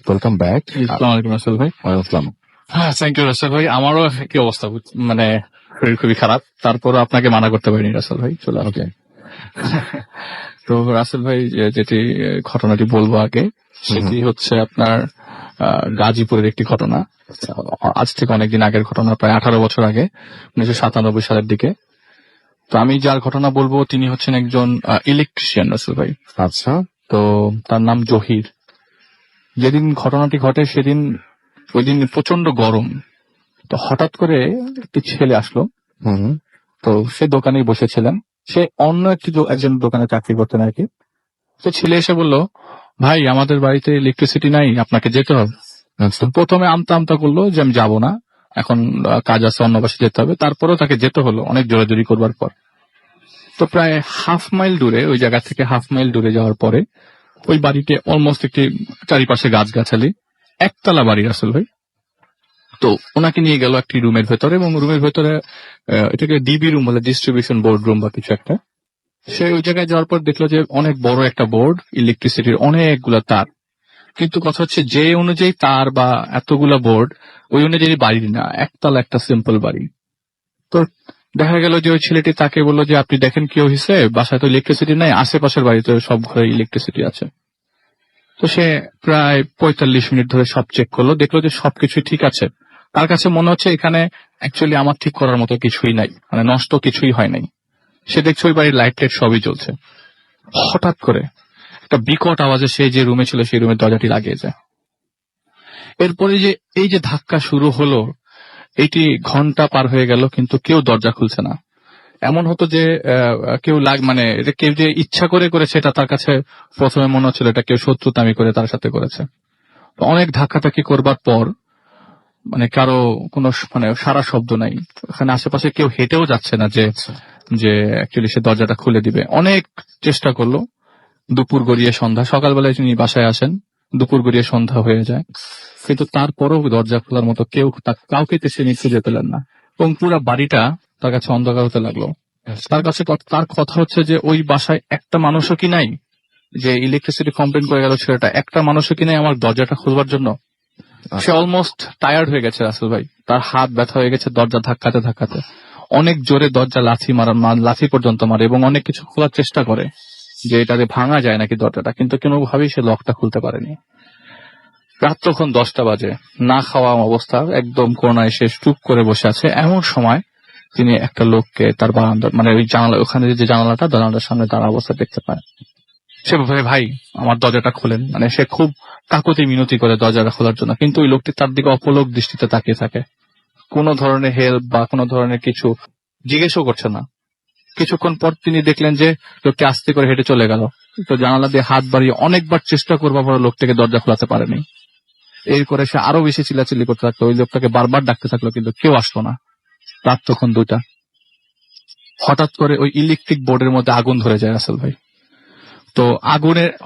Welcome back. আসসালামু আলাইকুম রাসেল ভাই। আসসালাম। হ্যাঁ, থ্যাংক ইউ রাসেল ভাই। আমারও কি অবস্থা, মানে শরীর খুবই খারাপ, তারপরও আপনাকে মানা করতে পারিনি রাসেল ভাই, চলে আসবে। তো রাসেল ভাই, যেটি ঘটনাটি বলবো আগে, সেটি হচ্ছে আপনার গাজীপুরের একটি ঘটনা। আজ থেকে অনেকদিন আগের ঘটনা, প্রায় 18 বছর আগে, 1997 সালের দিকে। তো আমি যার ঘটনা বলবো তিনি হচ্ছেন একজন ইলেকট্রিশিয়ান রাসেল ভাই। আচ্ছা। তো তার নাম জহির। যেদিন ঘটনাটি ঘটে সেদিন, ওই দিন প্রচন্ড গরম। তো হঠাৎ করে একটি ছেলে আসলো। তো সে দোকানেই বসেছিলেন, সে অন্য একজন দোকানে চাকরি করতেন আর কি। তো ছেলে এসে বলল, ভাই আমাদের বাড়িতে ইলেকট্রিসিটি নাই, আপনাকে যেতে হবে। তো প্রথমে আমতা আমতা করলো যে আমি যাবো না, এখন কাজ আছে, অন্য পাশে যেতে হবে। তারপরেও তাকে যেতে হলো অনেক জোরাজুরি করবার পর। তো প্রায় হাফ মাইল দূরে, ওই জায়গা থেকে হাফ মাইল দূরে যাওয়ার পরে ওই বাড়িতে অলমোস্ট একটি চারিপাশে গাছগাছালি, একতলা বাড়ি রাসেল ভাই। তো ওনাকে নিয়ে গেল একটি রুমের ভেতরে, এবং রুমের ভেতরে এটাকে ডিবি রুম বলে, ডিস্ট্রিবিউশন বোর্ড রুম বা কিছু একটা। সে ওই জায়গায় যাওয়ার পর দেখলো যে অনেক বড় একটা বোর্ড, ইলেকট্রিসিটির অনেকগুলা তার। কিন্তু কথা হচ্ছে যে অনুযায়ী তার বা এতগুলা বোর্ড, ওই অনুযায়ী বাড়ি না, একতলা একটা সিম্পল বাড়ি। তো দেখা গেল যে ওই ছেলেটি তাকে বললো যে আপনি দেখেন কি হয়েছে, বাসায় তো ইলেকট্রিসিটি নাই, আশেপাশের বাড়িতে সব ঘরে ইলেকট্রিসিটি আছে। তো সে প্রায় 45 মিনিট ধরে সব চেক করলো, দেখলো যে সবকিছু ঠিক আছে। তার কাছে মনে হচ্ছে এখানে অ্যাকচুয়ালি আমার ঠিক করার মতো কিছুই নাই, মানে নষ্ট কিছুই হয় নাই। সে দেখছে ওই বাড়ির লাইট টাইট সবই চলছে। হঠাৎ করে একটা বিকট আওয়াজে সে যে রুমে ছিল সেই রুমের দরজাটি লাগিয়ে যায়। এরপরে যে এই যে ধাক্কা শুরু হলো, এইটি ঘন্টা পার হয়ে গেল, কিন্তু কেউ দরজা খুলছে না। এমন হতো যে কেউ মানে এটা কেউ যে ইচ্ছা করে করেছে, এটা তার কাছে প্রথমে মনে হচ্ছিল এটা কেউ শত্রুতামি করে তার সাথে করেছে। তো অনেক ধাক্কাধাক্কি করবার পর, মানে কারো কোনো মানে সারা শব্দ নাই, ওখানে আশেপাশে কেউ হেঁটেও যাচ্ছে না যে অ্যাকচুয়ালি সে দরজাটা খুলে দিবে। অনেক চেষ্টা করলো, দুপুর গড়িয়ে সন্ধ্যা, সকালবেলায় তিনি বাসায় আসেন, দুপুর গড়িয়ে সন্ধ্যা হয়ে যায়, কিন্তু তারপরও দরজা খোলার মতো কাউকে সে খুঁজে পেলেন না, এবং পুরো বাড়িটা তার কাছে অন্ধকার হতে লাগলো। তার কথা হচ্ছে যে ওই বাসায় একটা মানুষও কি নাই, যে ইলেকট্রিসিটি কমপ্লেন করে গেল ছেলেটা, একটা মানুষও কি নাই আমার দরজাটা খুলবার জন্য। সে অলমোস্ট টায়ার্ড হয়ে গেছে রাসেল ভাই, তার হাত ব্যথা হয়ে গেছে দরজা ধাক্কাতে ধাক্কাতে। অনেক জোরে দরজা লাথি পর্যন্ত মারে, এবং অনেক কিছু খোলার চেষ্টা করে যে এটাতে ভাঙা যায় নাকি দরজাটা, কিন্তু কোনোভাবেই সে লকটা খুলতে পারেনি। রাত তখন 10টা বাজে, না খাওয়া অবস্থা, একদম কোনায় এসে চুপ করে বসে আছে। এমন সময় তিনি একটা লোককে তার বারান্দা, মানে ওই জানালা, ওখানে যে জানালাটার সামনে দাঁড়া অবস্থা দেখতে পায়। সে ভাই আমার দরজাটা খোলেন, মানে সে খুব কাকুতি মিনতি করে দরজাটা খোলার জন্য, কিন্তু ওই লোকটি তার দিকে অপলক দৃষ্টিতে তাকিয়ে থাকে, কোনো ধরনের হেল্প বা কোনো ধরনের কিছু জিজ্ঞেসও করছে না। কিছুক্ষণ পর তিনি দেখলেন যে লোকটি আস্তে করে হেঁটে চলে গেল। তো জানালা দিয়ে হাত বাড়িয়ে অনেকবার চেষ্টা করবার পর লোকটাকে দরজা খোলাতে পারেনি। এরপরে সে আরো বেশি চিল্লাচিল্লি করতে থাকলো, ওই লোকটাকে বারবার ডাকতে থাকলো, কিন্তু কেউ আসলো না। রাত তখন 2টা। হঠাৎ করে ওই ইলেকট্রিক বোর্ডের মধ্যে আগুন ধরে যায় রাসেল ভাই। তো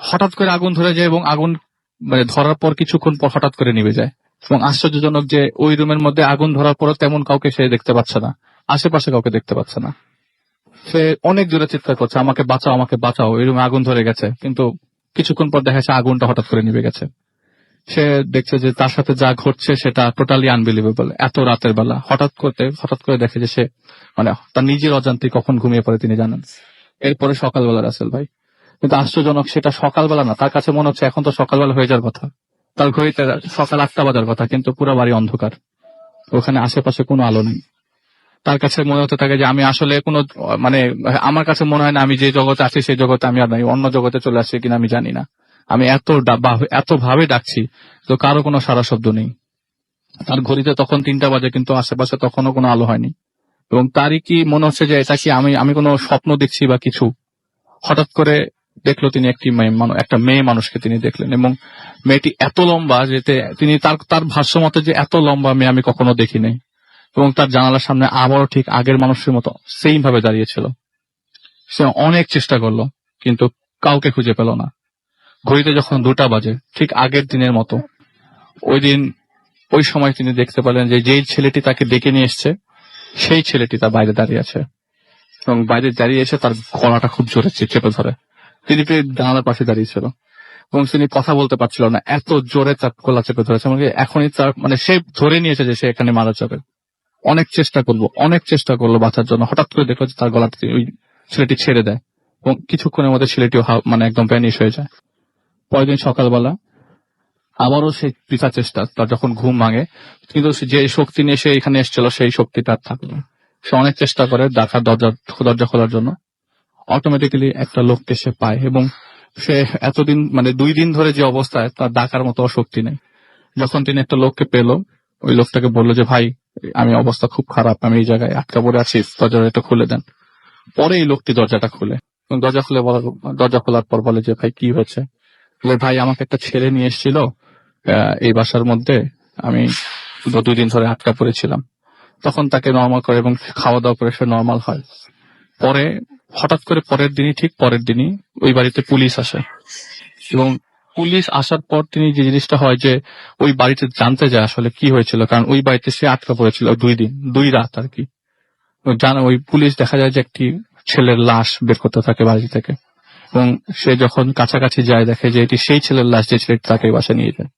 হঠাৎ করে আগুন ধরে যায়, এবং আগুন মানে ধরার পর কিছুক্ষণ পর হঠাৎ করে নিভে যায়। এবং আশ্চর্যজনক যে ওই রুমের মধ্যে আগুন ধরার পরও তেমন কাউকে সে দেখতে পাচ্ছে না, আশেপাশে কাউকে দেখতে পাচ্ছে না। সে অনেক জোরে চিৎকার করছে, আমাকে বাঁচাও, আমাকে বাঁচাও, এই রুমে আগুন ধরে গেছে। কিন্তু কিছুক্ষণ পর দেখা যাচ্ছে আগুনটা হঠাৎ করে নিভে গেছে। সে দেখছে যে তার সাথে যা ঘটছে সেটা টোটালি আনবিলিভেবল। এত রাতের বেলা হঠাৎ করে দেখে যে সে মানে তার নিজের অজান্তে কখন ঘুমিয়ে পড়ে তিনি জানেন। এরপরে সকালবেলা রাসেল ভাই, কিন্তু আশ্চর্যজনক সেটা সকালবেলা না, তার কাছে মনে হচ্ছে এখন তো সকালবেলা হয়ে যাওয়ার কথা, তার ঘড়িতে সকাল 8টা বাজার কথা, কিন্তু পুরো বাড়ি অন্ধকার, ওখানে আশেপাশে কোনো আলো নেই। তার কাছে মনে হতে থাকে যে আমি আসলে কোনো মানে আমার কাছে মনে হয় না আমি যে জগতে আছি সেই জগতে আমি আর নাই, অন্য জগতে চলে আসছি কিনা আমি জানি না। আমি এত ভাবে ডাকছি, তো কারো কোনো সারা শব্দ নেই। তার ঘড়িতে তখন 3টা বাজে, কিন্তু আশেপাশে তখনও কোনো আলো হয়নি। এবং তারই কি মনে হচ্ছে যে এটা কি আমি কোনো স্বপ্ন দেখছি বা কিছু। হঠাৎ করে দেখলো তিনি একটা মেয়ে মানুষকে তিনি দেখলেন, এবং মেয়েটি এত লম্বা যে তিনি তার ভাষ্য মতে যে এত লম্বা মেয়ে আমি কখনো দেখি নাই। এবং তার জানালার সামনে আবারও ঠিক আগের মানুষের মতো সেম ভাবে দাঁড়িয়েছিল। সে অনেক চেষ্টা করলো, কিন্তু কাউকে খুঁজে পেল না। ঘড়িতে যখন 2টা বাজে, ঠিক আগের দিনের মতো ওই সময় তিনি দেখতে পেলেন যে যেই ছেলেটি তাকে ডেকে নিয়ে এসছে সেই ছেলেটি তার বাইরে দাঁড়িয়ে আছে, এবং বাইরে দাঁড়িয়ে এসে তার গলাটা খুব জোরে চেপে ধরে। তিনি জানালার পাশে দাঁড়িয়েছিল, এবং তিনি কথা বলতে পারছিল না, এত জোরে তার গলা চেপে ধরেছে। আমাকে এখনই তার মানে সে ধরে নিয়েছে যে সে এখানে মারা যাবে। অনেক চেষ্টা করলো বাঁচার জন্য। হঠাৎ করে দেখলো যে তার গলাটি ওই ছেলেটি ছেড়ে দেয় এবং কিছুক্ষণের মধ্যে ছেলেটিও মানে একদম ভ্যানিশ হয়ে যায়। পরের দিন সকালবেলা আবারও সেই বৃথা চেষ্টা, তার যখন ঘুম ভাঙে, কিন্তু যে শক্তি নিয়ে সে এখানে এসেছিল সেই শক্তিটা আর থাকলো না। সে অনেক চেষ্টা করে দরজা খোলার জন্য। অটোমেটিক্যালি একটা লোককে সে পায় এবং সে এতদিন মানে 2 দিন ধরে যে অবস্থায়, তার ডাকার মতো শক্তি নেই। যখন তিনি একটা লোককে পেল, ওই লোকটাকে বললো যে ভাই, আমি অবস্থা খুব খারাপ, আমি এই জায়গায় আটকা পড়ে আছি, দরজাটা খুলে দেন। পরে এই লোকটি দরজাটা খুলে এবং দরজা খোলার পর বলে যে ভাই কি হয়েছে? ভাই আমাকে একটা ছেলে নিয়ে এসেছিল এই বাসার মধ্যে, আমি 2 দিন ধরে আটকা পড়েছিলাম। তখন তাকে নর্মাল করে এবং খাওয়া দাওয়া করে সে নর্মাল হয়। পরে হঠাৎ করে ঠিক পরের দিনই ওই বাড়িতে পুলিশ আসে এবং পুলিশ আসার পর তিনি যে জিনিসটা হয় যে ওই বাড়িতে জানতে যায় আসলে কি হয়েছিল, কারণ ওই বাড়িতে সে আটকা পড়েছিল 2 রাত আর কি। ওই পুলিশ দেখা যায় যে একটি ছেলের লাশ বের করতে থাকে বাড়ি থেকে এবং সে যখন কাছাকাছি যায় দেখে যে এটি সেই ছেলের লাশ যে ছেলেটি তাকে বাসায় নিয়ে যায়।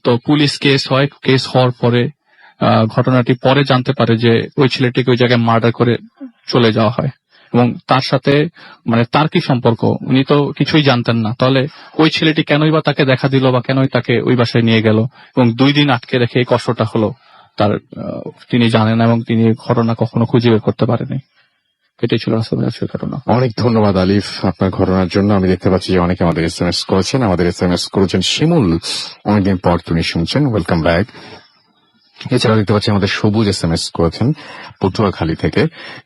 তো পুলিশ কেস হওয়ার পরে ঘটনাটি পরে জানতে পারে যে ওই ছেলেটিকে ওই জায়গায় মার্ডার করে চলে যাওয়া হয় এবং তার সাথে মানে তার কি সম্পর্ক উনি তো কিছুই জানতেন না। তাহলে ওই ছেলেটি কেনই বা তাকে দেখা দিল বা কেনই তাকে ওই বাসায় নিয়ে গেল এবং 2 দিন আটকে রেখে এই কষ্টটা হলো তার, তিনি জানেন না এবং তিনি ঘটনা কখনো খুঁজে বের করতে পারেনি। এটাই ছিল আসলে ঘটনা। অনেক ধন্যবাদ আলিফ আপনার ঘটনার জন্য। আমি দেখতে পাচ্ছি যে অনেকে আমাদের SMS করেছেন। শিমুল, অনেকদিন পর তুমি শুনছেন, ওয়েলকাম ব্যাক। এছাড়াও দেখতে পাচ্ছি আমাদের সবুজ SMS করেছেন পটুয়াখালী থেকে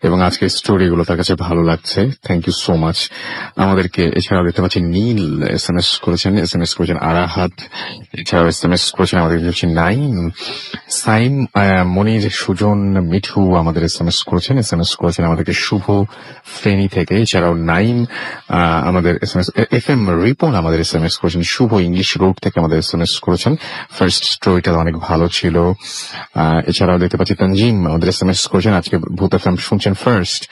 এবং আজকের স্টোরি গুলো তার কাছে ভালো লাগছে, থ্যাংক ইউ সো মাচ আমাদেরকে। এছাড়াও দেখতে পাচ্ছি নীল SMS করেছেন আরাহাত। এছাড়াও SMS করেছেন আমাদের নাইম, সাইম, মনির, সুজন, মিঠু আমাদের SMS করেছেন আমাদেরকে শুভ ফেনী থেকে। এছাড়াও নাইম আমাদের SMS, FM রিপন আমাদের SMS করেছেন, শুভ ইংলিশ রোড থেকে আমাদের SMS করেছেন। ফার্স্ট স্টোরিটা অনেক ভালো ছিল। এছাড়াও দেখতে পাচ্ছি তানজিম আমাদের SMS করেছেন, আজকে ভূত FM শুনছেন ফার্স্ট।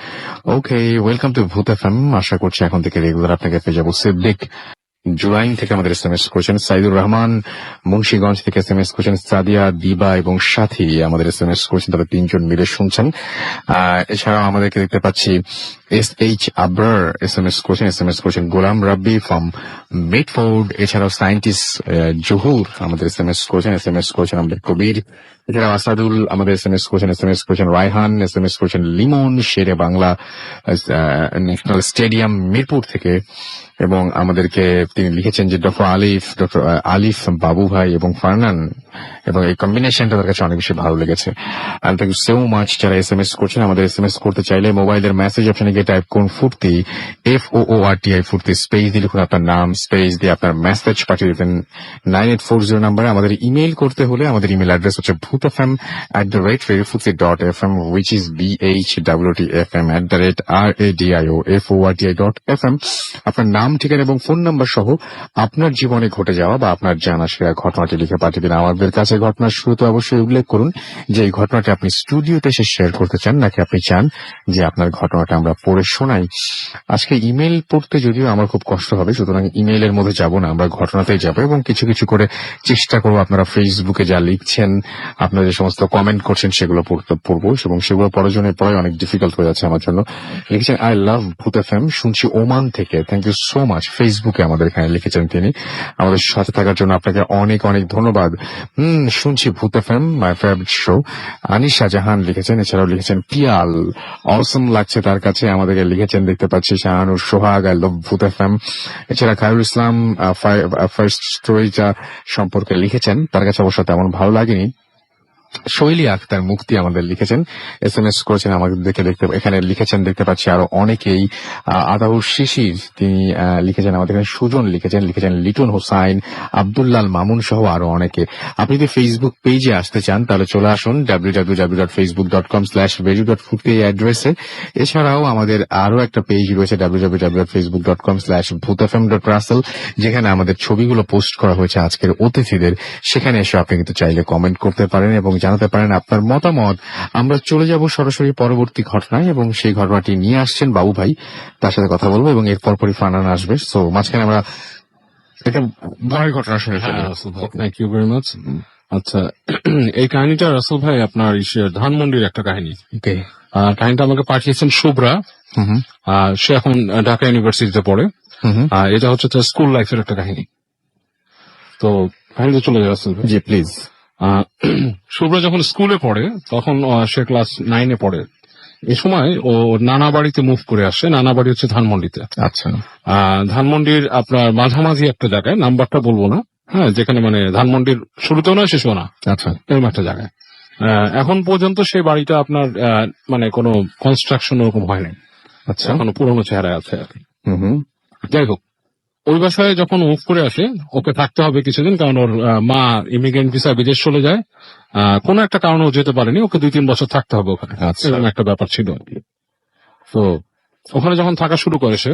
ওকে, ওয়েলকাম টু ভূত FM। আশা করছি এখন থেকে রেগুলার আপনাকে পেয়ে যাবো। সিদ্দিক জুরাইন থেকে আমাদের SMS করেছেন, সাইদুর রহমান মুন্সিগঞ্জ থেকে SMS করেছেন, সাদিয়া, দিবা এবং সাথী আমাদের SMS করেছেন, তারা 3 জন মিলে শুনছেন। এছাড়াও আমাদেরকে দেখতে পাচ্ছি SH আবরার SMS করেছেন, গোলাম রাব্বি ফ্রম মিডফোর্ড। এছাড়াও সায়েন্টিস্ট জহুর আমাদের SMS করেছেন আমাদের কবির। এছাড়াও আসাদুল আমাদের SMS করেছেন রায়হান, SMS করেছেন লিমন, শেরে বাংলা ন্যাশনাল স্টেডিয়াম মিরপুর থেকে। এবং আমাদেরকে তিনি লিখেছেন যে ডক্টর আলিফ বাবু ভাই এবং ফারনান, এবং এই কম্বিনেশনটা তার কাছে অনেক বেশি ভালো লেগেছে। Thank you so much. যারা SMS করছেন, আমাদের SMS করতে চাইলে মোবাইলের মেসেজ অপশনে গিয়ে টাইপ করুন ফুর্তি, FOORTI ফুর্তি, স্পেস দিয়ে লিখুন আপনার নাম, স্পেস দিয়ে আপনার মেসেজ পাঠিয়ে দেবেন 9840 নাম্বারে। আমাদের ইমেইল করতে হলে আমাদের ইমেল অ্যাড্রেস হচ্ছে bhutfm@radiofurti.fm, which is BHWTFM@radioforti.fm। আপনার নাম, ঠিকানা এবং ফোন নাম্বার সহ আপনার জীবনে ঘটে যাওয়া বা আপনার জানা সেরা ঘটনাটি লিখে পাঠিয়ে দিন আমাদের কাছে। ঘটনার শুরুতে অবশ্যই উল্লেখ করুন যে এই ঘটনাটি আপনি স্টুডিওতে এসে শেয়ার করতে চান নাকি আপনি চান যে আপনার ঘটনাটা আমরা পড়ে শোনাই। আজকে ইমেল পড়তে যদিও আমার খুব কষ্ট হবে, সুতরাং ইমেইলের মধ্যে যাব না, আমরা ঘটনাতেই যাব এবং কিছু কিছু করে চেষ্টা করবো আপনারা ফেসবুকে যা লিখছেন, আপনারা যে সমস্ত কমেন্ট করছেন সেগুলো পড়বো এবং সেগুলো পড়ার জন্য পরে অনেক ডিফিকাল্ট হয়ে যাচ্ছে আমার জন্য। লিখেছেন আই লাভ ভূত FM, শুনছি ওমান থেকে। Thank you so much. ফেসবুকে আমাদের এখানে লিখেছেন তিনি। আমাদের সাথে থাকার জন্য আপনাকে অনেক অনেক ধন্যবাদ। শুনছি ভূত FM, my favourite show. Anisha Jahan লিখেছেন। এছাড়াও লিখেছেন পিয়াল, অসম লাগছে তার কাছে, আমাদেরকে লিখেছেন দেখতে পাচ্ছি শাহানুর সোহাগ, আই লাভ ভূত FM। এছাড়া খায়রুল ইসলাম ফার্স্ট স্টোরিটা সম্পর্কে লিখেছেন, তার কাছে অবশ্য তেমন ভালো লাগেনি। শৈলী আক্তার মুক্তি আমাদের লিখেছেন, SMS করেছেন আমাদেরকে এখানে লিখেছেন দেখতে পাচ্ছি আরো অনেকেই। আদাউর শিশির তিনি লিখেছেন আমাদের এখানে, সুজন লিখেছেন লিটন হোসাইন, আব্দুল্লাল মামুন সহ আরো অনেকে। আপনি যদি ফেসবুক পেজে আসতে চান তাহলে চলে আসুন www.facebook.com/veju.furti অ্যাড্রেসে। এছাড়াও আমাদের আরো একটা পেজ রয়েছে www.facebook.com/bhutfm.russell, যেখানে আমাদের ছবিগুলো পোস্ট করা হয়েছে আজকের অতিথিদের। সেখানে এসে আপনি কিন্তু চাইলে কমেন্ট করতে পারেন এবং জানাতে পারেন আপনার মতামত। আমরা চলে যাব সরাসরি পরবর্তী ঘটনায় এবং সেই ঘটনাটি নিয়ে আসছেন বাবু ভাই, তার সাথে কথা বলবো এবং এর পরপরই ফারহান আসবে। সো মাঝখানে আমরা এটা ভয়ের ঘটনা শুনে হ্যাঁ ফেলি। রাসেল ভাই, থ্যাংক ইউ ভেরি মাচ। আচ্ছা, এই কাহিনীটা রাসেল ভাই আপনার ধানমন্ডির একটা কাহিনী। ওকে। কাহিনীটা আমাকে পাঠিয়েছেন শুভ্রা। সে এখন ঢাকা ইউনিভার্সিটিতে পড়ে। এটা হচ্ছে তার স্কুল লাইফের একটা কাহিনী। তো কাহিনীতে চলে যায় রাসেল ভাই। জি প্লিজ। শুভ্রা যখন স্কুলে পড়ে তখন সে ক্লাস 9-এ পড়ে। এই সময় ও নানা বাড়িতে মুভ করে আসে। নানা বাড়ি হচ্ছে ধানমন্ডিতে। আচ্ছা। ধানমন্ডির আপনার মাঝামাঝি একটা জায়গায়, নাম্বারটা বলবো না, হ্যাঁ, যেখানে মানে ধানমন্ডির শুরুতেও নয় শেষও না, আচ্ছা। এরকম একটা জায়গায়। এখন পর্যন্ত সেই বাড়িটা আপনার মানে কোনো কনস্ট্রাকশন ওরকম হয়নি। আচ্ছা। এখনো পুরোনো চেহারায় আছে আর কি। হুম। যাই হোক, ওই বাসায় যখন মুভ করে আসে ওকে থাকতে হবে কিছুদিন, কারণ ওর মা ইমিগ্রেন্ট ভিসা বিদেশ চলে যায়। কোনো একটা কারণে ও যেতে পারেনি, ওকে 2-3 বছর থাকতে হবে ওখানে। আচ্ছা। এরকম একটা ব্যাপার ছিল আর কি। তো ওখানে যখন থাকা শুরু করে সে,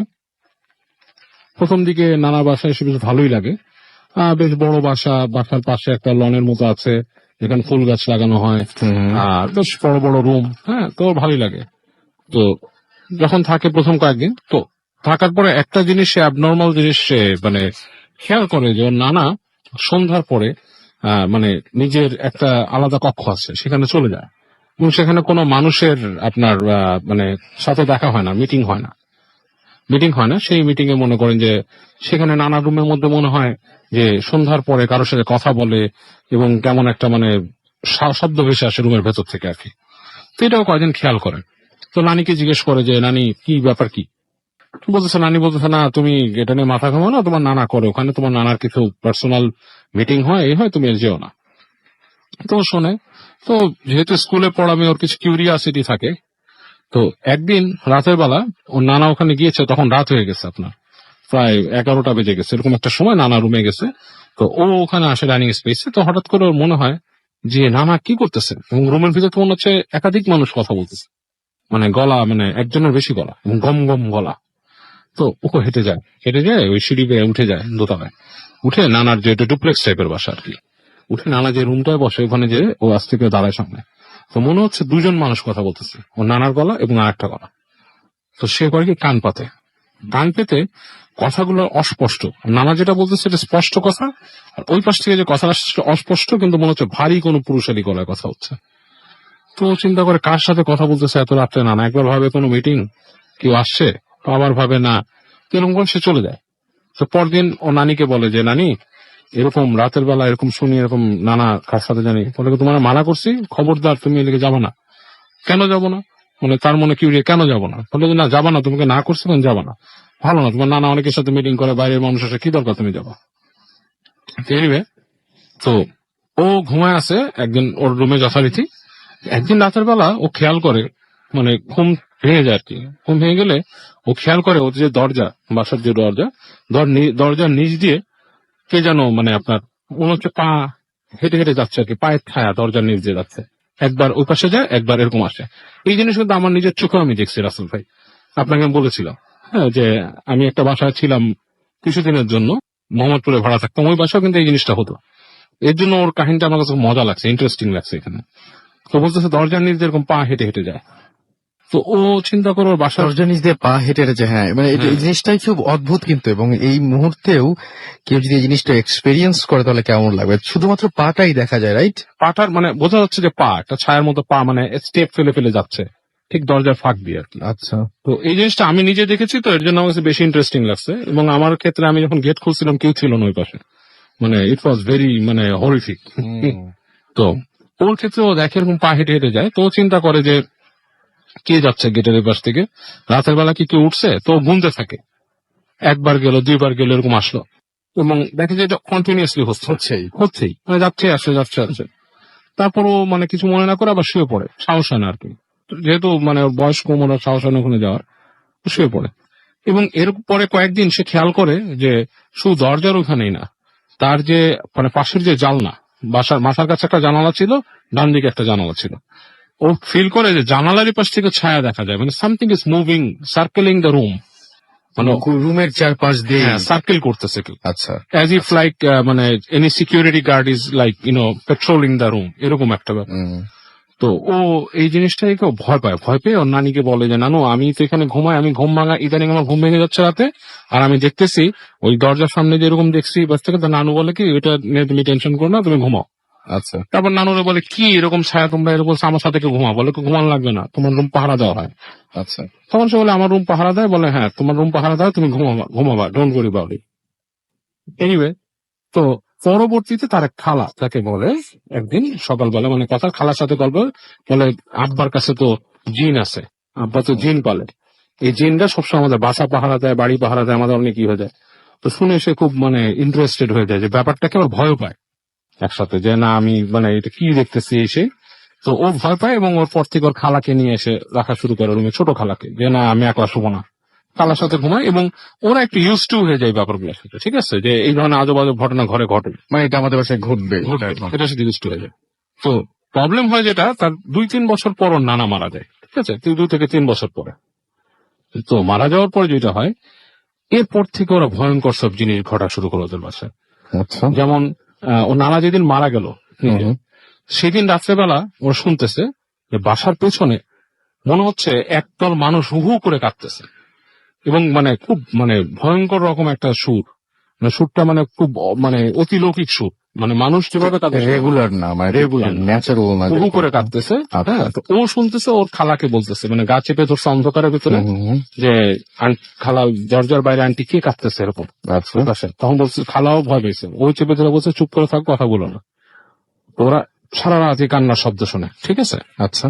প্রথম দিকে নানা বাসায় এসে বেশ ভালোই লাগে। বেশ বড় বাসা, বাসার পাশে একটা লনের মতো আছে যেখানে ফুল গাছ লাগানো হয়, আর বেশ বড় বড় রুম, হ্যাঁ, তো ওর ভালোই লাগে। তো যখন থাকে প্রথম কয়েকদিন, তো থাকার পরে একটা জিনিস সে অ্যাবনর্মাল জিনিস সে মানে খেয়াল করে যে ওর নানা সন্ধ্যার পরে মানে নিজের একটা আলাদা কক্ষ আছে সেখানে চলে যায়, এবং সেখানে কোনো মানুষের আপনার মানে সাথে দেখা হয় না, মিটিং হয় না। সেই মিটিং এ মনে করেন যে সেখানে নানা রুমের মধ্যে মনে হয় যে সন্ধ্যার পরে কারোর সাথে কথা বলে, এবং কেমন একটা মানে শব্দ ভেসে আসে রুমের ভেতর থেকে আর কি। তো এটাও কয়েকদিন খেয়াল করে। তো নানিকে জিজ্ঞেস করে যে নানি কি ব্যাপার, কি বলতেছে। নানি বলতেছে, না তুমি এটা নিয়ে মাথা ঘামাও না, তোমার নানা করে, ওখানে তোমার নানার কিছু পার্সোনাল মিটিং হয়, এই হয়, তুমি যেও না। তো শোনে। তো যেহেতু স্কুলে পড়াবে ওর কিছু কিউরিয়াসিটি থাকে। তো একদিন রাতের বেলা ওর নানা ওখানে গিয়েছে, তখন রাত হয়ে গেছে, আপনার প্রায় 11টা বেজে গেছে, এরকম একটা সময় নানা রুমে গেছে। তো ও ওখানে আসে ডাইনিং স্পেসে। তো হঠাৎ করে ওর মনে হয় যে নানা কি করতেছে, এবং রুমের ভিতরে তো মনে হচ্ছে একাধিক মানুষ কথা বলতেছে, মানে গলা, মানে একজনের বেশি গলা, এবং গম গম গলা। তো ও হেঁটে যায় ওই সিঁড়ি বেয়ে উঠে যায় দোতলায়, উঠে নানার যে ডুপ্লেক্স টাইপের বাসা আর কি, উঠে নানা যে রুমটায় বসে ওখানে যে ও আজ থেকে দাঁড়ায় সামনে। তো মনে হচ্ছে দুজন মানুষ কথা বলতেছে, ও নানার গলা এবং আর একটা গলা। তো সে করে কি কান পেতে কথাগুলো অস্পষ্ট। নানা যেটা বলতেছে সেটা স্পষ্ট কথা, আর ওই পাশ থেকে যে কথা আসছে সেটা অস্পষ্ট, কিন্তু মনে হচ্ছে ভারী কোনো পুরুষালী গলায় কথা হচ্ছে। তো চিন্তা করে কার সাথে কথা বলতেছে এত রাত্রে নানা। একবার ভাবে কোনো মিটিং, কেউ আসছে, আবার ভাবে না, এরকম করে সে চলে যায়। তো পরদিন ও নানিকে বলে যে নানি, এরকম রাতের বেলা এরকম শুনি, এরকম নানা কার সাথে জানি, বলে তোমার মানা করছি, খবরদার তুমি এদিকে যাবো না। কেন যাবো না, মানে তার মনে কি কেন যাবো না, বলে না যাবা না, তোমাকে না করছি কেন যাবা না, ভালো না, তোমার নানা অনেকের সাথে মিটিং করে, বাইরের মানুষের সাথে কি দরকার তুমি যাবা। এনিওয়ে, তো ও ঘুমায় আছে একদিন ওর রুমে যথারীতি। একদিন রাতের বেলা ও খেয়াল করে, মানে ঘুম ভেঙে যায় আর কি। ঘুম ভেঙে গেলে ও খেয়াল করে ওর যে দরজা, বাসার যে দরজার নিচ দিয়ে কে যেন, মানে আপনার মনে হচ্ছে পা হেঁটে হেঁটে যাচ্ছে আর কি, পায়ের ছায়া দরজার নিচ দিয়ে যাচ্ছে, একবার ওই পাশে যায়, একবার এরকম আসে। এই জিনিস কিন্তু আমার নিজের চোখে আমি দেখছি রাসেল ভাই, আপনাকে আমি বলেছিলাম, হ্যাঁ, যে আমি একটা বাসায় ছিলাম কিছুদিনের জন্য, মোহাম্মদপুরে ভাড়া থাকতাম, ওই বাসাও কিন্তু এই জিনিসটা হতো। এর জন্য ওর কাহিনীটা আমার কাছে মজা লাগছে, ইন্টারেস্টিং লাগছে এখানে। তো বলতেছে দরজার নিচ দিয়ে এরকম পা হেঁটে হেঁটে যায়। তো ও চিন্তা করো ওর বাসার দরজা নিচ দিয়ে পা হেঁটে হেঁটেছে, হ্যাঁ, মানে এই জিনিসটাই খুব অদ্ভুত কিন্তু, এবং এই মুহূর্তেও কেউ যদি এই জিনিসটা এক্সপেরিয়েন্স করে তাহলে কেমন লাগবে। শুধুমাত্র পাটাই দেখা যায়, রাইট? পাটার মানে বোঝা যাচ্ছে যে পা একটা ছায়ার মতো, পা মানে স্টেপ ফেলে ফেলে যাচ্ছে ঠিক দরজার ফাঁক দিয়ে আর কি। আচ্ছা। তো এই জিনিসটা আমি নিজে দেখেছি, তো এর জন্য আমার কাছে বেশি ইন্টারেস্টিং লাগছে। এবং আমার ক্ষেত্রে আমি যখন গেট খুলছিলাম কেউ ছিল না ওই পাশে, মানে ইট ওয়াজ ভেরি মানে হরিফিক। তো ওর ক্ষেত্রে ও দেখে এরকম পা হেঁটে হেঁটে যায়। তো ও চিন্তা করে যে কে যাচ্ছে গেটের পাশ থেকে, রাতের বেলা কি কেউ উঠছে। তো গুনতে থাকে, একবার গেল, দুইবার গেল, এরকম আসলো, এবং দেখে যে এটা কন্টিনিউয়াসলি হচ্ছেই, মানে যাচ্ছে আসছে। তারপরও মানে কিছু মনে না করে আবার শুয়ে পড়ে, সাহস হয় না আর কি, যেহেতু মানে ওর বয়স কম, ওরা সাহস হয় না ওখানে যাওয়ার, শুয়ে পড়ে। এবং এর পরে কয়েকদিন সে খেয়াল করে যে শুধু দরজার ওখানেই না, তার যে মানে পাশের যে জানলা, মাথার কাছে একটা জানালা ছিল, ডান দিকে একটা জানালা ছিল, ও ফিল করে যে জানালার পাশ থেকে ছায়া দেখা যায়, মানে something is moving, circling the room, মানে রুমের চারপাশ দিয়ে সার্কেল করতেছে কেউ, আচ্ছা, অ্যাজ ইফ লাইক মানে any security guard is like patrolling the room, এরকম একটা ব্যাপার। তো ও এই জিনিসটাকে কেউ ভয় পেয়ে ওর নানিকে বলে যে নানু আমি তো এখানে ঘুমাই, আমি ঘুম ভাঙা ইদানিং আমার ঘুম ভেঙে যাচ্ছে রাতে, আর আমি দেখতেছি ওই দরজার সামনে যেরকম দেখছি বাস থেকে, তো নানু বলে কি এটা নিয়ে তুমি টেনশন করো না, তুমি ঘুমাও। আচ্ছা তারপর নানুরে বলে কি এরকম ছায়া তোমরা এরকম বলছো, আমার সাথে কেউ ঘুমা, বলে ঘুমানো লাগবে না, তোমার রুম পাহারা দেওয়া হয়। আচ্ছা তখন সে বলে আমার রুম পাহারা দেয়, বলে হ্যাঁ তোমার রুম পাহারা দাও, তুমি ঘুমাবা don't worry about it. Anyway, তো পরবর্তীতে তার এক খালা তাকে বলে একদিন সকালবেলা, মানে কথা খালার সাথে গল্প, বলে আব্বার কাছে তো জিন আছে, আব্বা তো জিন পালে, এই জিনটা সবসময় আমাদের বাসা পাহারা দেয়, বাড়ি পাহারা দেয়, আমাদের অনেক কি হয়ে যায়। তো শুনে সে খুব মানে ইন্টারেস্টেড হয়ে যায়, যে ব্যাপারটাকে আবার ভয় পায় একসাথে, যে না আমি মানে এটা কি দেখতেছি এসে। তো ও ভয় পায় এবং ওর পর থেকে ওর খালাকে নিয়ে এসে রাখা শুরু করে রুমে, ছোট খালাকে, যে না আমি একলা শুবো না, খালার সাথে ঘুমায়। এবং ওরা একটু ইউজ টু হয়ে যায় ব্যাপারগুলোর সাথে, ঠিক আছে, যে এই ধরনের আজব আজব ঘটনা ঘরে ঘটে, মানে এটা আমাদের বাসায় ঘটবে এটার সাথে ইউজ টু হয়ে যায়। তো প্রবলেম হয় যেটা, তার 2-3 বছর পর ওর নানা মারা যায়, ঠিক আছে, 2 থেকে 3 বছর পরে। তো মারা যাওয়ার পরে যেটা হয়, এরপর থেকে ওরা ভয়ঙ্কর সব জিনিস ঘটা শুরু করে ওদের বাসায়। আচ্ছা যেমন ও নানা যেদিন মারা গেল হুম। সেদিন রাত্রেবেলা ওরা শুনতেছে যে বাসার পেছনে মনে হচ্ছে একদল মানুষ হু হু করে কাঁদতেছে, এবং মানে খুব মানে ভয়ঙ্কর রকম একটা সুর, মানে সুরটা মানে খুব মানে অতিলৌকিক সুর, মানে মানুষ যেভাবে কাঁদতেছে রেগুলার না, মানে Regular না। ন্যাচারাল না, হু হু করে কাঁদতেছে। আচ্ছা। হ্যাঁ, তো ও শুনতেছে, ওর খালাকে বলতেছে, মানে গা চেপে ধরছে অন্ধকারের ভিতরে, যে খালা দরজার বাইরে আন্টি কে কাঁদতেছে এরকম আচ্ছা পাশে। তখন বলছে, খালাও ভয় পেয়েছে, ওই চেপে ধরে বলছে চুপ করে থাক, কথা বলো না। তো ওরা সারা রাত এই কান্নার শব্দ শুনে, ঠিক আছে। আচ্ছা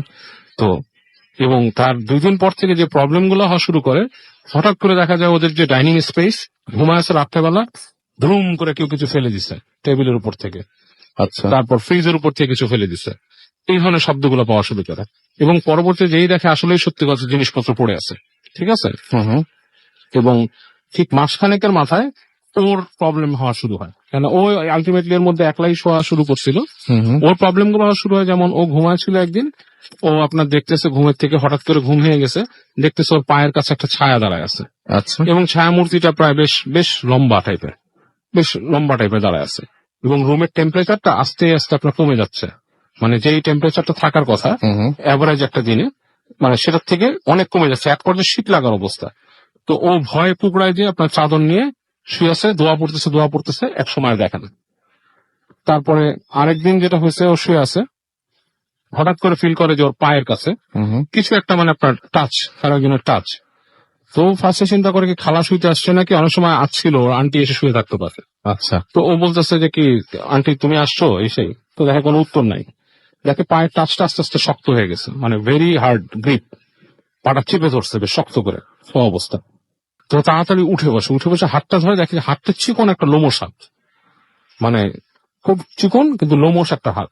তো এবং তার 2 দিন পর থেকে যে প্রবলেম গুলো হওয়া শুরু করে, হঠাৎ করে দেখা যায় ওদের যে ডাইনিং স্পেস, ঘুমায় আছে রাত্রেবেলা, ধুম করে কেউ কিছু ফেলে দিছে টেবিলের উপর থেকে, আচ্ছা তারপর ফ্রিজের উপর থেকে কিছু ফেলে দিছে, এই ধরনের শব্দগুলো পাওয়া শুরু করে। এবং পরবর্তী যেই দেখে আসলেই সত্যি কথা জিনিসপত্র পড়ে আছে, ঠিক আছে। হুম এবং ঠিক মাসখানেকের মাথায় ওর প্রবলেম হওয়া শুরু হয়, কেন ও আলটিমেটলি এর মধ্যে একলাই শোয়া শুরু করছিল। হুম ওর প্রবলেম গুলো হওয়া শুরু হয়, যেমন ও ঘুমাচ্ছিল একদিন, ও আপনার দেখতেছে ঘুমের থেকে হঠাৎ করে ঘুম ভেঙে গেছে, দেখতেছে ওর পায়ের কাছে একটা ছায়া দাঁড়ায় আছে, আচ্ছা এবং ছায়া মূর্তিটা প্রায় বেশ বেশ লম্বা টাইপের দাঁড়ায় আছে, এবং রুমের টেম্পারেচারটা আস্তে আস্তে আপনার কমে যাচ্ছে, মানে যেই টেম্পারেচারটা থাকার কথা হুম এভারেজ একটা দিনে, মানে সেটার থেকে অনেক কমে যাচ্ছে, এক পর্যায়ে শীত লাগার অবস্থা। তো ও ভয়ে পুকড়ায় দিয়ে আপনার চাদর নিয়ে শুয়ে আছে, দোয়া পড়তেছে, এক সময় দেখে না। তারপরে আরেকদিন যেটা হয়েছে, ও শুয়ে আছে, হঠাৎ করে ফিল করে যে ওর পায়ের কাছে হুম কিছু একটা, মানে আপনার টাচ, তার একজনের টাচ। তো ফার্স্টে চিন্তা করে কি খালা শুইতে আসছে নাকি, অনেক সময় আসছিল ওর আন্টি এসে শুয়ে থাকতে পারে। আচ্ছা তো ও বলতেছে যে কি আন্টি তুমি আসছো এসেই, তো দেখে কোনো উত্তর নাই, দেখে পায়ের টাচটা আস্তে আস্তে শক্ত হয়ে গেছে, মানে ভেরি হার্ড গ্রিপ, পাটা চেপে ধরছে বেশ শক্ত করে অবস্থা। তো তাড়াতাড়ি উঠে বসে হাতটা ধরে, দেখে হাতটা চিকন একটা লোমশ হাত, মানে খুব চিকন কিন্তু লোমশ একটা হাত।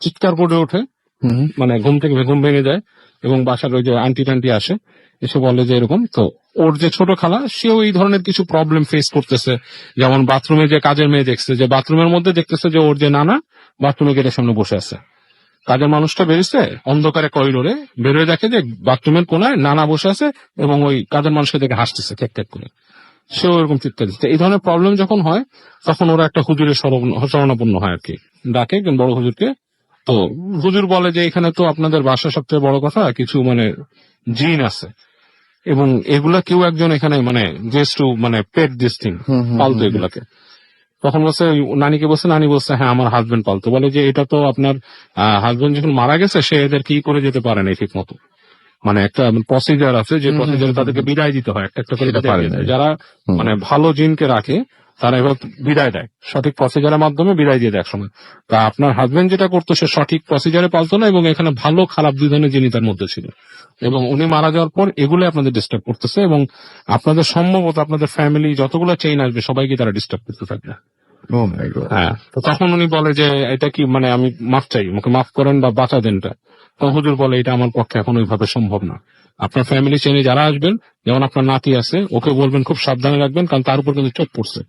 চিৎকার করে ওঠে, হুম মানে ঘুম ভেঙে যায়, এবং বাসার ওই যে আন্টি টান্টি আসে, এসে বলে যে এরকম। তো ওর যে ছোট খালা, সেও এই ধরনের কিছু প্রবলেম ফেস করতেছে, যেমন বাথরুমে যে কাজের মেয়ে দেখছে, যে বাথরুমের মধ্যে দেখতেছে যে ওর যে নানা বাথরুমে গেটের সামনে বসে আছে, কাজের মানুষটা বেরিয়েছে অন্ধকারে করিডোরে, বেরোয় দেখে যে বাথরুমের কোনায় নানা বসে আছে, এবং ওই কাজের মানুষকে দেখে হাসতেছে ঠেক ঠেক করে, সেও এরকম চিৎকার দিচ্ছে। এই ধরনের প্রবলেম যখন হয়, তখন ওরা একটা হুজুরের শরণাপন্ন হয় আর কি, ডাকে বড় হুজুরকে। তো হুজুর বলে যে এখানে তো আপনাদের বাসার সবচেয়ে বড় কথা কিছু মানে জিন আছে, এবং এগুলা কেউ একজন এখানে মানে জাস্ট টু মানে পেট দিস থিং, পালতো এগুলাকে। তখন বলছে নানিকে বলছে, নানি বলছে হ্যাঁ আমার হাজবেন্ড পালতো। বলে যে এটা তো আপনার হাজবেন্ড যখন মারা গেছে, সে এদের কি করে যেতে পারে না ঠিক মতো, মানে একটা প্রসিজার আছে, যে প্রসিজারে তাদেরকে বিদায় দিতে হয়, একটা করে সেটা বিদায় পারে দিয়ে না। দেয়। যারা মানে ভালো জিনকে রাখে, তারা এবার বিদায় দেয়, সঠিক প্রসিজারের মাধ্যমে বিদায় দিয়ে দেয় একসময়। তা আপনার হাজবেন্ড যেটা করতো, সে সঠিক প্রসিজারে পালতো না, এবং এখানে ভালো খারাপ দুই ধরনের জিনিস তার মধ্যে ছিল, এবং উনি মারা যাওয়ার পর এগুলো আপনাদের ডিস্টার্ব করতেছে, এবং আপনাদের সম্ভবত আপনাদের ফ্যামিলি যতগুলো চেইন আসবে সবাইকে তারা ডিস্টার্ব করতে থাকবে। ও মাই গড হ্যাঁ, তো তখন উনি বলে যে এটা কি, মানে আমি মাফ চাই, আমাকে মাফ করেন বা বাঁচা দেনটা। তখন হুজুর বলে এটা আমার পক্ষে এখন ওইভাবে সম্ভব না, আপনার ফ্যামিলি চেনে যারা আসবেন, যেমন আপনার নাতি আছে, ওকে বলবেন খুব সাবধানে রাখবেন, কারণ তার উপর কিন্তু চোখ পড়ছে।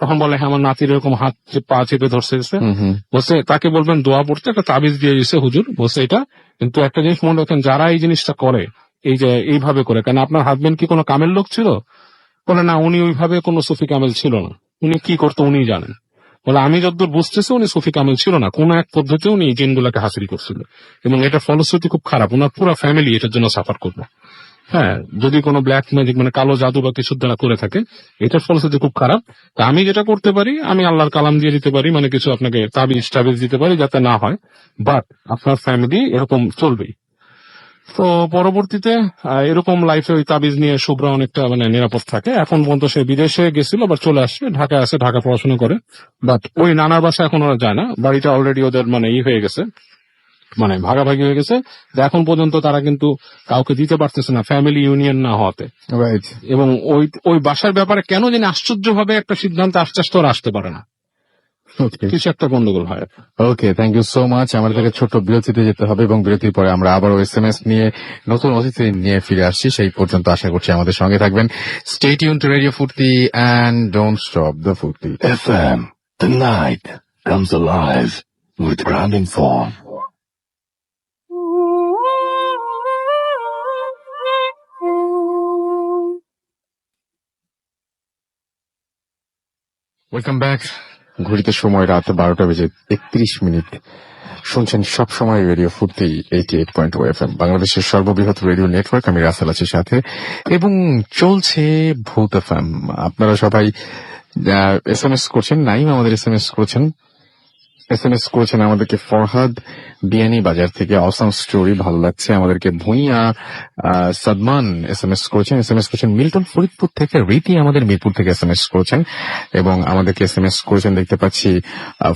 তখন বলে হ্যাঁ আমার নাতির এরকম হাত পা চেপে ধরছে, বলছে তাকে বলবেন দোয়া পড়তে, একটা তাবিজ দিয়ে দিচ্ছে হুজুর, বলছে এটা। কিন্তু একটা জিনিস মনে রাখেন, যারা এই জিনিসটা করে, এই যে এইভাবে করে, কারণ আপনার হাজবেন্ড কি কোনো কামের লোক ছিল? বলে না, উনি ওইভাবে কোনো সুফি কামেল ছিল না, উনি কি করতো উনি জানেন। বলে আমি যতদূর বুঝতেছি উনি সুফি কামেল ছিল না, কোন এক পদ্ধতি উনি এই জিনগুলাকে হাসিল করছিল এবং এটা ফলশ্রুতি খুব খারাপ, ওনার পুরো ফ্যামিলি এটার জন্য সাফার করবে। হ্যাঁ, যদি কোনো ব্ল্যাক ম্যাজিক মানে কালো জাদু বা কিছু দ্বারা করে থাকে, এটার ফলশ্রুতি খুব খারাপ। তা আমি যেটা করতে পারি, আমি আল্লাহর কালাম দিয়ে দিতে পারি, মানে কিছু আপনাকে তাবিজ দিতে পারি যাতে না হয়, বাট আপনার ফ্যামিলি এরকম চলবেই। তো পরবর্তীতে এরকম লাইফে ওই তাবিজ নিয়ে শুভ্রা অনেকটা মানে নিরাপদ থাকে। এখন পর্যন্ত সে বিদেশে গেছিল, আবার চলে আসছে, ঢাকায় আছে, ঢাকা পড়াশোনা করে। বাট ওই নানার বাসা এখন ওরা যায় না, বাড়িটা অলরেডি ওদের মানে হয়ে গেছে, মানে ভাগাভাগি হয়ে গেছে। এখন পর্যন্ত তারা কিন্তু কাউকে দিতে পারতেছে না, ফ্যামিলি ইউনিয়ন না হওয়াতে। রাইট। এবং ওই বাসার ব্যাপারে কেন জানি আশ্চর্য ভাবে একটা সিদ্ধান্ত আস্তে আস্তে ওরা আসতে পারে না, কিছু একটা গন্ডগোল হয়। ওকে, থ্যাংক ইউ সো মাচ। আমাদেরকে ছোট্ট বিরতিতে যেতে হবে এবং বিরতির পরে আমরা আবারও SMS নিয়ে নতুন অতিথি নিয়ে ফিরে আসছি। সেই পর্যন্ত আশা করছি আমাদের সঙ্গে থাকবেন। স্টে টিউন টু রেডিও ফুর্তি এন্ড ডোন্ট স্টপ দ্য ফুর্তি। FM, the night comes alive with grounding form. Welcome back. ঘড়িতে সময় রাত 12:31। শুনছেন সবসময় রেডিও ফুর্তি 88.2 FM, বাংলাদেশের সর্ববৃহৎ রেডিও নেটওয়ার্ক। আমি রাসেল আছি সাথে, এবং চলছে ভূত FM। আপনারা সবাই SMS করছেন, নাইম আমাদের SMS করেছেন আমাদেরকে ফরহাদ বিয়ানি বাজার থেকে, অসাম স্টোরি, ভালো লাগছে আমাদেরকে। ভুঁইয়া সাদমান SMS করেছেন মিল্টন ফরিদপুর থেকে। রীতি আমাদের মিরপুর থেকে SMS করেছেন এবং আমাদেরকে SMS করেছেন দেখতে পাচ্ছি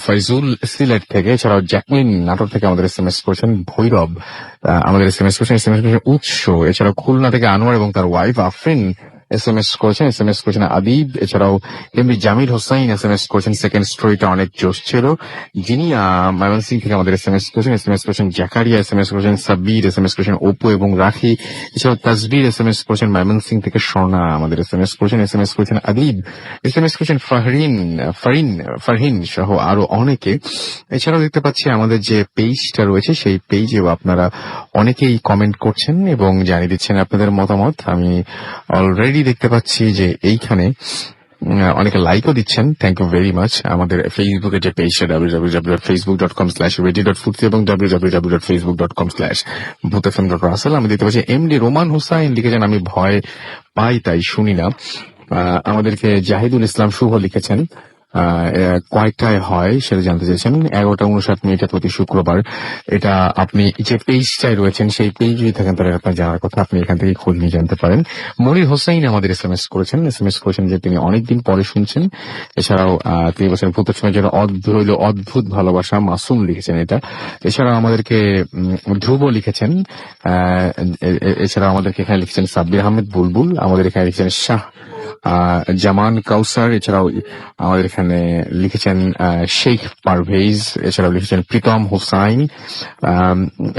ফাইজুল সিলেট থেকে। এছাড়াও জ্যাকলিন নাটোর থেকে আমাদের SMS করেছেন। ভৈরব আমাদের SMS করেছেন উৎস। এছাড়াও খুলনা থেকে আনোয়ার এবং তার ওয়াইফ আফরিন SMS করেছেন আদিব। এছাড়াও এমনি জামির হোসাইন SMS করেছেন, সেকেন্ড স্টোরিটা অনেক জোশ ছিল। যিনি ময়মনসিং থেকে আমাদের SMS করেছেন জাকারিয়া SMS করেছেন, সাব্বির SMS করেছেন, অপু এবং রাখি। এছাড়াও তাজবির SMS করেছেন ময়মনসিং থেকে, স্বর্ণা আমাদের SMS করেছেন আদিব, SMS করেছেন ফারহিন সহ আরো অনেকে। এছাড়াও দেখতে পাচ্ছি আমাদের যে পেজটা রয়েছে সেই পেজেও আপনারা অনেকেই কমেন্ট করছেন এবং জানিয়ে দিচ্ছেন আপনাদের মতামত। আমি অলরেডি দেখতে পাচ্ছি যে এইখানে অনেকে লাইকও দিচ্ছেন, থ্যাংক ইউ ভেরি মাচ। আমাদের ফেসবুকের যে পেজটা www.facebook.com/radio.ফুর্তি এবং www.facebook.com/bhutfm.russell, আমি দেখতে পাচ্ছি এমডি রোমান হুসাইন লিখেছেন আমি ভয় পাই তাই শুনি না। আমাদেরকে জাহিদুল ইসলাম শুভ লিখেছেন কয়টায় হয় সেটা জানতে চেয়েছেন। 11:59 প্রতি শুক্রবার। এটা আপনি যে পেজটায় রয়েছেন সেই পেজ যদি থাকেন তাহলে আপনার জানার কথা, আপনি এখান থেকে খোঁজ নিয়ে জানতে পারেন। মনির হোসাইন আমাদের SMS করেছেন যে তিনি অনেকদিন পরে শুনছেন। এছাড়াও তিনি বলছেন ভূতের সময় যেন অদ্ভুত ভালোবাসা, মাসুম লিখেছেন এটা। এছাড়াও আমাদেরকে ধ্রুব লিখেছেন। এছাড়াও আমাদেরকে এখানে লিখেছেন সাব্বির আহমেদ বুলবুল, আমাদের এখানে লিখেছেন শাহ জামান কাউসার। এছাড়াও আমাদের এখানে লিখেছেন শেখ পারভেজ। এছাড়াও লিখেছেন প্রীতম হোসাইন।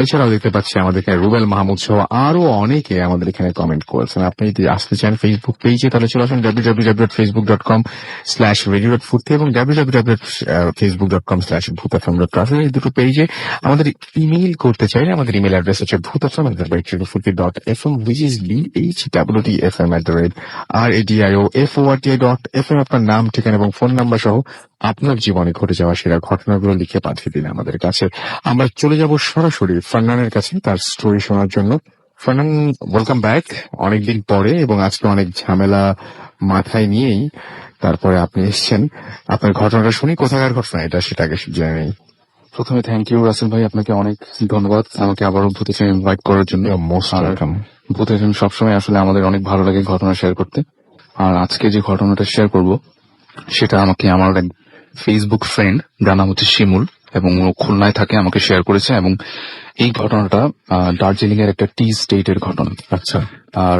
এছাড়াও দেখতে পাচ্ছি আমাদের এখানে রুবেল মাহমুদ সহ আরো অনেকে আমাদের এখানে কমেন্ট করেছেন। আপনি যদি আসতে চান ফেসবুক পেজে তাহলে চলে আসুন www.facebook.com/radio.ফুর্তি এবং www.facebook.com/bhutfm.russell, এই দুটো পেজে। আমাদের ইমেইল করতে চাইলে আমাদের ইমেল অ্যাড্রেস হচ্ছে bhutfm@radio.fm, which is BHWTFM@radio.fm। আপনার নাম, ঠিকানা এবং ফোন নাম্বার সহ আপনার জীবনে ঘটে যাওয়া সেরা ঘটনাগুলো লিখে পাঠিয়ে দিন আমাদের কাছে। আমরা চলে যাব সরাসরি ফারনানের কাছে তার স্টোরি শোনার জন্য। ফারনান, ওয়েলকাম ব্যাক অনেকদিন পরে, এবং আজকে অনেক ঝামেলা মাথায় নিয়েই তারপরে আপনি এসেছেন। আপনার ঘটনাটা শুনি, কোথাকার ঘটনা এটা সেটাকে জেনে নেই। প্রথমে থ্যাংক ইউ রাসেল ভাই, আপনাকে অনেক ধন্যবাদ আমাকে আবারও ভূত এফএম ইনভাইট করার জন্য। Most welcome. ভূত এফএম সবসময় আসলে আমাদের অনেক ভালো লাগে ঘটনা শেয়ার করতে। আর আজকে যে ঘটনাটা শেয়ার করব সেটা আমাকে আমার এক ফেসবুক ফ্রেন্ড, যার নাম হচ্ছে শিমুল, এবং ও খুলনায় থাকে, আমাকে শেয়ার করেছে। এবং এই ঘটনাটা দার্জিলিং এর একটা টি স্টেটের ঘটনা। আচ্ছা। আর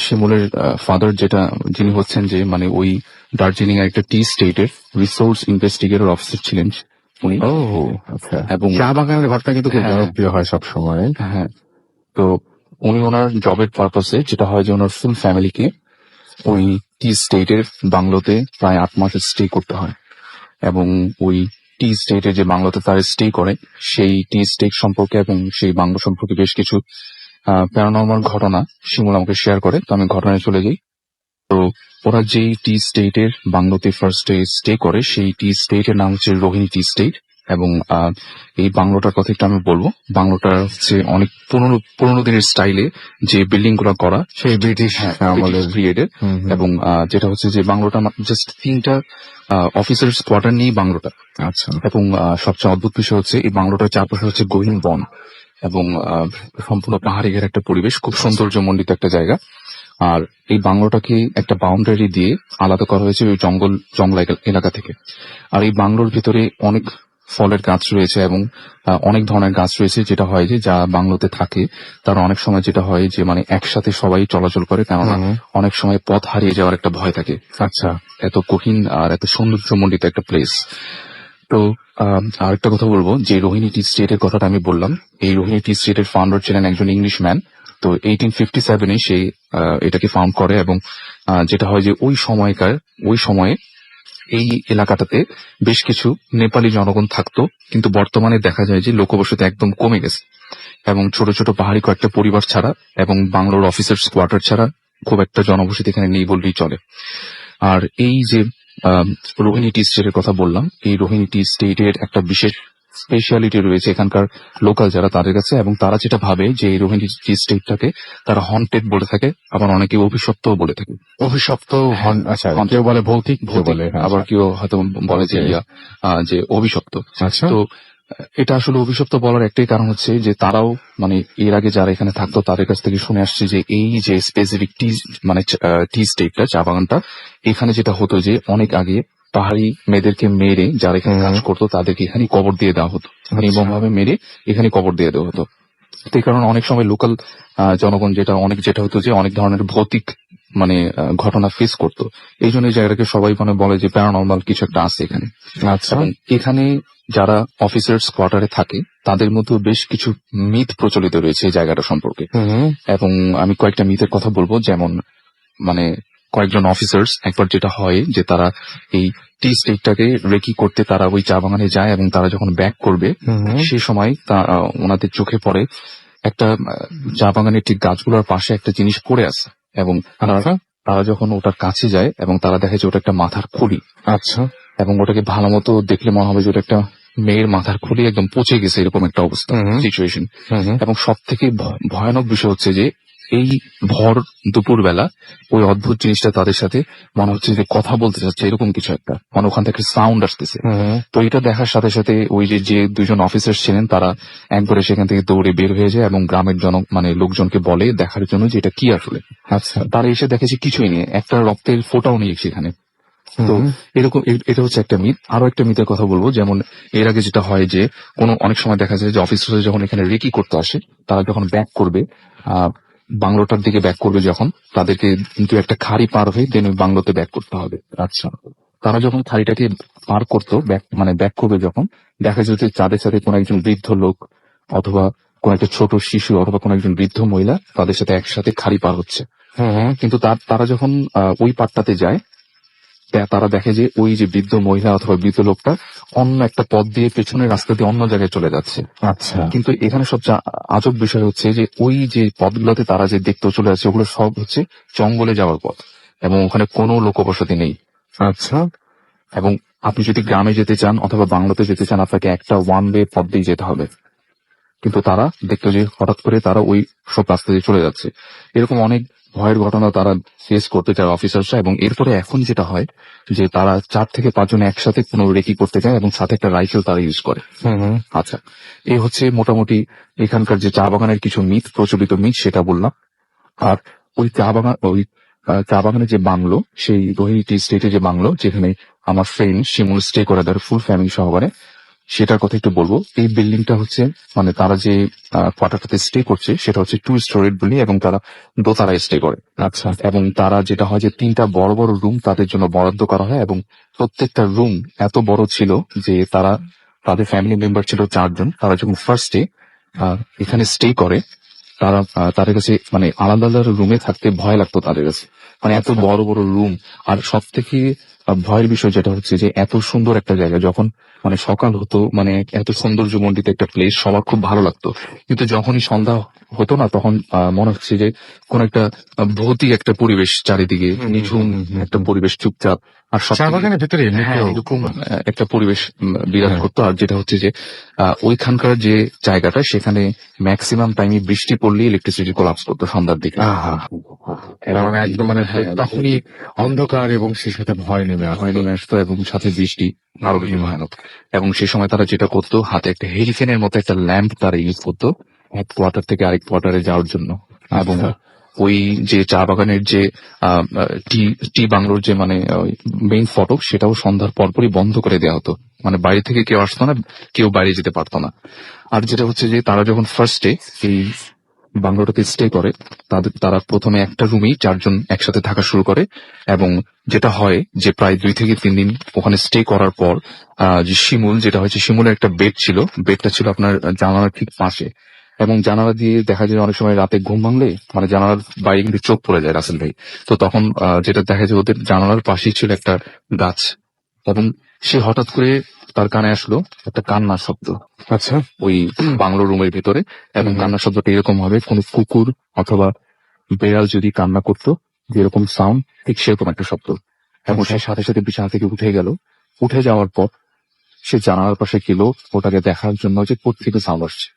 শিমুলের ফাদার যিনি হচ্ছেন যে মানে ওই দার্জিলিং এর একটা টি স্টেটের রিসোর্স ইনভেস্টিগেটর অফিসার ছিলেন উনি। ও আচ্ছা। এবং চা বাগানের ঘটনা কিন্তু খুব হ্যাঁ। জনপ্রিয় হয় সব সময়। হ্যাঁ, তো উনি ওনার জবের পারপাসে যেটা হয় যে ওনার ফুল ফ্যামিলিকে ওই টি স্টেটের বাংলোতে প্রায় 8 মাস স্টে করতে হয়। এবং ওই টি স্টেটে যে বাংলোতে তারা স্টে করে সেই টি স্টেট সম্পর্কে এবং সেই বাংলো সম্পর্কে বেশ কিছু প্যারানর্মাল ঘটনা শিমুল আমাকে শেয়ার করে। তো আমি ঘটনায় চলে যাই। তো ওরা যেই টি স্টেটের বাংলোতে ফার্স্টে স্টে করে সেই টি স্টেটের নাম হচ্ছে রোহিণী টি স্টেট। এবং এই বাংলোটার কথা একটু আমি বলবো। বাংলোটা হচ্ছে অনেক পুরোনো দিনের স্টাইলে যে বিল্ডিং গুলো করা, সেই ব্রিটিশ আমলের। পিরিয়ডের। এবং যেটা হচ্ছে যে বাংলোটা জাস্ট 3টা অফিসার্স কোয়ার্টার নিয়ে বাংলোটা। আচ্ছা। এবং সবচেয়ে অদ্ভুত বিষয় হচ্ছে এই বাংলোটার চারপাশে হচ্ছে গহীন বন এবং সম্পূর্ণ পাহাড়ি ঘের একটা পরিবেশ, খুব সৌন্দর্যমণ্ডিত একটা জায়গা। আর এই বাংলোটাকে একটা বাউন্ডারি দিয়ে আলাদা করা হয়েছে ওই জঙ্গল এলাকা থেকে। আর এই বাংলোর ভিতরে অনেক ফলের গাছ রয়েছে এবং অনেক ধরনের গাছ রয়েছে, যেটা হয় যে যা বাংলোতে থাকে তার অনেক সময় যেটা হয় যে মানে একসাথে সবাই চলাচল করে, কেননা অনেক সময় পথ হারিয়ে যাওয়ার একটা ভয় থাকে। আচ্ছা। এত কঠিন আর এত সৌন্দর্যমণ্ডিত একটা প্লেস। তো আরেকটা কথা বলবো, যে রোহিণী টি স্টেটের কথাটা আমি বললাম, এই রোহিণী টি স্টেটের ফাউন্ডার ছিলেন একজন ইংলিশ ম্যান। তো 1857 সে এটাকে ফাউন্ড করে। এবং যেটা হয় যে ওই সময়ে এই এলাকাটাতে বেশ কিছু নেপালি জনগণ থাকতো, কিন্তু বর্তমানে দেখা যায় যে লোকবসতি একদম কমে গেছে এবং ছোট ছোট পাহাড়ি কয়েকটা পরিবার ছাড়া এবং বাংলোর অফিসার্স কোয়ার্টার ছাড়া খুব একটা জনবসতি এখানে নেই বললেই চলে। আর এই যে রোহিণী টি স্টেটের কথা বললাম, এই রোহিণী টি স্টেটের একটা বিশেষ স্পেশালিটি রয়েছে এখানকার লোকাল যারা তাদের কাছে, এবং তারা যেটা ভাবে যে এই রোহিণী টি স্টেটটাকে তারা হন্টেড বলে থাকে, আবার অনেকে অভিশপ্তও বলে থাকে। অভিশপ্ত হন, আচ্ছা, কেউ বলে ভৌতিক, কেউ বলে আবার কেউ হয়তো বলে যে যে অভিশপ্ত। আচ্ছা। তো এটা আসলে অভিশপ্ত বলার একটাই কারণ হচ্ছে যে তারাও মানে এর আগে যারা এখানে থাকতো তাদের কাছ থেকে শুনে আসছে যে এই যে স্পেসিফিক টি মানে টি স্টেটটা, চা বাগানটা, এখানে যেটা হতো যে অনেক আগে পাহাড়ি মেয়েদেরকে মেরে যারা এখানে কাজ করতো তাদেরকে এখানে কবর দিয়ে দেওয়া হতো, নির্মম ভাবে মেরে এখানে কবর দিয়ে দেওয়া হতো। এই কারণে অনেক সময় লোকাল জনগণ যেটা হতো যে অনেক ধরনের ভৌতিক মানে ঘটনা ফেস করতো। এই জন্য এই জায়গাটাকে সবাই মানে বলে যে প্যারানর্মাল কিছু একটা আছে এখানে। আচ্ছা। এবং এখানে যারা অফিসার্স কোয়ার্টারে থাকে তাদের মধ্যে বেশ কিছু মিথ প্রচলিত রয়েছে এই জায়গাটা সম্পর্কে। এবং আমি কয়েকটা মিথের কথা বলবো। যেমন মানে কয়েকজন অফিসার্স একবার যেটা হয় যে তারা এই টি স্টেটটাকে রেকি করতে তারা ওই চা বাগানে যায় এবং তারা যখন ব্যাক করবে সে সময় ওনাদের চোখে পড়ে একটা চা বাগানের ঠিক গাছগুলোর পাশে একটা জিনিস পড়ে আছে। এবং তারা যখন ওটার কাছে যায় এবং তারা দেখে যে ওটা একটা মাথার খুলি। আচ্ছা। এবং ওটাকে ভালো মতো দেখলে মনে হবে যে ওটা একটা মেয়ের মাথার খুলি একদম পচে গেছে, এরকম একটা অবস্থা, সিচুয়েশন। এবং সব থেকে ভয়ানক বিষয় হচ্ছে যে এই ভর দুপুর বেলা ওই অদ্ভুত জিনিসটা তাদের সাথে মনে হচ্ছে যে কথা বলতে চাচ্ছে, এরকম কিছু একটা, মানে ওখান থেকে সাউন্ড আসতেছে। তো এটা দেখার সাথে সাথে ওই যে দুজন অফিসার ছিলেন তারা একবারে সেখান থেকে দৌড়ে বের হয়ে যায় এবং গ্রামের মানে লোকজনকে বলে দেখার জন্য যে এটা কি আসলে। আচ্ছা। তারা এসে দেখে যে কিছুই নেই, একটা রক্তের ফোঁটাও নেই সেখানে। তো এরকম এটা হচ্ছে একটা মিথ। আরো একটা মিথের কথা বলবো, যেমন এর আগে যেটা হয় যে অনেক সময় দেখা যায় যে অফিসার যখন এখানে রেকি করতে আসে তারা যখন ব্যাক করবে বাংলোটার দিকে ব্যাক করবে, যখন তাদেরকে কিন্তু একটা খাড়ি পার হয়ে দেন ওই বাংলোতে ব্যাক করতে হবে। আচ্ছা, তারা যখন খাড়িটাকে পার করতো ব্যাক করবে, যখন দেখা যেত তাদের সাথে কোনো একজন বৃদ্ধ লোক অথবা কোন একটা ছোট শিশু অথবা কোন একজন বৃদ্ধ মহিলা তাদের সাথে একসাথে খাড়ি পার হচ্ছে। কিন্তু তারা যখন ওই পাটটাতে যায় তারা দেখে যে ওই যে বৃদ্ধ মহিলা অথবা বৃদ্ধ লোকটা অন্য একটা পথ দিয়ে পেছনের রাস্তা দিয়ে অন্য জায়গায় চলে যাচ্ছে। আচ্ছা। কিন্তু এখানে সবচেয়ে আজব বিষয় হচ্ছে যে ওই যে পথগুলোতে তারা যে দেখতে চলে যাচ্ছে ওগুলো সব হচ্ছে জঙ্গলে যাওয়ার পথ এবং ওখানে কোনো লোকবসতি নেই। আচ্ছা। এবং আপনি যদি গ্রামে যেতে চান অথবা বাংলাতে যেতে চান আপনাকে একটা ওয়ান ওয়ে পথ দিয়ে যেতে হবে, কিন্তু তারা দেখতো যে হঠাৎ করে তারা ওই সব রাস্তা দিয়ে চলে যাচ্ছে। এরকম অনেক ভয়ের ঘটনা তারা ফেস করতে চায় অফিসাররা। এবং এরপরে এখন যেটা হয় যে তারা 4 থেকে 5 জন একসাথে কোনো রেকি করতে যায় এবং সাথে একটা রাইফেল তারা ইউজ করে। আচ্ছা, এই হচ্ছে মোটামুটি এখানকার যে চা বাগানের কিছু মিথ, প্রচলিত মিথ, সেটা বললাম। আর ওই চা বাগানের যে বাংলো, সেই রোহিণী টি স্টেটে যে বাংলো যেখানে আমার ফ্রেন্ড শিমুল স্টে করে তার ফুল ফ্যামিলি সহকারে, সেটার কথা একটু বলবো। এই বিল্ডিংটা হচ্ছে মানে তারা যে কোয়ার্টারটাতে স্টে করছে সেটা হচ্ছে 2 স্টোরিড বিল্ডিং এবং তারা দোতলায় স্টে করে। আচ্ছা। এবং তারা যেটা হয় যে 3টা বড় বড় রুম তাদের জন্য বরাদ্দ করা হয় এবং প্রত্যেকটা রুম এত বড় ছিল যে তাদের ফ্যামিলি মেম্বার ছিল 4 জন। তারা যখন ফার্স্টে এখানে স্টে করে তাদের কাছে মানে আলাদা আলাদা রুমে থাকতে ভয় লাগতো তাদের কাছে, মানে এত বড় বড় রুম। আর সব থেকে ভয়ের বিষয় যেটা হচ্ছে যে এত সুন্দর একটা জায়গা, যখন মানে সকাল হতো, মানে এত সৌন্দর্যমণ্ডিত একটা প্লেস, সবার খুব ভালো লাগতো। কিন্তু যখনই সন্ধ্যা হতো না, তখন মনে হচ্ছে যে কোন একটা ভৌতিক একটা পরিবেশ, চারিদিকে নিঝুম একটা পরিবেশ, চুপচাপ। আর চা সবথেকে বাগানের ভেতরে হ্যাঁ, এমনিতেও এরকম একটা পরিবেশ বিরাজ হ্যাঁ। করতো। আর যেটা হচ্ছে যে ওইখানকার যে জায়গাটা, সেখানে ম্যাক্সিমাম টাইমে বৃষ্টি পড়লে ইলেকট্রিসিটি কোলাপস করতো সন্ধ্যার দিকে। আহা, এরা মানে একদম মানে হ্যাঁ, তখনই অন্ধকার এবং সেই সাথে ভয় নেমে ভয় আসতো। নেমে আসতো এবং সাথে বৃষ্টি আরো বেশি ভয়ানক। এবং সেই সময় তারা যেটা করতো, হাতে একটা হেরিকেনের মতো একটা ল্যাম্প তারা ইউজ করতো এক কোয়ার্টার থেকে আরেক কোয়ার্টারে যাওয়ার জন্য। এবং আচ্ছা। ওই যে চা বাগানের যে আহ, টি টি বাংলোর যে মানে মেইন ফটক, সেটাও সন্ধ্যার পরপরই বন্ধ করে দেওয়া হতো। মানে বাইরে থেকে কেউ আসতো না, কেউ বাইরে যেতে পারতো না। আর যেটা হচ্ছে যে তারা যখন ফার্স্ট ডে এই বাংলোটাতে স্টে করে, তারা প্রথমে একটা রুমেই 4 জন একসাথে থাকা শুরু করে। এবং যেটা হয় যে প্রায় 2 থেকে 3 দিন ওখানে স্টে করার পর যে শিমুল, যেটা হয়েছে, শিমুলের একটা বেড ছিল, বেডটা ছিল আপনার জানালার ঠিক পাশে। এবং জানালা দিয়ে দেখা যায় অনেক সময় রাতে ঘুম ভাঙলে মানে জানালার বাইরে কিন্তু চোখ পড়ে যায় রাসেল ভাই। তো তখন যেটা দেখা যায়, ওদের জানালার পাশেই ছিল একটা গাছ। এবং সে হঠাৎ করে তার কানে আসলো একটা কান্নার শব্দ আচ্ছা। ওই বাংলো রুমের ভিতরে। এবং কান্নার শব্দটা এরকম হবে, কোন কুকুর অথবা বেড়াল যদি কান্না করতো, যেরকম সাউন্ড, ঠিক সেরকম একটা শব্দ। এবং সে সাথে সাথে বিছানা থেকে উঠে গেল। উঠে যাওয়ার পর সে জানালার পাশে গেল ওটাকে দেখার জন্য যে কোত্থেকে সাউন্ড আসছে।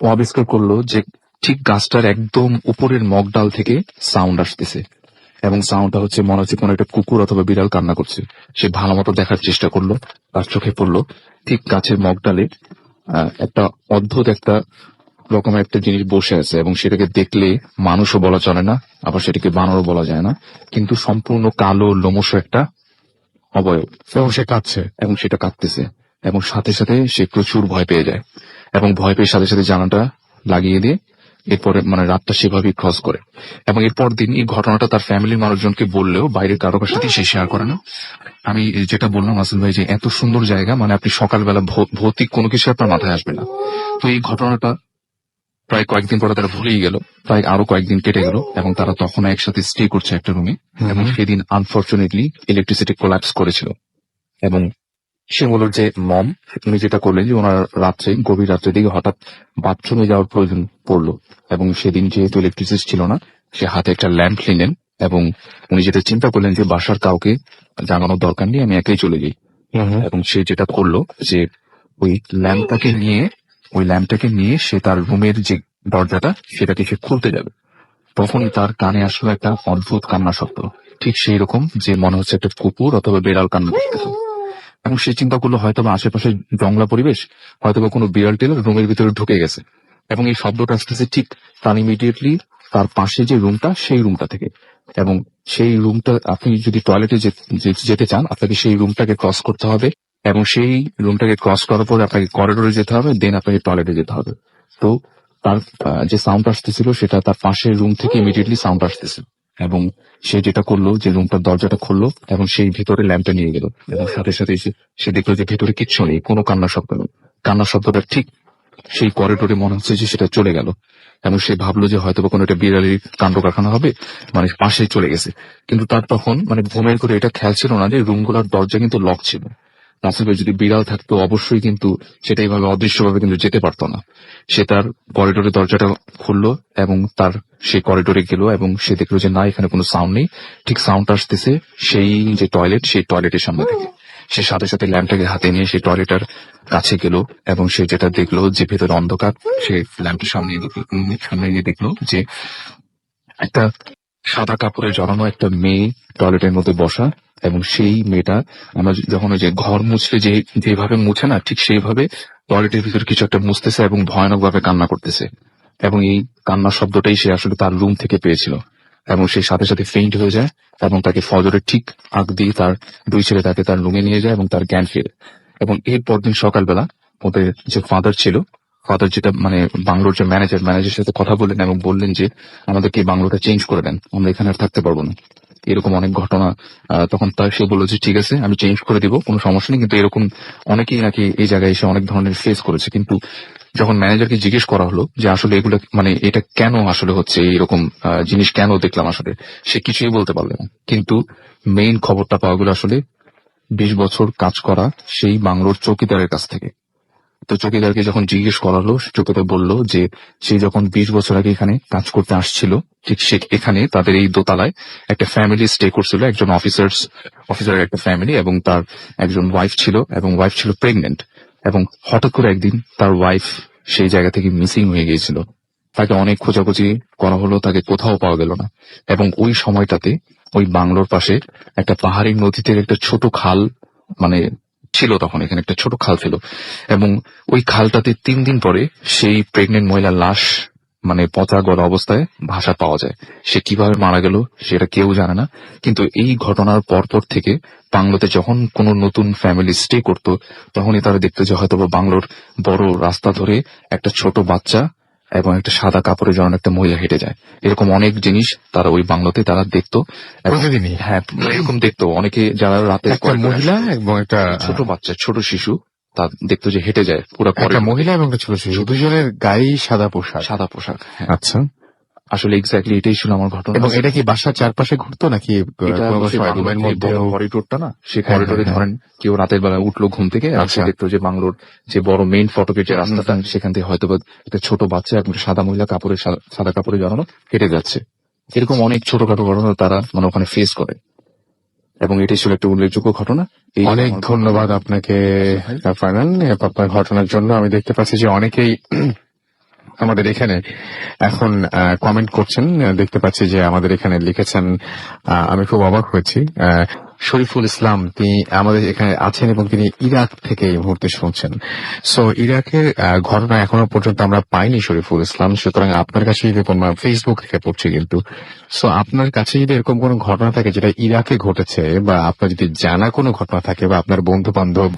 ও আবিষ্কার করলো যে ঠিক গাছটার একদম উপরের মগডাল থেকে সাউন্ড আসতেছে। এবং সাউন্ডটা হচ্ছে মনে হচ্ছে কোন একটা কুকুর অথবা বিড়াল কান্না করছে। সে ভালো মতো দেখার চেষ্টা করলো, তার চোখে পড়লো ঠিক গাছের মগডালে একটা অদ্ভুত একটা রকমের একটা জিনিস বসে আছে। এবং সেটাকে দেখলে মানুষও বলা চলে না, আবার সেটাকে বানরও বলা যায় না, কিন্তু সম্পূর্ণ কালো লোমশ একটা অবয়ব। এবং সে কাঁদছে। এবং সেটা কাঁদতেছে। এবং সাথে সাথে সে প্রচুর ভয় পেয়ে যায়। এবং ভয় পেয়ে সাথে সাথে জানাটা লাগিয়ে দিয়ে এরপরে মানে রাতটা সেভাবেই ক্রস করে। এবং এরপর দিন এই ঘটনাটা তার ফ্যামিলির মানুষজনকে বললেও বাইরের কারোর সাথে সে শেয়ার করে না। আমি যেটা বললাম আসল ভাই, যে এত সুন্দর জায়গা, মানে আপনি সকালবেলা ভৌতিক কোনো কিছু আপনার মাথায় আসবে না। তো এই ঘটনাটা প্রায় কয়েকদিন পরে তারা ভুলেই গেল। প্রায় আরো কয়েকদিন কেটে গেল এবং তারা তখন একসাথে স্টে করছে একটা রুমে। এবং সেদিন আনফরচুনেটলি ইলেকট্রিসিটি কোলাপস করেছিল। এবং শিমুলের যে মম, উনি যেটা করলেন যে ওনার রাত্রে, গভীর রাত্রের দিকে হঠাৎ বাথরুমে যাওয়ার প্রয়োজন পড়লো। এবং সেদিন যেহেতু ইলেকট্রিসিটি ছিল না, সে হাতে একটা ল্যাম্প নিলেন। এবং উনি যেটা চিন্তা করলেন যে বাসার কাউকে জানানোর দরকার নেই, আমি একাই চলে যাই। এবং সে যেটা করলো যে ওই ল্যাম্পটাকে নিয়ে সে তার রুমের যে দরজাটা, সেটাকে সে খুলতে যাবে। তখনই তার কানে আসলো একটা অদ্ভুত কান্না শব্দ, ঠিক সেই রকম যে মনে হচ্ছে একটা কুকুর অথবা বেড়াল কান্না করতেছে। এবং সে চিন্তা করলো হয়তো বা আশেপাশে জংলা পরিবেশ, হয়তো বা কোনো বিড়াল টিল রুমের ভিতরে ঢুকে গেছে। এবং এই শব্দটা আসতেছে ঠিক তার ইমিডিয়েটলি তার পাশে যে রুমটা, সেই রুমটা থেকে। এবং সেই রুমটা, আপনি যদি টয়লেটে যেতে চান, আপনাকে সেই রুমটাকে ক্রস করতে হবে। এবং সেই রুমটাকে ক্রস করার পরে আপনাকে করিডোরে যেতে হবে, দেন আপনাকে টয়লেটে যেতে হবে। তো তার যে সাউন্ড আসতেছিল, সেটা তার পাশের রুম থেকে ইমিডিয়েটলি সাউন্ড আসতেছিল। এবং সে যেটা করলো যে রুমটার দরজাটা খুললো এবং সেই ভিতরে ল্যাম্পটা নিয়ে গেল। এবং সাথে সাথে সে দেখলো যে ভেতরে কিচ্ছু নেই, কোনো কান্নার শব্দ নেই। কান্নার শব্দটা ঠিক সেই করিডোরে মনে হচ্ছে যে সেটা চলে গেল। এবং সে ভাবলো যে হয়তো বা কোনো একটা বিড়ালির কাণ্ড কারখানা হবে, মানে পাশেই চলে গেছে। কিন্তু তার তখন মানে ঘুমের করে এটা খেয়াল ছিল না যে রুমগুলোর দরজা কিন্তু লক ছিল। আসলে যদি বিড়াল থাকতো অবশ্যই কিন্তু সেটা এইভাবে অদৃশ্যভাবে কিন্তু যেতে পারতো না। সে তার করিডোরের দরজাটা খুললো এবং তার সেই করিডোরে গেল। এবং সে দেখলো যে না, এখানে কোনো সাউন্ড নেই। ঠিক সাউন্ড আসতেছে সেই যে টয়লেট, সেই টয়লেটের সামনে থেকে। সে সাথে সাথে ল্যাম্পটাকে হাতে নিয়ে সেই টয়লেটের কাছে গেল। এবং সে যেটা দেখলো যে ভেতরে অন্ধকার, সে ল্যাম্পের সামনে গিয়ে দেখলো যে একটা সাদা কাপড়ে জড়ানো একটা মেয়ে টয়লেটের মধ্যে বসা। এবং সেই মেয়েটা, আমরা যখন ওই যে ঘর মুছলে যেভাবে মুছে না, ঠিক সেইভাবে টয়লেটের ভিতরে কিছু একটা মুছতেছে এবং ভয়ানক ভাবে কান্না করতেছে। এবং এই কান্নার শব্দটাই সে আসলে তার রুম থেকে পেয়েছিল। এবং সে সাথে সাথে ফেইন্ট হয়ে যায়। এবং তাকে ফজরের ঠিক আগ দিয়ে তার 2 ছেলে তাকে তার রুমে নিয়ে যায় এবং তার জ্ঞান ফেরে। এবং এর পরদিন সকালবেলা ওদের যে ফাদার ছিল, ফাদার যেটা মানে বাংলোর যে ম্যানেজারের সাথে কথা বললেন এবং বললেন যে আমাদেরকে এই বাংলোটা চেঞ্জ করে দেন, আমরা এখানে আর থাকতে পারবো না। এরকম অনেক ঘটনা। তখন সে বললো যে ঠিক আছে, আমি চেঞ্জ করে দিব, কোনো সমস্যা নেই। কিন্তু এরকম অনেকেই নাকি এই জায়গায় এসে অনেক ধরনের ফেস করেছে। কিন্তু যখন ম্যানেজারকে জিজ্ঞেস করা হলো যে আসলে এগুলো মানে এটা কেন আসলে হচ্ছে, এরকম জিনিস কেন দেখলাম, আসলে সে কিছুই বলতে পারলো না। কিন্তু মেইন খবরটা পাওয়া গেল আসলে 20 বছর কাজ করা সেই বাংলোর চৌকিদারের কাছ থেকে। তো চৌকিদারকে যখন জিজ্ঞেস করালো, চৌকিদার বলল যে সে যখন 20 বছর আগে এখানে কাজ করতে আসছিল, ঠিক সে এখানে তাদের এই দোতলায় একটা ফ্যামিলি স্টে করছিল, একজন অফিসারের একটা ফ্যামিলি, এবং তার একজন ওয়াইফ ছিল, এবং ওয়াইফ ছিল প্রেগনেন্ট। এবং হঠাৎ করে একদিন তার ওয়াইফ সেই জায়গা থেকে মিসিং হয়ে গিয়েছিল। তাকে অনেক খোঁজাখুঁজি করা হলো, তাকে কোথাও পাওয়া গেল না। এবং ওই সময়টাতে ওই বাংলোর পাশে একটা পাহাড়ি নদীতে একটা ছোট খাল মানে ছিল, তখন এখানে একটা ছোট খাল ছিল, এবং ওই খালটাতে 3 দিন পরে সেই প্রেগনেন্ট মহিলার লাশ মানে পচা গলা অবস্থায় ভাসা পাওয়া যায়। সে কিভাবে মারা গেল সেটা কেউ জানে না, কিন্তু এই ঘটনার পরপর থেকে বাংলোতে যখন কোনো নতুন ফ্যামিলি স্টে করতো, তখনই তারা দেখতো যে হয়তো বা বাংলোর বড় রাস্তা ধরে একটা ছোট বাচ্চা এবং একটা সাদা কাপড়ে জড়ানো একটা মহিলা হেঁটে যায়। এরকম অনেক জিনিস তারা ওই বাংলোতে তারা দেখতো। এবং প্রতিদিনই হ্যাঁ, এরকম দেখতো অনেকে যারা রাতে একটা মহিলা এবং একটা ছোট বাচ্চা, ছোট শিশু, তা দেখতো যে হেঁটে যায় পুরো একটা মহিলা এবং একটা ছোট শিশু, দুজনের গায়েই সাদা পোশাক। সাদা পোশাক। হ্যাঁ, আচ্ছা, আসলে এক্স্যাক্টলি এটাই ছিল আমার ঘটনা। এবং এটা কি বাসার চারপাশে ঘুরতো নাকি এটা কোনো সেই সময় রুমের বাংলোর যে মধ্যে? বড় করিডোরটা না, সেই হ্যাঁ, করিডোরে হ্যাঁ, ধরেন কেউ রাতের বেলা উঠলো ঘুম থেকে, আর সে আচ্ছা। দেখতো যে বাংলোর যে বড় মেইন ফটকের যে রাস্তাটা, সেখান থেকে হয়তো বা একটা ছোট বাচ্চা এবং সাদা মহিলা সাদা কাপড়ে জড়ানো হেঁটে যাচ্ছে। এরকম অনেক ছোটখাটো ঘটনা তারা মানে ওখানে ফেস করে, এবং এটাই ছিল একটা উল্লেখযোগ্য ঘটনা। এই অনেক আমার ধন্যবাদ আপনাকে ফারহান, আপনার ঘটনার জন্য। আমি দেখতে পাচ্ছি যে অনেকেই আমাদের এখানে এখন কমেন্ট করছেন। দেখতে পাচ্ছি যে আমাদের এখানে লিখেছেন, আমি খুব অবাক হয়েছি। শরীফুল ইসলাম, তিনি আমাদের এখানে আছেন এবং তিনি ইরাক থেকে এই মুহূর্তে শুনছেন। সো ইরাকের ঘটনা এখনো পর্যন্ত আমরা পাইনি শরীফুল ইসলাম, সুতরাং আপনার কাছে যদি ফেসবুক থেকে পড়ছি কিন্তু, সো আপনার কাছে যদি এরকম কোনো ঘটনা থাকে যেটা ইরাকে ঘটেছে, বা আপনার যদি জানা কোনো ঘটনা থাকে, বা আপনার বন্ধু বান্ধব,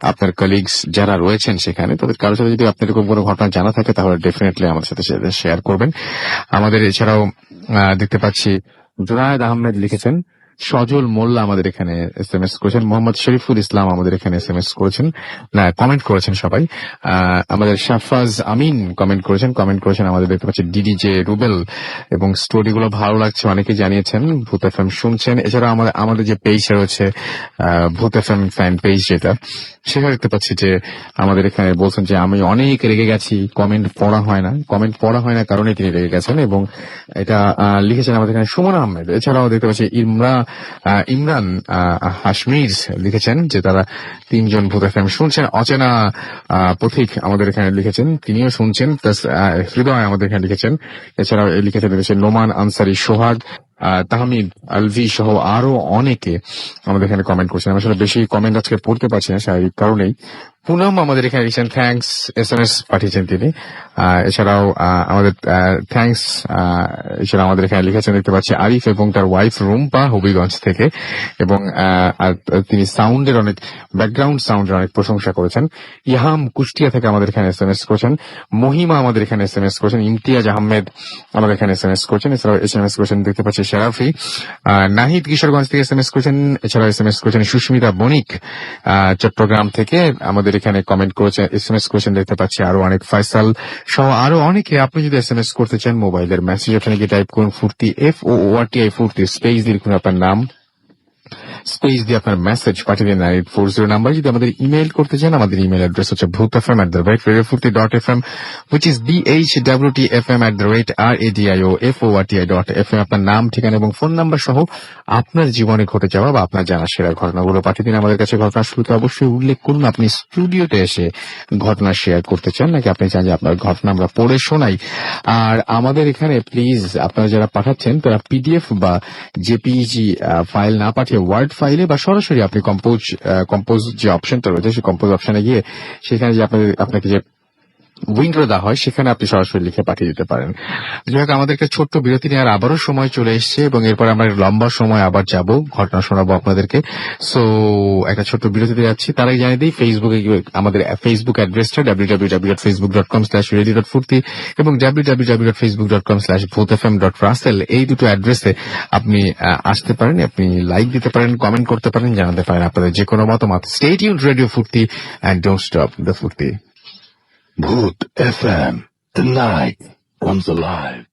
আপনার কলিগস যারা রয়েছেন সেখানে, তাদের কারোর সাথে যদি আপনার এরকম কোনো ঘটনা জানা থাকে, তাহলে ডেফিনেটলি আমাদের সাথে শেয়ার করবেন। আমাদের এছাড়াও দেখতে পাচ্ছি জুনায়েদ আহমেদ লিখেছেন, সজল মোল্লা আমাদের এখানে SMS করেছেন, মোহাম্মদ শরীফুল ইসলাম আমাদের এখানে SMS করেছেন, না কমেন্ট করেছেন সবাই। আমাদের শাফাজ আমিন কমেন্ট করেছেন আমাদের। দেখতে পাচ্ছি ডিডিজে রুবেল, এবং স্টোরিগুলো ভালো লাগছে অনেকে জানিয়েছেন, ভূত FM শুনছেন। এছাড়া আমাদের যে পেজ রয়েছে ভূত FM ফ্যান পেজ, যেটা সেখানে দেখতে পাচ্ছি যে আমাদের এখানে বলছেন যে আমি অনেক রেগে গেছি, কমেন্ট পড়া হয় না কারণে তিনি রেগে গেছেন, এবং এটা লিখেছেন আমাদের এখানে সুমন আহমেদ। এছাড়াও দেখতে পাচ্ছি ইমরান হাশমির লিখেছেন যে তারা 3 জন ভূত FM শুনছেন। অচেনা পথিক আমাদের এখানে লিখেছেন, তিনিও শুনছেন। প্লাস হৃদয় আমাদের এখানে লিখেছেন। এছাড়াও লিখেছেন নোমান আনসারি, সোহাগ, তাহমিদ আলভি সহ আরো অনেকে আমাদের এখানে কমেন্ট করছেন। আমি আসলে বেশি কমেন্ট আজকে পড়তে পারছি না শারীরিক কারণেই। পুনম আমাদের এখানে লিখেছেন, থ্যাঙ্কস, SMS পাঠিয়েছেন তিনি। এছাড়াও আমাদের থ্যাঙ্কস, এছাড়া আমাদের এখানে লিখেছেন দেখতে পাচ্ছি আরিফ এবং তার ওয়াইফ রুম্পা হবিগঞ্জ থেকে, এবং তিনি ব্যাকগ্রাউন্ড সাউন্ডের অনেক প্রশংসা করেছেন। ইহাম কুষ্টিয়া থেকে আমাদের এখানে SMS করেছেন। মহিমা আমাদের এখানে SMS করেছেন। ইমতিয়াজ আহমেদ আমাদের এখানে SMS করেছেন। এছাড়াও SMS করেছেন দেখতে পাচ্ছি শেরাফি। নাহিদ কিশোরগঞ্জ থেকে SMS করেছেন। এছাড়াও SMS করেছেন সুস্মিতা বণিক চট্টগ্রাম থেকে আমাদের এখানে কমেন্ট করেছেন, SMS করেছেন দেখতে পাচ্ছি আরো অনেক, ফয়সাল সহ আরো অনেকে। আপনি যদি SMS করতে চান, মোবাইলের মেসেজ অপশনে গিয়ে টাইপ করুন ফুর্তি, FOORTI ফুর্তি, স্পেস দিয়ে লিখুন আপনার নাম, স্পেস দিয়ে আপনার মেসেজ পাঠিয়ে দিন 9840 নাম্বার। যদি আমাদের ইমেল করতে চান, আমাদের ইমেল অ্যাড্রেস হচ্ছে bhutfm@radiofurti.fm, which is BHWTFM@radioforti.fm। আপনার নাম, ঠিকানা এবং ফোন নাম্বার সহ আপনার জীবনে ঘটে যাওয়া বা আপনার জানা সেরা ঘটনাগুলো পাঠিয়ে দিন আমাদের কাছে। ঘটনার শুরুতে অবশ্যই উল্লেখ করুন আপনি স্টুডিওতে এসে ঘটনা শেয়ার করতে চান, নাকি আপনি চান যে আপনার ঘটনা আমরা পড়ে শোনাই। আর আমাদের এখানে প্লিজ আপনারা যারা পাঠাচ্ছেন, তারা PDF বা JPEG ফাইল না পাঠিয়ে ওয়ার্ড ফাইলে বা সরাসরি আপনি কম্পোজ যে অপশনটা রয়েছে, সেই কম্পোজ অপশনে গিয়ে সেখানে যে আপনাকে যে উইন্ডো দেওয়া হয়, সেখানে আপনি সরাসরি লিখে পাঠিয়ে দিতে পারেন। যাই হোক, আমাদের একটা ছোট্ট বিরতি নেওয়ার আবারও সময় চলে এসছে, এবং এরপর আমরা লম্বা সময় আবার যাব, ঘটনা শোনাবো আপনাদেরকে। সো একটা ছোট্ট বিরতিতে যাচ্ছি। তার আগে জানিয়ে দিই, ফেসবুকে আমাদের ফেসবুক অ্যাড্রেসটা www.facebook.com/radio.furti এবং www.facebook.com/bhutfm.russell, এই দুটো অ্যাড্রেসে আপনি আসতে পারেন, আপনি লাইক দিতে পারেন, কমেন্ট করতে পারেন, জানাতে পারেন আপনাদের যে কোনো মতামত। স্টে টিউনড রেডিও ফুর্তি এন্ড ডোন্ট স্টপ দ্য ফুর্তি। Bhoot FM. The night comes alive.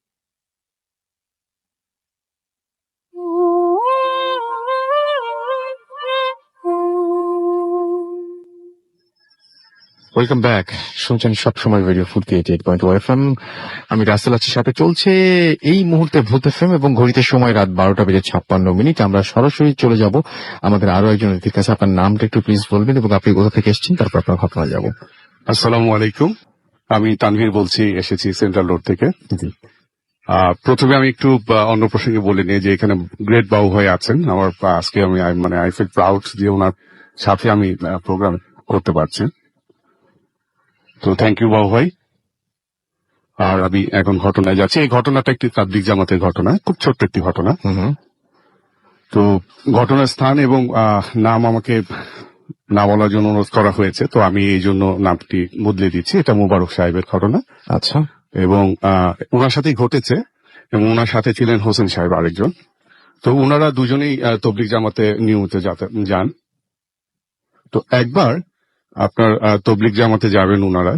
Welcome back. শুনছেন সবসময় রেডিও ফুড 88.2 FM। আমি রাসেল আছি, সাথে চলছে এই মুহূর্তে ভূত এফএম এবং ঘড়িতে সময় রাত 12:56 আমরা সরাসরি চলে যাব আমাদের আরো একজন অতিথির কাছে। আপনার নামটা একটু প্লিজ বলবেন এবং আপনি কোথা থেকে এসেছেন, তারপর আপনার ঘটনা যাব। আসসালামু আলাইকুম, আমি তানভীর বলছি, এসেছি সেন্ট্রাল রোড থেকে। প্রথমে আমি একটু অন্য প্রসঙ্গে বলে নিই যে এখানে গ্রেট বাবু ভাই আছেন আমার। আজকে আমি আই ফিল প্রাউড যে ওনার সাথে আমি প্রোগ্রাম করতে পারছি। তো থ্যাংক ইউ বাবু ভাই। আর আমি এখন ঘটনায় যাচ্ছি। এই ঘটনাটা একটি তাবলিগ জামাতের ঘটনা, খুব ছোট্ট একটি ঘটনা। তো ঘটনার স্থান এবং নাম আমাকে না বলার জন্য অনুরোধ করা হয়েছে, তো আমি এই জন্য নামটি বদলে দিচ্ছি। এটা মোবারক সাহেবের ঘটনা। আচ্ছা। এবং ওনার সাথেই ঘটেছে এবং ওনার সাথে ছিলেন হোসেন সাহেব আরেকজন। তো ওনারা দুজনেই তবলিগ জামাতে নিয়মিত যান। তো একবার আপনার তবলিগ জামাতে যাবেন ওনারা,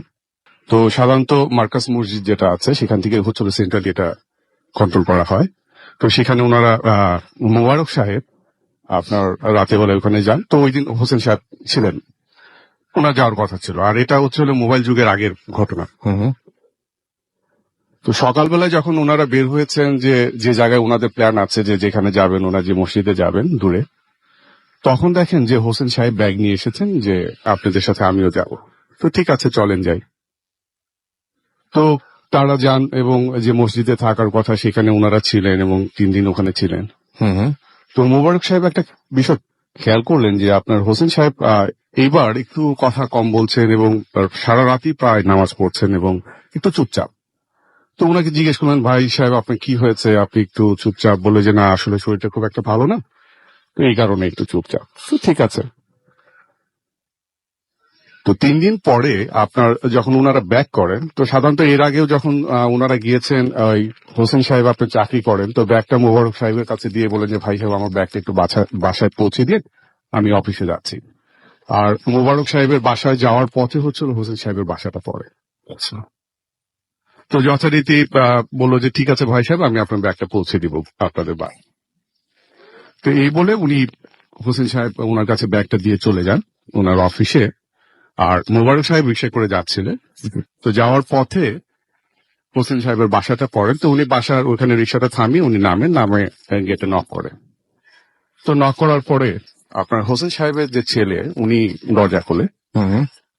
তো সাধারণত মার্কাস মসজিদ যেটা আছে সেখান থেকে হচ্ছে সেন্ট্রালি এটা কন্ট্রোল করা হয়। তো সেখানে ওনারা মোবারক সাহেব আপনার রাতে বেলা ওখানে যান। তো ওই দিন হোসেন সাহেব ছিলেন, ওনার যাওয়ার কথা ছিল। আর এটা হচ্ছে মোবাইল যুগের আগের ঘটনা। তো সকালবেলায় যখন ওনারা বের হয়েছেন যে জায়গায় ওনাদের প্ল্যান আছে যে যেখানে যাবেন, ওনার যে মসজিদে যাবেন দূরে, তখন দেখেন যে হোসেন সাহেব ব্যাগ নিয়ে এসেছেন যে আপনাদের সাথে আমিও যাব। তো ঠিক আছে, চলেন যাই। তো তারা যান এবং যে মসজিদে থাকার কথা সেখানে ওনারা ছিলেন এবং 3 দিন ওখানে ছিলেন। তো মোবারক সাহেব একটা বিষয় খেয়াল করলেন যে আপনার হোসেন সাহেব এইবার একটু কথা কম বলছেন এবং সারা রাতই প্রায় নামাজ পড়ছেন এবং একটু চুপচাপ। তো ওনাকে জিজ্ঞেস করলেন, ভাই সাহেব আপনার কি হয়েছে, আপনি একটু চুপচাপ? বলে যে না, আসলে শরীরটা খুব একটা ভালো না, তো এই কারণে একটু চুপচাপ। তো ঠিক আছে। তো 3 দিন পরে আপনার যখন ওনারা ব্যাক করেন, তো সাধারণত এর আগেও যখন ওনারা গিয়েছেন, ওই হোসেন সাহেব আপনি চাকরি করেন, তো ব্যাগটা মোবারক সাহেবের কাছে দিয়ে বলেন যে ভাই সাহেব আমার ব্যাগটা একটু বাসায় পৌঁছে দিন, আমি অফিসে যাচ্ছি। আর মোবারক সাহেবের বাসায় যাওয়ার পথে হচ্ছিল হোসেন সাহেবের বাসাটা পড়ে। আচ্ছা। তো যথারীতি বললো যে ঠিক আছে ভাই সাহেব, আমি আপনার ব্যাগটা পৌঁছে দিব আপনাদের বাড়ি। তো এই বলে উনি হোসেন সাহেব ওনার কাছে ব্যাগটা দিয়ে চলে যান ওনার অফিসে। আর মোবারক সাহেব রিক্সা করে যাচ্ছিলেন। তো যাওয়ার পথে হোসেন সাহেবের বাসাটা পড়েন। তো উনি বাসার ওখানে রিক্সাটা থামিয়ে উনি নামে গেটে নক করেন। তো নক করার পরে আপনার হোসেন সাহেবের যে ছেলে, উনি দরজা খোলে।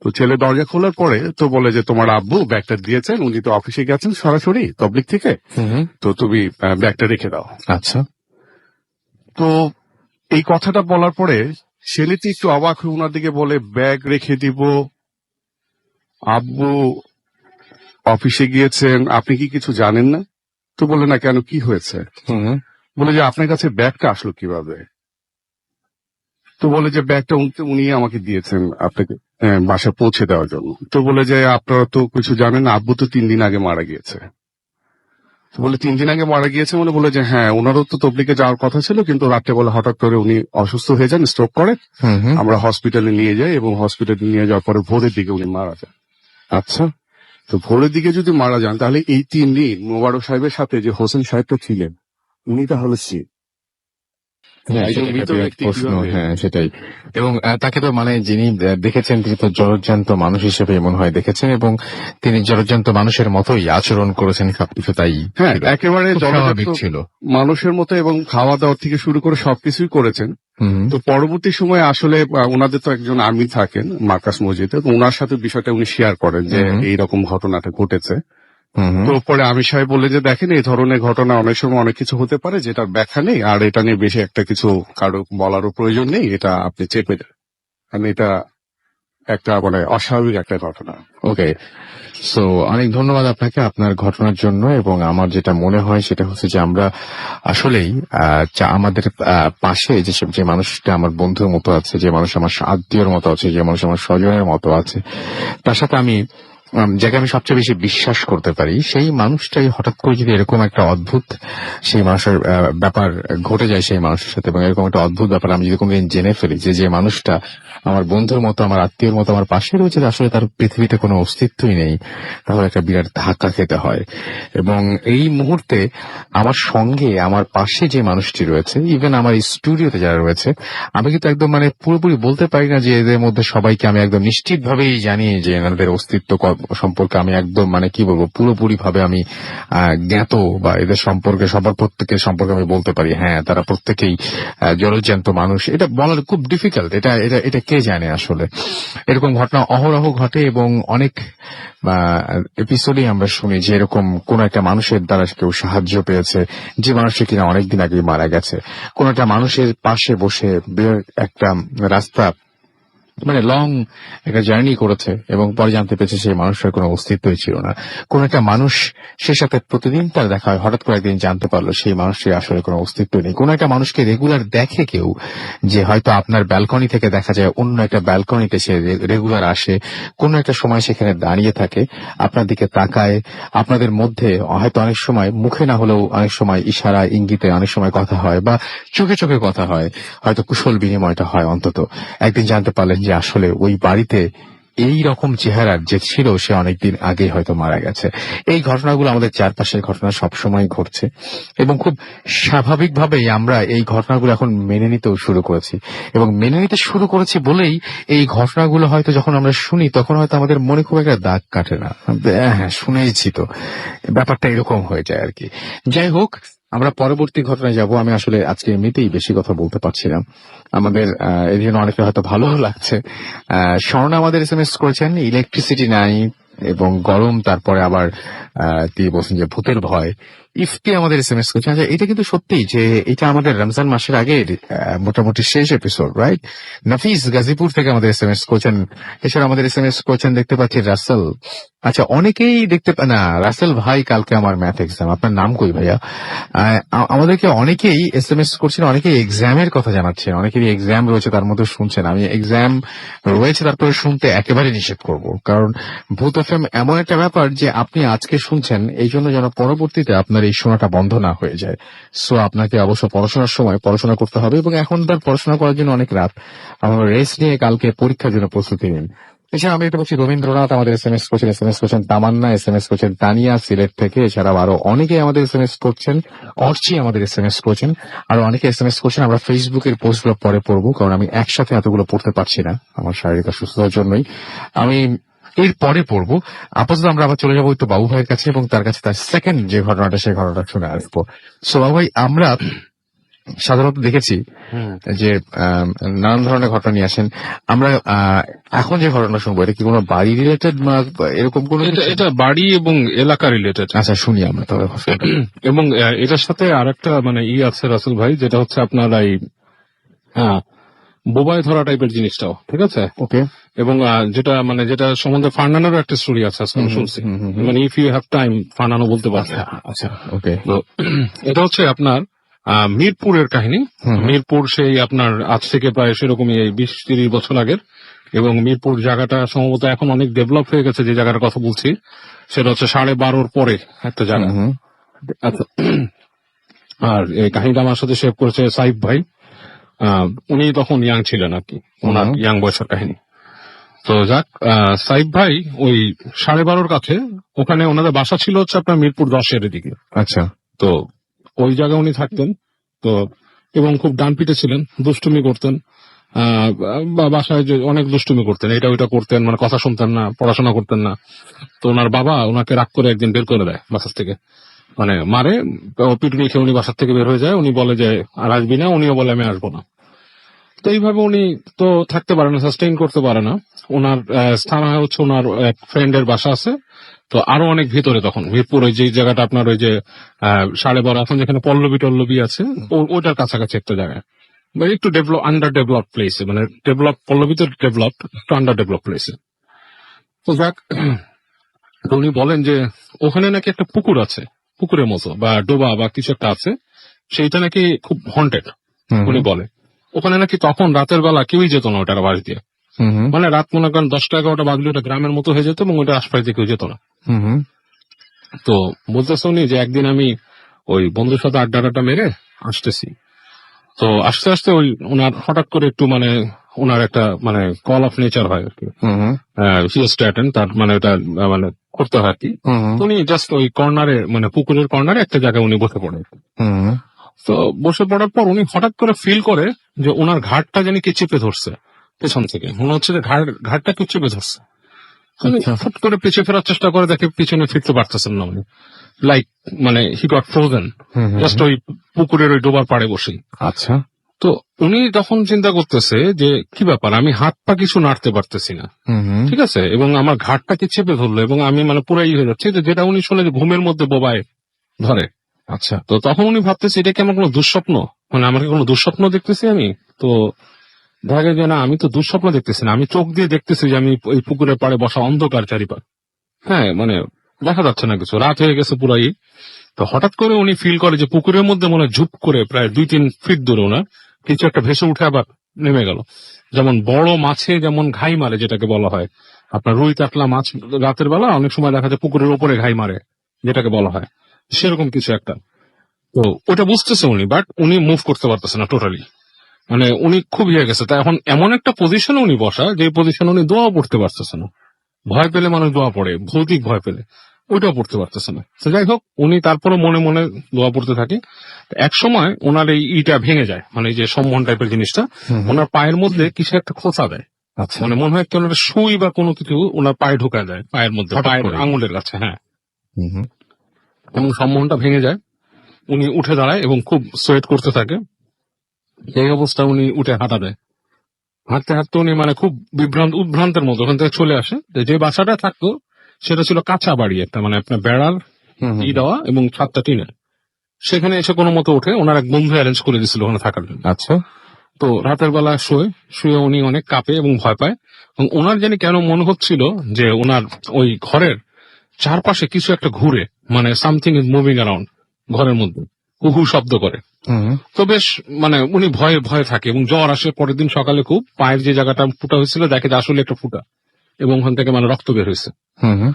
তো ছেলে দরজা খোলার পরে তো বলে যে তোমার আব্বু ব্যাগটা দিয়েছেন, উনি তো অফিসে গেছেন সরাসরি তবলিগ থেকে, তো তুমি ব্যাগটা রেখে দাও। আচ্ছা। তো এই কথাটা বলার পরে ছেলেটি একটু অবাক হয়ে ওনার দিকে বলে, ব্যাগ রেখে দিব? আব্বু অফিসে গিয়েছেন, আপনি কি কিছু জানেন না? তো বলে না, কেন, কি হয়েছে? বলে যে আপনার কাছে ব্যাগটা আসলো কিভাবে? তো বলে যে ব্যাগটা উনি আমাকে দিয়েছেন আপনাকে বাসা পৌঁছে দেওয়ার জন্য। তো বলে যে আপনারা তো কিছু জানেন না, আব্বু তো 3 দিন আগে মারা গিয়েছে। তো বলে 3 দিন আগে মারা গিয়েছে মানে? বলে যে হ্যাঁ, ওনারও তো তবলিগে যাওয়ার কথা ছিল, কিন্তু রাত্রেবেলা হঠাৎ করে উনি অসুস্থ হয়ে যান, স্ট্রোক করে। আমরা হসপিটালে নিয়ে যাই এবং হসপিটালে নিয়ে যাওয়ার পরে ভোরের দিকে উনি মারা যান। আচ্ছা। তো ভোরের দিকে যদি মারা যান, তাহলে এই 3 দিন মোবারক সাহেবের সাথে যে হোসেন সাহেবটা ছিলেন, উনি তাহলে হ্যাঁ, সেটাই। এবং তাকে তো মানে যিনি দেখেছেন তিনি তো জলজ্যান্ত মানুষ হিসেবে মনে হয় দেখেছেন এবং তিনি জলজ্যান্ত মানুষের মতোই আচরণ করেছেন, সবকিছু তাই। হ্যাঁ, একেবারে স্বাভাবিক ছিল মানুষের মতো এবং খাওয়া দাওয়া থেকে শুরু করে সবকিছুই করেছেন। তো পরবর্তী সময়ে আসলে ওনাদের তো একজন আমির থাকেন মার্কাস মসজিদে, তো ওনার সাথে বিষয়টা উনি শেয়ার করেন যে এইরকম ঘটনাটা ঘটেছে। তো পরে আমির সাহেব বলে যে দেখেন, এই ধরনের ঘটনা অনেক সময় অনেক কিছু হতে পারে যেটার ব্যাখ্যা নেই, আর এটা নিয়ে বেশি একটা কিছু কারো বলারও প্রয়োজন নেই, এটা আপনি চেপে দেন, কারণ এটা একটা মানে অস্বাভাবিক একটা ঘটনা। ওকে, সো অনেক ধন্যবাদ আপনাকে আপনার ঘটনার জন্য। এবং আমার যেটা মনে হয় সেটা হচ্ছে যে আমরা আসলেই আমাদের পাশে যে মানুষটা আমার বন্ধুর মতো আছে, যে মানুষ আমার আত্মীয়র মতো আছে, যে মানুষ আমার স্বজনের মতো আছে, তার সাথে আমি যাকে আমি সবচেয়ে বেশি বিশ্বাস করতে পারি, সেই মানুষটাই হঠাৎ করে যদি এরকম একটা অদ্ভুত সেই মানুষের ব্যাপার ঘটে যায় সেই মানুষের সাথে, এবং এরকম একটা অদ্ভুত ব্যাপার আমি যদি কোনোদিন জেনে ফেলি যে মানুষটা আমার বন্ধুর মতো, আমার আত্মীয়র মতো আমার পাশে রয়েছে, আসলে তার পৃথিবীতে কোনো অস্তিত্বই নেই, তাহলে একটা বিরাট ধাক্কা খেতে হয়। এবং এই মুহূর্তে আমার সঙ্গে আমার পাশে যে মানুষটি রয়েছে, ইভেন আমার এই স্টুডিওতে যারা রয়েছে, আমি কিন্তু একদম মানে পুরোপুরি বলতে পারি না যে এদের মধ্যে সবাইকে আমি একদম নিশ্চিত ভাবেই জানি যে এনাদের অস্তিত্ব সম্পর্কে আমি একদম মানে কি বলবো পুরোপুরি ভাবে আমি জ্ঞাত, বা এদের সম্পর্কে সবার প্রত্যেকের সম্পর্কে আমি বলতে পারি হ্যাঁ তারা প্রত্যেকেই জলজ্যান্ত মানুষ। এটা বলার খুব ডিফিকাল্ট, এটা এটা এটা কে জানে আসলে। এরকম ঘটনা অহরহ ঘটে, এবং অনেক এপিসোডে আমরা শুনি যে এরকম কোন একটা মানুষের দ্বারা কেউ সাহায্য পেয়েছে, যে মানুষটা কিনা অনেকদিন আগে মারা গেছে, কোন একটা মানুষের পাশে বসে একটা রাস্তা মানে লং একটা জার্নি করেছে, এবং পরে জানতে পেরেছে সেই মানুষের কোনো অস্তিত্বই ছিল না। কোন একটা মানুষ সে সাথে প্রতিদিন তার দেখা হয়, হঠাৎ করে একদিন জানতে পারলো সেই মানুষের আসলে কোনো অস্তিত্ব নেই। কোন একটা মানুষকে রেগুলার দেখে কেউ, যে হয়তো আপনার ব্যালকনি থেকে দেখা যায় অন্য একটা ব্যালকনিতে সে রেগুলার আসে, কোন একটা সময় সেখানে দাঁড়িয়ে থাকে, আপনার দিকে তাকায়, আপনাদের মধ্যে হয়তো অনেক সময় মুখে না হলেও অনেক সময় ইশারা ইঙ্গিতে অনেক সময় কথা হয়, বা চোখে চোখে কথা হয়, হয়তো কুশল বিনিময়টা হয়। অন্তত একদিন জানতে পারলেন যে আসলে ওই বাড়িতে এই রকম চেহারার যে ছিল সে অনেকদিন আগে হয়তো মারা গেছে। এই ঘটনাগুলো আমাদের চারপাশের ঘটনা সবসময় ঘটছে, এবং খুব স্বাভাবিকভাবেই আমরা এই ঘটনাগুলো এখন মেনে নিতেও শুরু করেছি, এবং মেনে নিতে শুরু করেছি বলেই এই ঘটনাগুলো হয়তো যখন আমরা শুনি তখন হয়তো আমাদের মনে খুব একটা দাগ কাটে না, হ্যাঁ শুনেইছি তো, ব্যাপারটা এরকম হয়ে যায় আর কি। যাই হোক, আমরা পরবর্তী ঘটনায় যাব। আমি আসলে আজকে এমনিতেই বেশি কথা বলতে পারছি না, আমাদের এই জন্য অনেকটা হয়তো ভালো লাগছে। স্বর্ণ আমাদের SMS করেছেন ইলেকট্রিসিটি নাই এবং গরম, তারপরে আবার তিনি বলছেন যে ভূতের ভয়। ইফতি আমাদের SMS করেছেন। আচ্ছা, এটা কিন্তু সত্যি যে এটা আমাদের রমজান মাসের আগে মোটামুটি শেষ এপিসোড, রাইট? নাফিস গাজীপুর থেকে আমাদের SMS করেছেন। এছাড়া আমাদের SMS করেছেন দেখতে পাচ্ছি রাসেল। আচ্ছা, অনেকেই দেখতে না, রাসেল ভাই কালকে আমার ম্যাথ এক্সাম। আপনার নাম কই ভাইয়া? আমাদেরকে অনেকেই SMS করছেন, অনেকেই এক্সামের কথা জানাচ্ছেন, অনেকেরই এক্সাম রয়েছে তার মধ্যে শুনছেন। আমি এক্সাম রয়েছে তারপরে শুনতে একেবারে নিষেধ করব, কারণ ভূত এফএম এমন একটা ব্যাপার যে আপনি আজকে শুনছেন এই জন্য যেন পরবর্তীতে আপনার এই শোনাটা বন্ধ না হয়ে যায়। সো আপনাকে অবশ্য পড়াশোনার সময় পড়াশোনা করতে হবে, এবং এখন তার পড়াশোনা করার জন্য অনেক রাত, আমার রেস্ট নিয়ে কালকে পরীক্ষার জন্য প্রস্তুতি নিন। এছাড়া আমি এটা বলছি রবীন্দ্রনাথ আমাদের SMS করছেন তামান্না, SMS করছেন তানিয়া সিলেট থেকে। এছাড়াও আরো অনেকে আমাদের SMS করছেন, অর্চি আমাদের SMS করছেন, আরো অনেকে SMS করছেন। আমরা ফেসবুকের পোস্টগুলো পরে পড়বো, কারণ আমি একসাথে এতগুলো পড়তে পারছি না আমার শারীরিক অসুস্থতার জন্যই। আমি এর পরে পড়বো। আপাতত আমরা আবার চলে যাবো একটু বাবু ভাইয়ের কাছে, এবং তার কাছে তার সেকেন্ড যে ঘটনাটা সেই ঘটনাটা শুনে আসবো। সো বাবু ভাই, আমরা সাধারণত দেখেছি যে নানান ধরনের ঘটনা নিয়ে আসেন। আমরা এখন যে ঘটনা শুনবো এটা কি কোনো বাড়ি রিলেটেড, এরকম কোনো? এটা বাড়ি এবং এলাকা রিলেটেড। আচ্ছা, শুনি আমরা তবে। এবং এটার সাথে আরেকটা মানে আছে রাসেল ভাই, যেটা হচ্ছে আপনার এই বোবায় ধরা টাইপের জিনিসটাও, ঠিক আছে? ওকে। এবং যেটা সম্বন্ধে ফার্নানোর একটা স্টোরি আছে আজকে আমি শুনছি, মানে ইফ ইউ হ্যাভ টাইম ফার্নানো বলতে পারছে। আচ্ছা, ওকে। তো এটা হচ্ছে আপনার মিরপুরের কাহিনী। মিরপুর সেই আপনার আজ থেকে প্রায় সেরকমই 20-30 বছর আগের, এবং মিরপুর জায়গাটা সম্ভবত এখন অনেক ডেভেলপ হয়ে গেছে। যে জায়গাটার কথা বলছি সেটা হচ্ছে 12:30 পরে একটা জায়গা। আচ্ছা, আর এই কাহিনীটা আমার সাথে শেয়ার করেছে সাইফ ভাই। উনি তখন ইয়াং ছিলেন আর কি, ওনার ইয়াং বয়সের কাহিনী। তো যাক, সাইফ ভাই ওই 12:30 কাছে ওখানে ওনাদের বাসা ছিল হচ্ছে আপনার মিরপুর 10-এর দিকে। আচ্ছা। তো ওই জায়গায় উনি থাকতেন। তো এবং খুব ডানপিটে ছিলেন, দুষ্টুমি করতেন, বাসায় অনেক দুষ্টুমি করতেন, এটা ওইটা করতেন, মানে কথা শুনতেন না, পড়াশোনা করতেন না। তো ওনার বাবা ওনাকে রাগ করে একদিন বের করে দেয় বাসার থেকে, মানে মারে, পিটুনি খেয়ে উনি বাসার থেকে বের হয়ে যায়। উনি বলে যে আর আসবি না, উনিও বলে আমি আসবো না। তো এইভাবে উনি তো থাকতে পারে না, সাস্টেইন করতে পারে না। ওনার স্থান হচ্ছে ওনার এক ফ্রেন্ডের বাসা আছে। তো আরো অনেক ভিতরে, তখন মিরপুর ওই যে জায়গাটা আপনার ওই যে 12:30 এখন যেখানে পল্লবী আছে ওটার কাছাকাছি একটা জায়গায়, মানে একটু আন্ডার ডেভেলপ প্লেসে, মানে ডেভেলপ পল্লবীতে ডেভেলপড, একটু আন্ডার ডেভেলপ প্লেসে। তো যাক, উনি বলেন যে ওখানে নাকি একটা পুকুর আছে, পুকুরের মতো বা ডোবা বা কিছু একটা আছে, সেইটা নাকি খুব হন্টেড। উনি বলে ওখানে নাকি তখন রাতের বেলা কেউই যেত না ওটার বাস দিয়ে, হুম হুম মানে রাত মনে করেন 10টা 11টা বাজলে ওটা গ্রামের মতো হয়ে যেত এবং ওটা আশপাশে কেউ যেত না। হুম হুম তো বলতেছে উনি যে একদিন আমি ওই বন্ধুর সাথে আড্ডা মেরে আসতেছি, তো আস্তে আস্তে ওই ওনার হঠাৎ করে একটু মানে ওনার একটা মানে কল অফ নেচার হয় আর কি, হুম তার মানে ওটা মানে করতে হয় আর কি। হুম তো উনি জাস্ট ওই কর্নারে মানে পুকুরের কর্নারে একটা জায়গায় উনি বসে পড়ে। হুম তো বসে পড়ার পর উনি হঠাৎ করে ফিল করে যে ওনার ঘাটটা জানি কে চেপে ধরছে পেছন থেকে, মনে হচ্ছে যে ঘাটটা কেউ চেপে ধরছে। উনি আচ্ছা। ফট করে পিছিয়ে ফেরার চেষ্টা করে, দেখে পিছনে ফিরতে পারতেছেন না উনি, লাইক মানে he got frozen hmm hmm just ওই পুকুরের ওই ডোবার পাড়ে বসেই। আচ্ছা। তো উনি তখন চিন্তা করতেছে যে কি ব্যাপার, আমি হাত পা কিছু নাড়তে পারতেছি না, হুম হুম ঠিক আছে, এবং আমার ঘাটটাকে চেপে ধরলো এবং আমি মানে পুরাই হয়ে যাচ্ছে, যেটা উনি শুনে যে ঘুমের মধ্যে বোবায় ধরে। আচ্ছা। তো তখন উনি ভাবতেছে এটা কি আমার কোনো দুঃস্বপ্ন, মানে আমার কি কোনো দুঃস্বপ্ন দেখতেছি আমি? তো দেখা যায় যে না, আমি তো দুঃস্বপ্ন দেখতেছি না, আমি চোখ দিয়ে দেখতেছি যে আমি এই পুকুরের পাড়ে বসা, অন্ধকার চারিপাশ, হ্যাঁ মানে দেখা যাচ্ছে না কিছু, রাত হয়ে গেছে পুরাই। তো হঠাৎ করে উনি ফিল করে যে পুকুরের মধ্যে মনে হয় ঝুপ করে প্রায় 2-3 ফিট দূরে ওনার কিছু একটা ভেসে উঠে আবার নেমে গেল। যেমন বড় মাছে যেমন ঘাই মারে, যেটাকে বলা হয় আপনার রুই কাতলা মাছ রাতের বেলা অনেক সময় দেখা যায় পুকুরের ওপরে ঘাই মারে, যেটাকে বলা হয় সেরকম কিছু একটা। তো ওটা বুঝতেছে উনি, বাট উনি মুভ করতে পারতেছে না টোটালি, মানে উনি খুব ইয়ে গেছে। তাই এখন এমন একটা পজিশনে উনি বসা, যে পজিশনে উনি দোয়া পড়তে পারতেছে না। ভয় পেলে মানুষ দোয়া পড়ে, ভৌতিক ভয় পেলে, ওইটাও পড়তে পারতেছে না। তো যাই হোক, উনি তারপরে মনে মনে দোয়া পড়তে থাকে। এক সময় ওনার এই ইটা ভেঙে যায়, মানে এই যে সম্মোহন টাইপের জিনিসটা ওনার পায়ের মধ্যে কিছু একটা খোঁচা দেয়, আচ্ছা। মানে মনে হয় একটা ওনার সুই বা কোনো কিছু ওনার পায়ে ঢোকা যায় পায়ের মধ্যে, হঠাৎ পায়ের করে? আঙুলের কাছে, হ্যাঁ। হুম হুম এবং সম্মোহনটা ভেঙে যায়, উনি উঠে দাঁড়ায় এবং খুব সোয়েট করতে থাকে। এই অবস্থা উনি উঠে হাঁটা দেয়, হাঁটতে হাঁটতে উনি মানে খুব উদ্ভ্রান্তের মতো ওখান থেকে চলে আসে। যে বাসাটা থাকতো সেটা ছিল কাঁচা বাড়ি একটা, মানে আপনার বেড়ার হুম হুম দেওয়া এবং ছাদটা টিনের। সেখানে এসে কোনো মতো উঠে, ওনার এক বন্ধু অ্যারেঞ্জ করে দিয়েছিল ওখানে থাকার জন্য। আচ্ছা। তো রাতের বেলা শুয়ে উনি অনেক কাঁপে এবং ভয় পায়, এবং ওনার জানি কেন মনে হচ্ছিল যে ওনার ওই ঘরের চারপাশে কিছু একটা ঘুরে, মানে সামথিং ইজ মুভিং অ্যারাউন্ড ঘরের মধ্যে, হু শব্দ করে। হুম হুম তো বেশ মানে উনি ভয়ে ভয়ে থাকে এবং জ্বর আসে। পরের দিন সকালে খুব পায়ের যে জায়গাটা ফুটা হয়েছিল দেখে যে আসলে একটা ফুটা, এবং ওখান থেকে মানে রক্ত বের হয়েছে। হুম হুম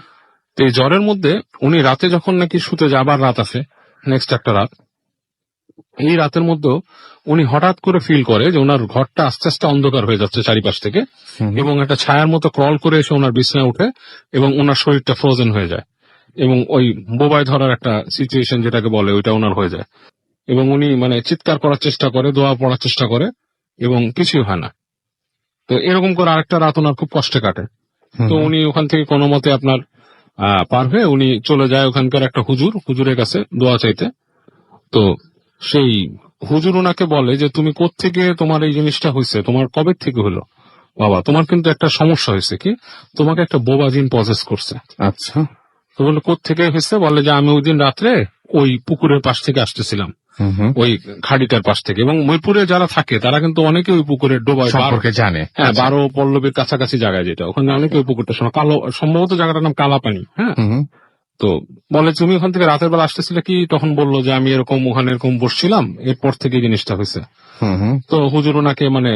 তো এই জ্বরের মধ্যে উনি রাতে যখন নাকি শুতে যায়, আবার রাত আসে, নেক্সট একটা রাত, এই রাতের মধ্যে উনি হঠাৎ করে ফিল করে যে ওনার ঘরটা আস্তে আস্তে অন্ধকার হয়ে যাচ্ছে চারিপাশ থেকে, এবং একটা ছায়ার মতো ক্রল করে এসে ওনার বিছানায় উঠে এবং ওনার শরীরটা ফ্রোজেন হয়ে যায়, এবং ওই বোবায় ধরার একটা সিচুয়েশন যেটাকে বলে ওইটা ওনার হয়ে যায়, এবং উনি মানে চিৎকার করার চেষ্টা করে, দোয়া পড়ার চেষ্টা করে, এবং কিছুই হয় না। তো এরকম করে আরেকটা রাত ওনার খুব কষ্টে কাটে। তো উনি ওখান থেকে কোনো মতে আপনার পার হয়ে উনি চলে যায় ওখানকার একটা হুজুরের কাছে দোয়া চাইতে। তো সেই হুজুর ওনাকে বলে যে তুমি কোত্থেকে তোমার এই জিনিসটা হয়েছে, তোমার কবে থেকে হলো বাবা, তোমার কিন্তু একটা সমস্যা হয়েছে, কি তোমাকে একটা বোবা জিন পজেস করছে। আচ্ছা। তো বললো কোত্থেকে হয়েছে, বলে যে আমি ওই দিন রাত্রে ওই পুকুরের পাশ থেকে আসতেছিলাম, হুম হুম ওই খাড়িটার পাশ থেকে, এবং ময়পুরে যারা থাকে তারা কিন্তু অনেকে ওই পুকুরের ডোবায় সম্পর্কে জানে। হ্যাঁ 12 পল্লবীর কাছাকাছি জায়গায়, যেটা ওখানে অনেকে ওই পুকুরটা শোনা, কালো সম্ভবত জায়গাটার নাম কালাপানি, হ্যাঁ। হুম হুম তো বলে তুমি ওখান থেকে রাতের বেলা আসতেছিলে কি, তখন বললো যে আমি এরকম ওখানে এরকম বসছিলাম, এরপর থেকে এই জিনিসটা হয়েছে। হুম হুম তো হুজুর ওনাকে মানে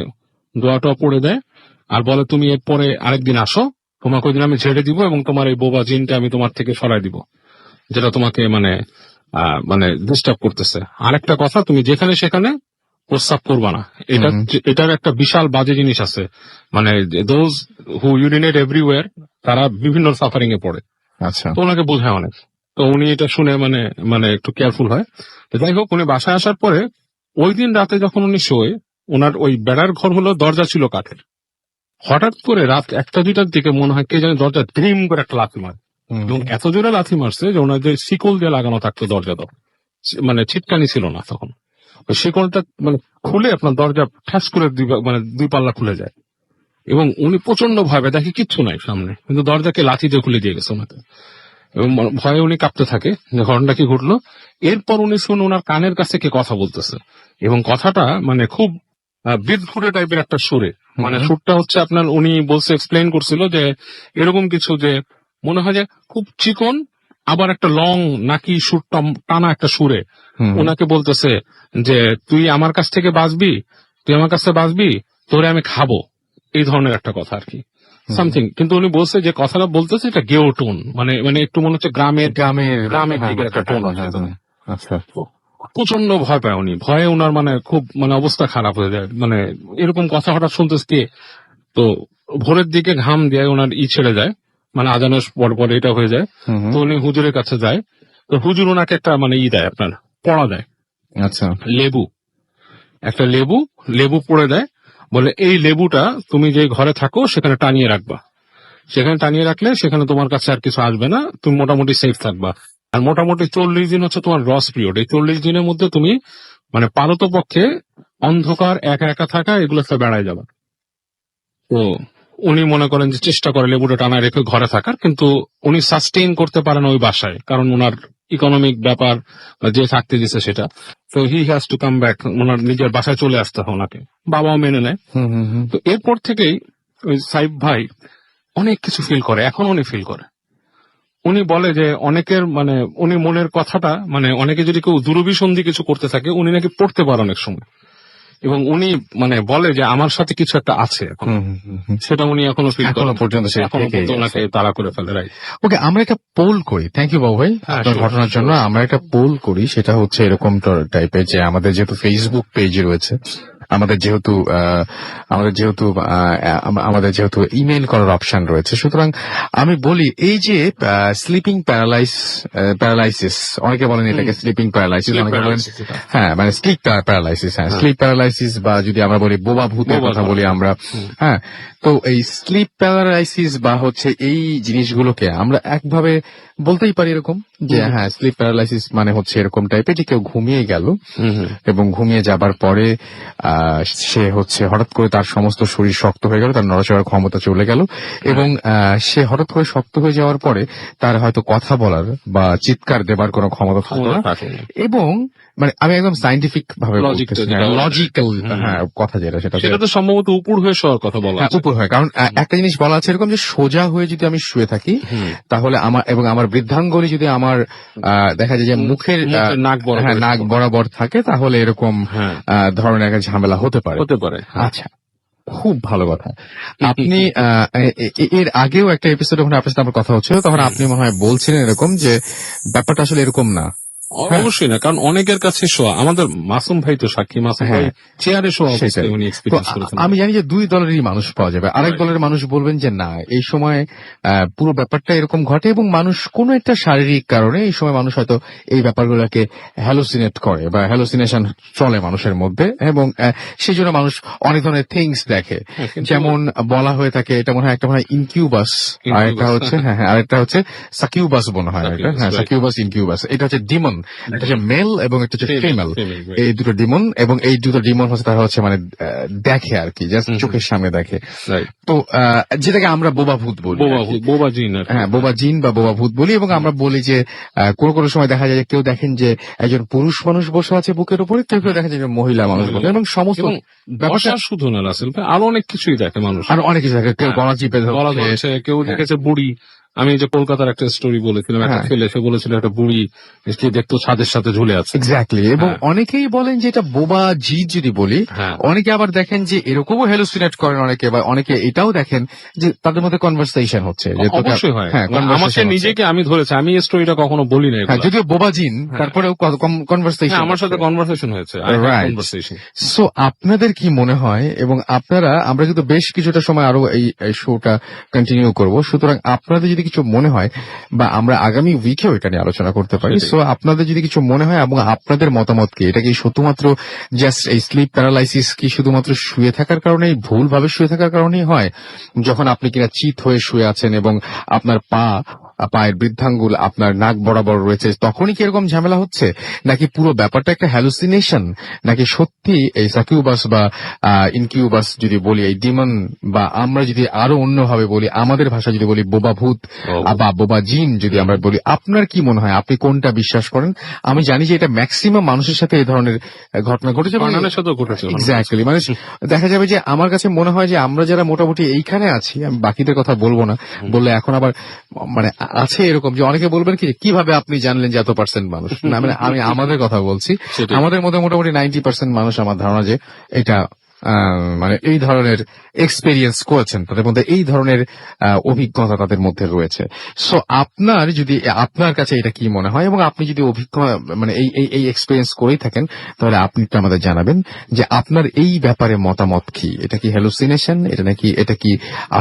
দোয়াটা পড়ে দেয়, আর বলে তুমি এরপরে আরেকদিন আসো, তোমাকে ওই দিন আমি ছেড়ে দিব এবং তোমার এই বোবা জিনটা আমি তোমার থেকে সরাই দিব, যেটা তোমাকে মানে মানে ডিস্টার্ব করতেছে। আরেকটা কথা, তুমি যেখানে সেখানে প্রস্রাব করবা না, এটার একটা বিশাল বাজে জিনিস আছে, মানে দোজ হু ইউরিনেট এভরিওয়্যার তারা বিভিন্ন সাফারিং এ পড়ে। আচ্ছা। তো ওনাকে বোঝায় অনেক, তো উনি এটা শুনে মানে মানে একটু কেয়ারফুল হয়। তো যাই হোক, উনি বাসায় আসার পরে ওই দিন রাতে যখন উনি শোয়, ওনার ওই বেড়ার ঘর হলো দরজা ছিল কাঠের, হঠাৎ করে রাত 1টা 2টার দিকে মনে হয় কে জানে দরজা ড্রিম করে একটা লাথি মারে, এবং এত জোরে লাথি মারছে যে ওনার যে শিকল দিয়ে লাগানো থাকতো দরজা, তো মানে ছিটকানি ছিল না তখন, ওই শিকলটা মানে খুলে আপনার দরজা ঠাস করে মানে 2 পাল্লা খুলে যায়, এবং উনি প্রচন্ড ভয় পায়, দেখে কিচ্ছু নাই সামনে, কিন্তু দরজাকে লাথি দিয়ে খুলে দিয়ে গেছে ওনাকে, এবং ভয়ে উনি কাঁপতে থাকে যে ঘটনাটা কি ঘটলো। এরপর উনি শুনে ওনার কানের কাছে কে কথা বলতেছে, এবং কথাটা মানে খুব বিদঘুটে টাইপের একটা সুরে, মানে সুরটা হচ্ছে আপনার, উনি বলছে এক্সপ্লেইন করছিল যে এরকম কিছু, যে মনে হয় যে খুব চিকন আবার একটা লং নাকি সুরটা টানা একটা সুরে ওনাকে বলতেছে যে তুই আমার কাছ থেকে বাঁচবি, তুই আমার কাছে বাঁচবি, তোরে আমি খাবো, এই ধরনের একটা কথা আর কি সামথিং। কিন্তু উনি বলছে যে কথাটা বলতেছে এটা গেও টোন, মানে মানে একটু মনে হচ্ছে গ্রামের গ্রামের দিকে একটা টোন আছে। আচ্ছা, প্রচন্ড ভয় পায় উনি, ভয়ে ওনার মানে খুব মানে অবস্থা খারাপ হয়ে যায়, মানে এরকম কথা হঠাৎ শুনতেছে। তো ভোরের দিকে ঘাম দিয়ে ওনার ছেড়ে যায়, মানে আজানের পর পর এটা হয়ে যায়। তো উনি হুজুরের কাছে যায়, তো হুজুর ওনাকে একটা মানে দেয়, আপনার পড়া দেয়, আচ্ছা, লেবু, একটা লেবু পড়ে দেয়, বলে এই লেবুটা তুমি যে ঘরে থাকো সেখানে টানিয়ে রাখবা, সেখানে টানিয়ে রাখলে সেখানে তোমার কাছে আর কিছু আসবে না, তুমি মোটামুটি সেফ থাকবা। আর মোটামুটি 40 দিন হচ্ছে তোমার রস পিরিয়ড, এই 40 দিনের মধ্যে তুমি মানে পারতপক্ষে অন্ধকার একা একা থাকা এগুলো সব বেড়ায় যাবা। তো উনি মনে করেন যে চেষ্টা করে লেবুটা টানা রেখে ঘরে থাকার, কিন্তু উনি সাস্টেইন করতে পারেন ওই বাসায়, কারণ ওনার ইকোনমিক ব্যাপার যে থাকতে দিচ্ছে সেটা। তো he has to come back, ওনার নিজের বাসায় চলে আসতে হয় ওনাকে, বাবাও মেনে নেয়। তো এরপর থেকেই ওই সাইফ ভাই অনেক কিছু ফিল করে, এখন উনি ফিল করে। উনি বলে যে অনেকের মানে উনি মনের কথাটা মানে অনেকে যদি কেউ দুরভিসন্ধি কিছু করতে থাকে উনি নাকি পড়তে পারে অনেক সময়, এবং উনি মানে বলে যে আমার সাথে কিছু একটা আছে এখন, সেটা উনি এখনো ফিল এখনো করেন, পর্যন্ত সে এখনো থেকেই পর্যন্ত ওনাকে তাড়া করে ফেলে। রাইট, ওকে, আমরা একটা পোল করি। থ্যাংক ইউ বাবু ভাই হ্যাঁ, আপনার sure, ঘটনার জন্য। আমরা একটা পোল করি, সেটা হচ্ছে এরকম টাইপের যে আমাদের যেহেতু ফেসবুক পেজ রয়েছে, আমাদের যেহেতু আমাদের যেহেতু ইমেল করার অপশন রয়েছে, সুতরাং আমি বলি এই যে স্লিপিং প্যারালাইসিস, অনেকে বলেন এটাকে স্লিপিং প্যারালাইসিস, অনেকে বলেন হ্যাঁ মানে স্লিপ প্যারালাইসিস, হ্যাঁ স্লিপ প্যারালাইসিস, বা যদি আমরা বলি বোবা ভূতের কথা বলি আমরা, হ্যাঁ। তো এই স্লিপ প্যারালাইসিস বা হচ্ছে এই জিনিসগুলোকে আমরা একভাবে বলতেই পারি এরকম যে হ্যাঁ স্লিপ প্যারালাইসিস মানে হচ্ছে এরকম টাইপের যে কেউ ঘুমিয়ে গেল এবং ঘুমিয়ে যাবার পরে সে হচ্ছে হঠাৎ করে তার সমস্ত শরীর শক্ত হয়ে গেল, তার নড়াচড়ার ক্ষমতা চলে গেল, এবং সে হঠাৎ করে শক্ত হয়ে যাওয়ার পরে তার হয়তো কথা বলার বা চিৎকার দেবার কোনো ক্ষমতা থাকলো না, এবং মানে আমি একদম সাইন্টিফিক ভাবে লজিক্যাল কথা যেটা সেটা তো সম্ভবত উপর হয়ে শোয়ার কথা বলা আছে। উপর হয়, কারণ একটা জিনিস বলা আছে এরকম যে সোজা হয়ে যদি আমি শুয়ে থাকি তাহলে আমার এবং আমার বৃদ্ধাঙ্গুলি যদি আমার দেখা যায় যে মুখের নাক বরাবর থাকে তাহলে এরকম ধরনের একটা ঝামেলা হতে পারে। আচ্ছা, খুব ভালো কথা। আপনি এর আগেও একটা এপিসোডে যখন আপনার সাথে আমার কথা হচ্ছিল তখন আপনি মনে হয় বলছিলেন এরকম যে ব্যাপারটা আসলে এরকম না। অবশ্যই না, কারণ অনেকের কাছে শোয়া, আমাদের মাসুম ভাই তো সাক্ষী, মাসুম ভাই চেয়ারে শোয়া অবস্থায় উনি এক্সপেরিয়েন্স করেছেন। আমি জানি যে দুই দলেরই মানুষ পাওয়া যাবে, আরেক দলের মানুষ বলবেন যে না এই সময় পুরো ব্যাপারটা এরকম ঘটে এবং মানুষ কোনো একটা শারীরিক কারণে এই সময় মানুষ হয়তো এই ব্যাপারগুলোকে হ্যালোসিনেট করে বা হ্যালোসিনেশন চলে মানুষের মধ্যে, এবং সেই জন্য মানুষ অনেক ধরনের থিংস দেখে, যেমন বলা হয়ে থাকে এটা মনে হয় একটা মনে হয় ইনকিউবাস, আরেকটা হচ্ছে আরেকটা হচ্ছে সাকিউবাস মনে হয়, সাকিউবাস ইনকিউবাস, এটা হচ্ছে ডিমন, এটা হচ্ছে মেল এবং এটা হচ্ছে ফিমেল, এই দুটো ডিমন, এবং এই দুটো ডিমন হচ্ছে তারা হচ্ছে মানে দেখে আর কি, জাস্ট চোখের সামনে দেখে। তো যেটাকে আমরা বোবা ভূত বলি, বোবা জিন, বোবা জিন বা বোবা ভূত বলি, এবং আমরা বলি যে কোনো কোনো সময় দেখা যায় কেউ দেখেন যে একজন পুরুষ মানুষ বসে আছে বুকের উপরে, কেউ কেউ দেখেন যে মহিলা মানুষ বসে, এবং সমস্ত ব্যাপারটা শুধু না রাসেল ভাই, আরো অনেক কিছুই দেখে মানুষ, আর অনেক কিছু দেখে, কেউ গলা চিপে ধরছে, কেউ দেখেছে বুড়ি। আমি যে কলকাতার একটা স্টোরি বলেছিলাম, একটা ছেলে সে বলেছিল একটা বুড়ি দেখতো ছাদের সাথে ঝুলে আছে, এক্স্যাক্টলি, এবং অনেকেই বলেন যে এটা বোবা জি যদি বলি, অনেকে আবার দেখেন যে এরকমও হ্যালুসিনেট করেন অনেকে, বা অনেকে এটাও দেখেন যে তাদের মধ্যে কনভারসেশন হচ্ছে। অবশ্যই হয়, আমাকে নিজেকে আমি ধরেছি, আমি এই স্টোরিটা কখনো বলি না, যদিও বোবা জিন, তারপরেও কনভারসেশন আমার সাথে কনভারসেশন হয়েছে। সো আপনাদের কি মনে হয়, এবং আপনারা আমরা কিন্তু বেশ কিছুটা সময় আরো এই শোটা কন্টিনিউ করব, সুতরাং আপনাদের যদি কিছু মনে হয় বা আমরা আগামী উইকেও এটা নিয়ে আলোচনা করতে পারি, সো আপনাদের যদি কিছু মনে হয় এবং আপনাদের মতামত কি, এটা কি শুধুমাত্র জাস্ট এই স্লিপ প্যারালাইসিস কি শুধুমাত্র শুয়ে থাকার কারণেই, ভুলভাবে শুয়ে থাকার কারণেই হয়, যখন আপনি কিনা চিত হয়ে শুয়ে আছেন এবং আপনার পায়ের বৃদ্ধাঙ্গুল আপনার নাক বরাবর রয়েছে তখনই কি এরকম ঝামেলা হচ্ছে, নাকি পুরো ব্যাপারটা একটা হ্যালুসিনেশন, নাকি সত্যি এই সাকিউবাস বা ইনকিউবাস যদি বলি এই ডিমন, বা আমরা যদি আরো অন্যভাবে বলি আমাদের ভাষা যদি বলি বোবা ভূত বা বোবা জিন যদি আমরা বলি, আপনার কি মনে হয়, আপনি কোনটা বিশ্বাস করেন? আমি জানি যে এটা ম্যাক্সিমাম মানুষের সাথে এই ধরনের ঘটনা ঘটেছে, এক্স্যাক্টলি, মানে দেখা যাবে যে আমার কাছে মনে হয় যে আমরা যারা মোটামুটি এইখানে আছি, আমি বাকিদের কথা বলবো না, বললে এখন আবার মানে আছে এরকম যে অনেকে বলবেন কি কিভাবে আপনি জানলেন যে এত % মানুষ, না মানে আমি আমাদের কথা বলছি, আমাদের মধ্যে মোটামুটি 90% মানুষ আমার ধারণা যে এটা মানে এই ধরনের এক্সপেরিয়েন্স করেছেন, তাদের মধ্যে এই ধরনের অভিজ্ঞতা তাদের মধ্যে রয়েছে। সো আপনার কাছে এটা কি মনে হয়, এবং আপনি যদি মানে এই এক্সপেরিয়েন্স করেই থাকেন, তাহলে আপনি একটু আমাদের জানাবেন যে আপনার এই ব্যাপারে মতামত কি। এটা কি হ্যালুসিনেশন, এটা কি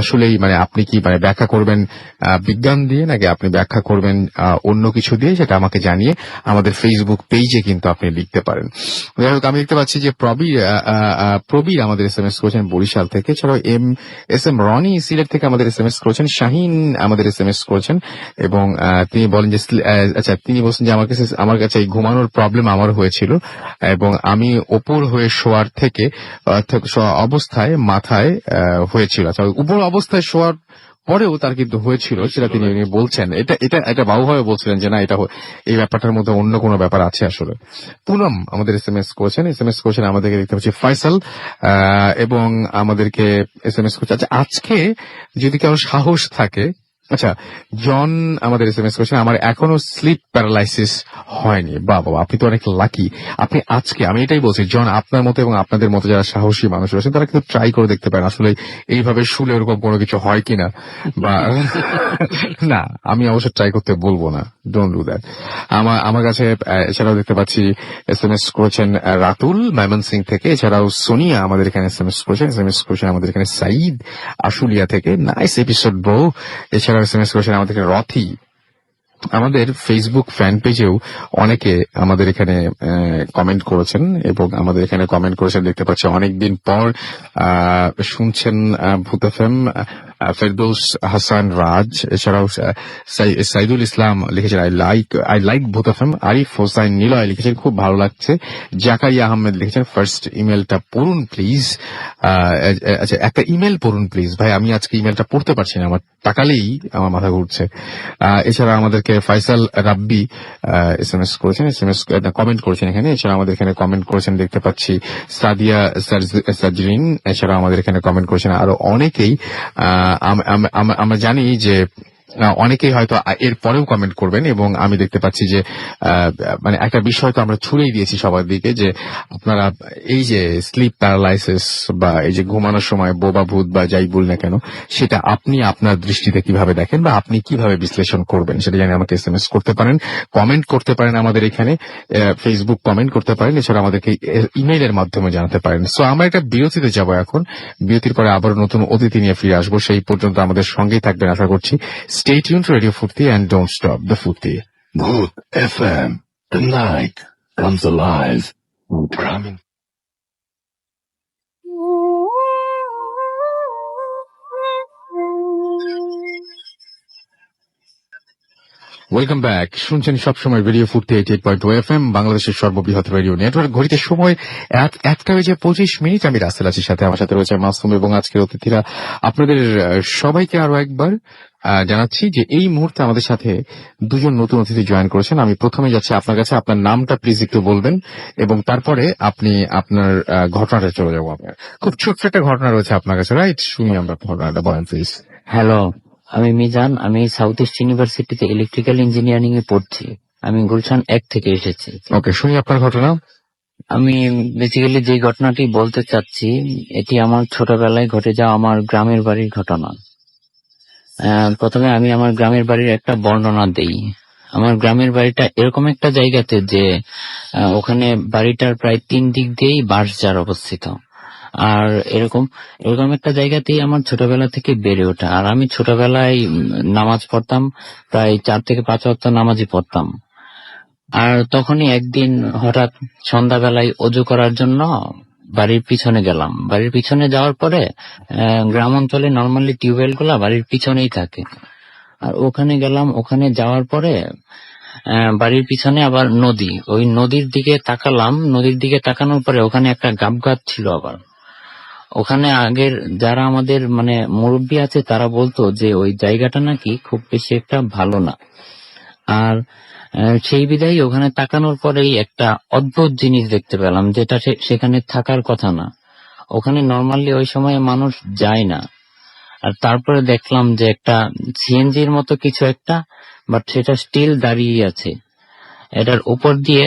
আসলেই, মানে আপনি কি মানে ব্যাখ্যা করবেন বিজ্ঞান দিয়ে, নাকি আপনি ব্যাখ্যা করবেন অন্য কিছু দিয়ে, সেটা আমাকে জানিয়ে আমাদের ফেসবুক পেজে কিন্তু আপনি লিখতে পারেন। যাই হোক, আমি দেখতে পাচ্ছি যে প্রবীর আমাদের SMS করেছেন বরিশাল থেকে, এছাড়াও SM রনি সিলেট থেকে আমাদের SMS করেছেন, শাহিন আমাদের SMS করেছেন, এবং তিনি বলেন যে আচ্ছা, তিনি বলছেন যে আমার কাছে এই ঘুমানোর প্রবলেম আমার হয়েছিল, এবং আমি ওপর হয়ে শোয়ার থেকে শোয়া অবস্থায় মাথায় হয়েছিল। আচ্ছা, উপর অবস্থায় শোয়ার পরেও তার কিন্তু হয়েছিল, সেটা তিনি বলছেন। এটা বাবুভাবে বলছিলেন যে না, এই ব্যাপারটার মধ্যে অন্য কোনো ব্যাপার আছে আসলে। পুনম আমাদের SMS করেছেন আমাদেরকে দেখতে পাচ্ছি ফয়সাল, এবং আমাদেরকে SMS করছে। আচ্ছা, আজকে যদি কারো সাহস থাকে, আচ্ছা, জন আমাদের SMS করেছেন, আমার এখনো স্লিপ প্যারালাইসিস হয়নি। বাবা, আপনি তো অনেক লাকি। আপনি আজকে, আমি এটাই বলছি, জন, আপনার মতো এবং আপনাদের মতো যারা সাহসী মানুষ রয়েছেন, তারা কিন্তু ট্রাই করে দেখতে পারেন আসলে এইভাবে শুলে ওরকম কোনো কিছু হয় কিনা, বা না, আমি অবশ্য ট্রাই করতে বলবো না, ডোন্ট ডু দ্যাট। আমার কাছে এছাড়াও দেখতে পাচ্ছি SMS করেছেন রাতুল ময়মনসিং থেকে, এছাড়াও সোনিয়া আমাদের এখানে SMS করেছেন আমাদের এখানে সাইদ আশুলিয়া থেকে, নাইস এপিসোড ব্রো। এছাড়াও SMS করেছেন আমাদের এখানে রথি। আমাদের ফেসবুক ফ্যান পেজেও অনেকে আমাদের এখানে কমেন্ট করেছেন, এবং আমাদের এখানে কমেন্ট করেছেন দেখতে পাচ্ছি অনেকদিন পর শুনছেন ভূত FM। ফেরদৌস হাসান রাজ, এছাড়াও সাইদুল ইসলাম লিখেছেন আই লাইক ভূত FM। আরিফ হোসাইন নিলয় লিখেছেন খুব ভালো লাগছে। জাকারিয়া আহমেদ লিখেছেন ফার্স্ট ইমেলটা পড়ুন প্লিজ। আচ্ছা, একটা ইমেল পড়ুন প্লিজ। ভাই, আমি আজকে ইমেলটা পড়তে পারছি না, আমার তাকালেই আমার মাথা ঘুরছে। এছাড়া আমাদেরকে ফয়সাল রাব্বি SMS করেছেন, কমেন্ট করেছেন এখানে। এছাড়া আমাদের এখানে কমেন্ট করেছেন দেখতে পাচ্ছি সাদিয়া সাজরিন। এছাড়া আমাদের এখানে কমেন্ট করেছেন আরো অনেকেই। আমরা জানি যে অনেকেই হয়তো এর পরেও কমেন্ট করবেন, এবং আমি দেখতে পাচ্ছি যে মানে একটা বিষয় তো আমরা ছুড়েই দিয়েছি সবার দিকে, যে আপনারা এই যে স্লিপ প্যারালাইসিস বা এই যে ঘুমানোর সময় বোবা ভূত বা যাই বল না কেন, সেটা আপনি আপনার দৃষ্টিতে কিভাবে দেখেন বা আপনি কিভাবে বিশ্লেষণ করবেন, সেটা জানি আমাকে SMS করতে পারেন, কমেন্ট করতে পারেন আমাদের এখানে, ফেসবুক কমেন্ট করতে পারেন, এছাড়া আমাদেরকে ইমেইলের মাধ্যমে জানাতে পারেন। সো আমরা একটা বিরতিতে যাব এখন। বিরতির পরে আবার নতুন অতিথি নিয়ে ফিরে আসবো। সেই পর্যন্ত আমাদের সঙ্গেই থাকবেন আশা করছি। Stay tuned to Radio Furti and don't stop the Furti. Bhoot FM. The night comes alive with Brahmin. Welcome back. শুনছেন সবসময় রেডিও ফুর্তি 88.2 FM, বাংলাদেশের সর্ববৃহৎ রেডিও নেটওয়ার্ক। ঘড়িতে সময় 1:25 আমি রাসেল আছি, সাথে আমার সাথে রয়েছে মাসুম এবং আজকের অতিথিরা। আপনাদের সবাইকে আরো একবার জানাচ্ছি যে এই মুহূর্তে আমাদের সাথে দুজন নতুন অতিথি জয়েন করেছেন। আমি প্রথমে যাচ্ছি আপনার কাছে, আপনার নামটা প্লিজ একটু বলবেন, এবং তারপরে আপনি আপনার ঘটনাটা চলে যাবো। আপনার খুব ছোট্ট একটা ঘটনা রয়েছে আপনার কাছে, রাইট? শুনি আমরা ঘটনাটা, বলেন প্লিজ। হ্যালো, আমি মিজান। আমি সাউথ ইস্ট ইউনিভার্সিটিতে ইলেকট্রিক্যাল ইঞ্জিনিয়ারিং এ পড়ছি। আমি গুলশান 1 থেকে এসেছি। ওকে, শুনি আপনার ঘটনা। আমি বেসিক্যালি যে ঘটনাটি বলতে চাচ্ছি, এটি আমার ছোটবেলায় ঘটে যাওয়া আমার গ্রামের বাড়ির ঘটনা। প্রথমে আমি আমার গ্রামের বাড়ির একটা বর্ণনা দেই। আমার গ্রামের বাড়িটা এরকম একটা জায়গাতে যে ওখানে বাড়িটার প্রায় 3 দিক দিয়েই বাঁশঝাড় অবস্থিত। আর এরকম একটা জায়গাতেই আমার ছোটবেলা থেকে বেড়ে ওঠা। আর আমি ছোটবেলায় নামাজ পড়তাম, প্রায় 4 থেকে 5 ওয়াক্ত নামাজই পড়তাম। আর তখনই একদিন হঠাৎ সন্ধ্যাবেলায় অজু করার জন্য বাড়ির পিছনে গেলাম। বাড়ির পিছনে যাওয়ার পরে গ্রাম অঞ্চলে নর্মালি টিউবওয়েল গুলা বাড়ির পিছনেই থাকে। আর ওখানে গেলাম, ওখানে যাওয়ার পরে বাড়ির পিছনে আবার নদী, ওই নদীর দিকে তাকালাম। নদীর দিকে তাকানোর পরে ওখানে একটা গাব গাছ ছিল। আবার ওখানে আগের যারা আমাদের মানে মুরব্বী আছে তারা বলতো যে ওই জায়গাটা নাকি খুব বেশি একটা ভালো না। আর সেই বিধায় ওখানে তাকানোর পরেই একটা অদ্ভুত জিনিস দেখতে পেলাম, যেটা সেখানে থাকার কথা না। ওখানে নর্মালি ওই সময় মানুষ যায় না। আর তারপরে দেখলাম যে একটা সিএনজির মতো কিছু একটা, বাট সেটা স্টিল দাঁড়িয়ে আছে। এটার উপর দিয়ে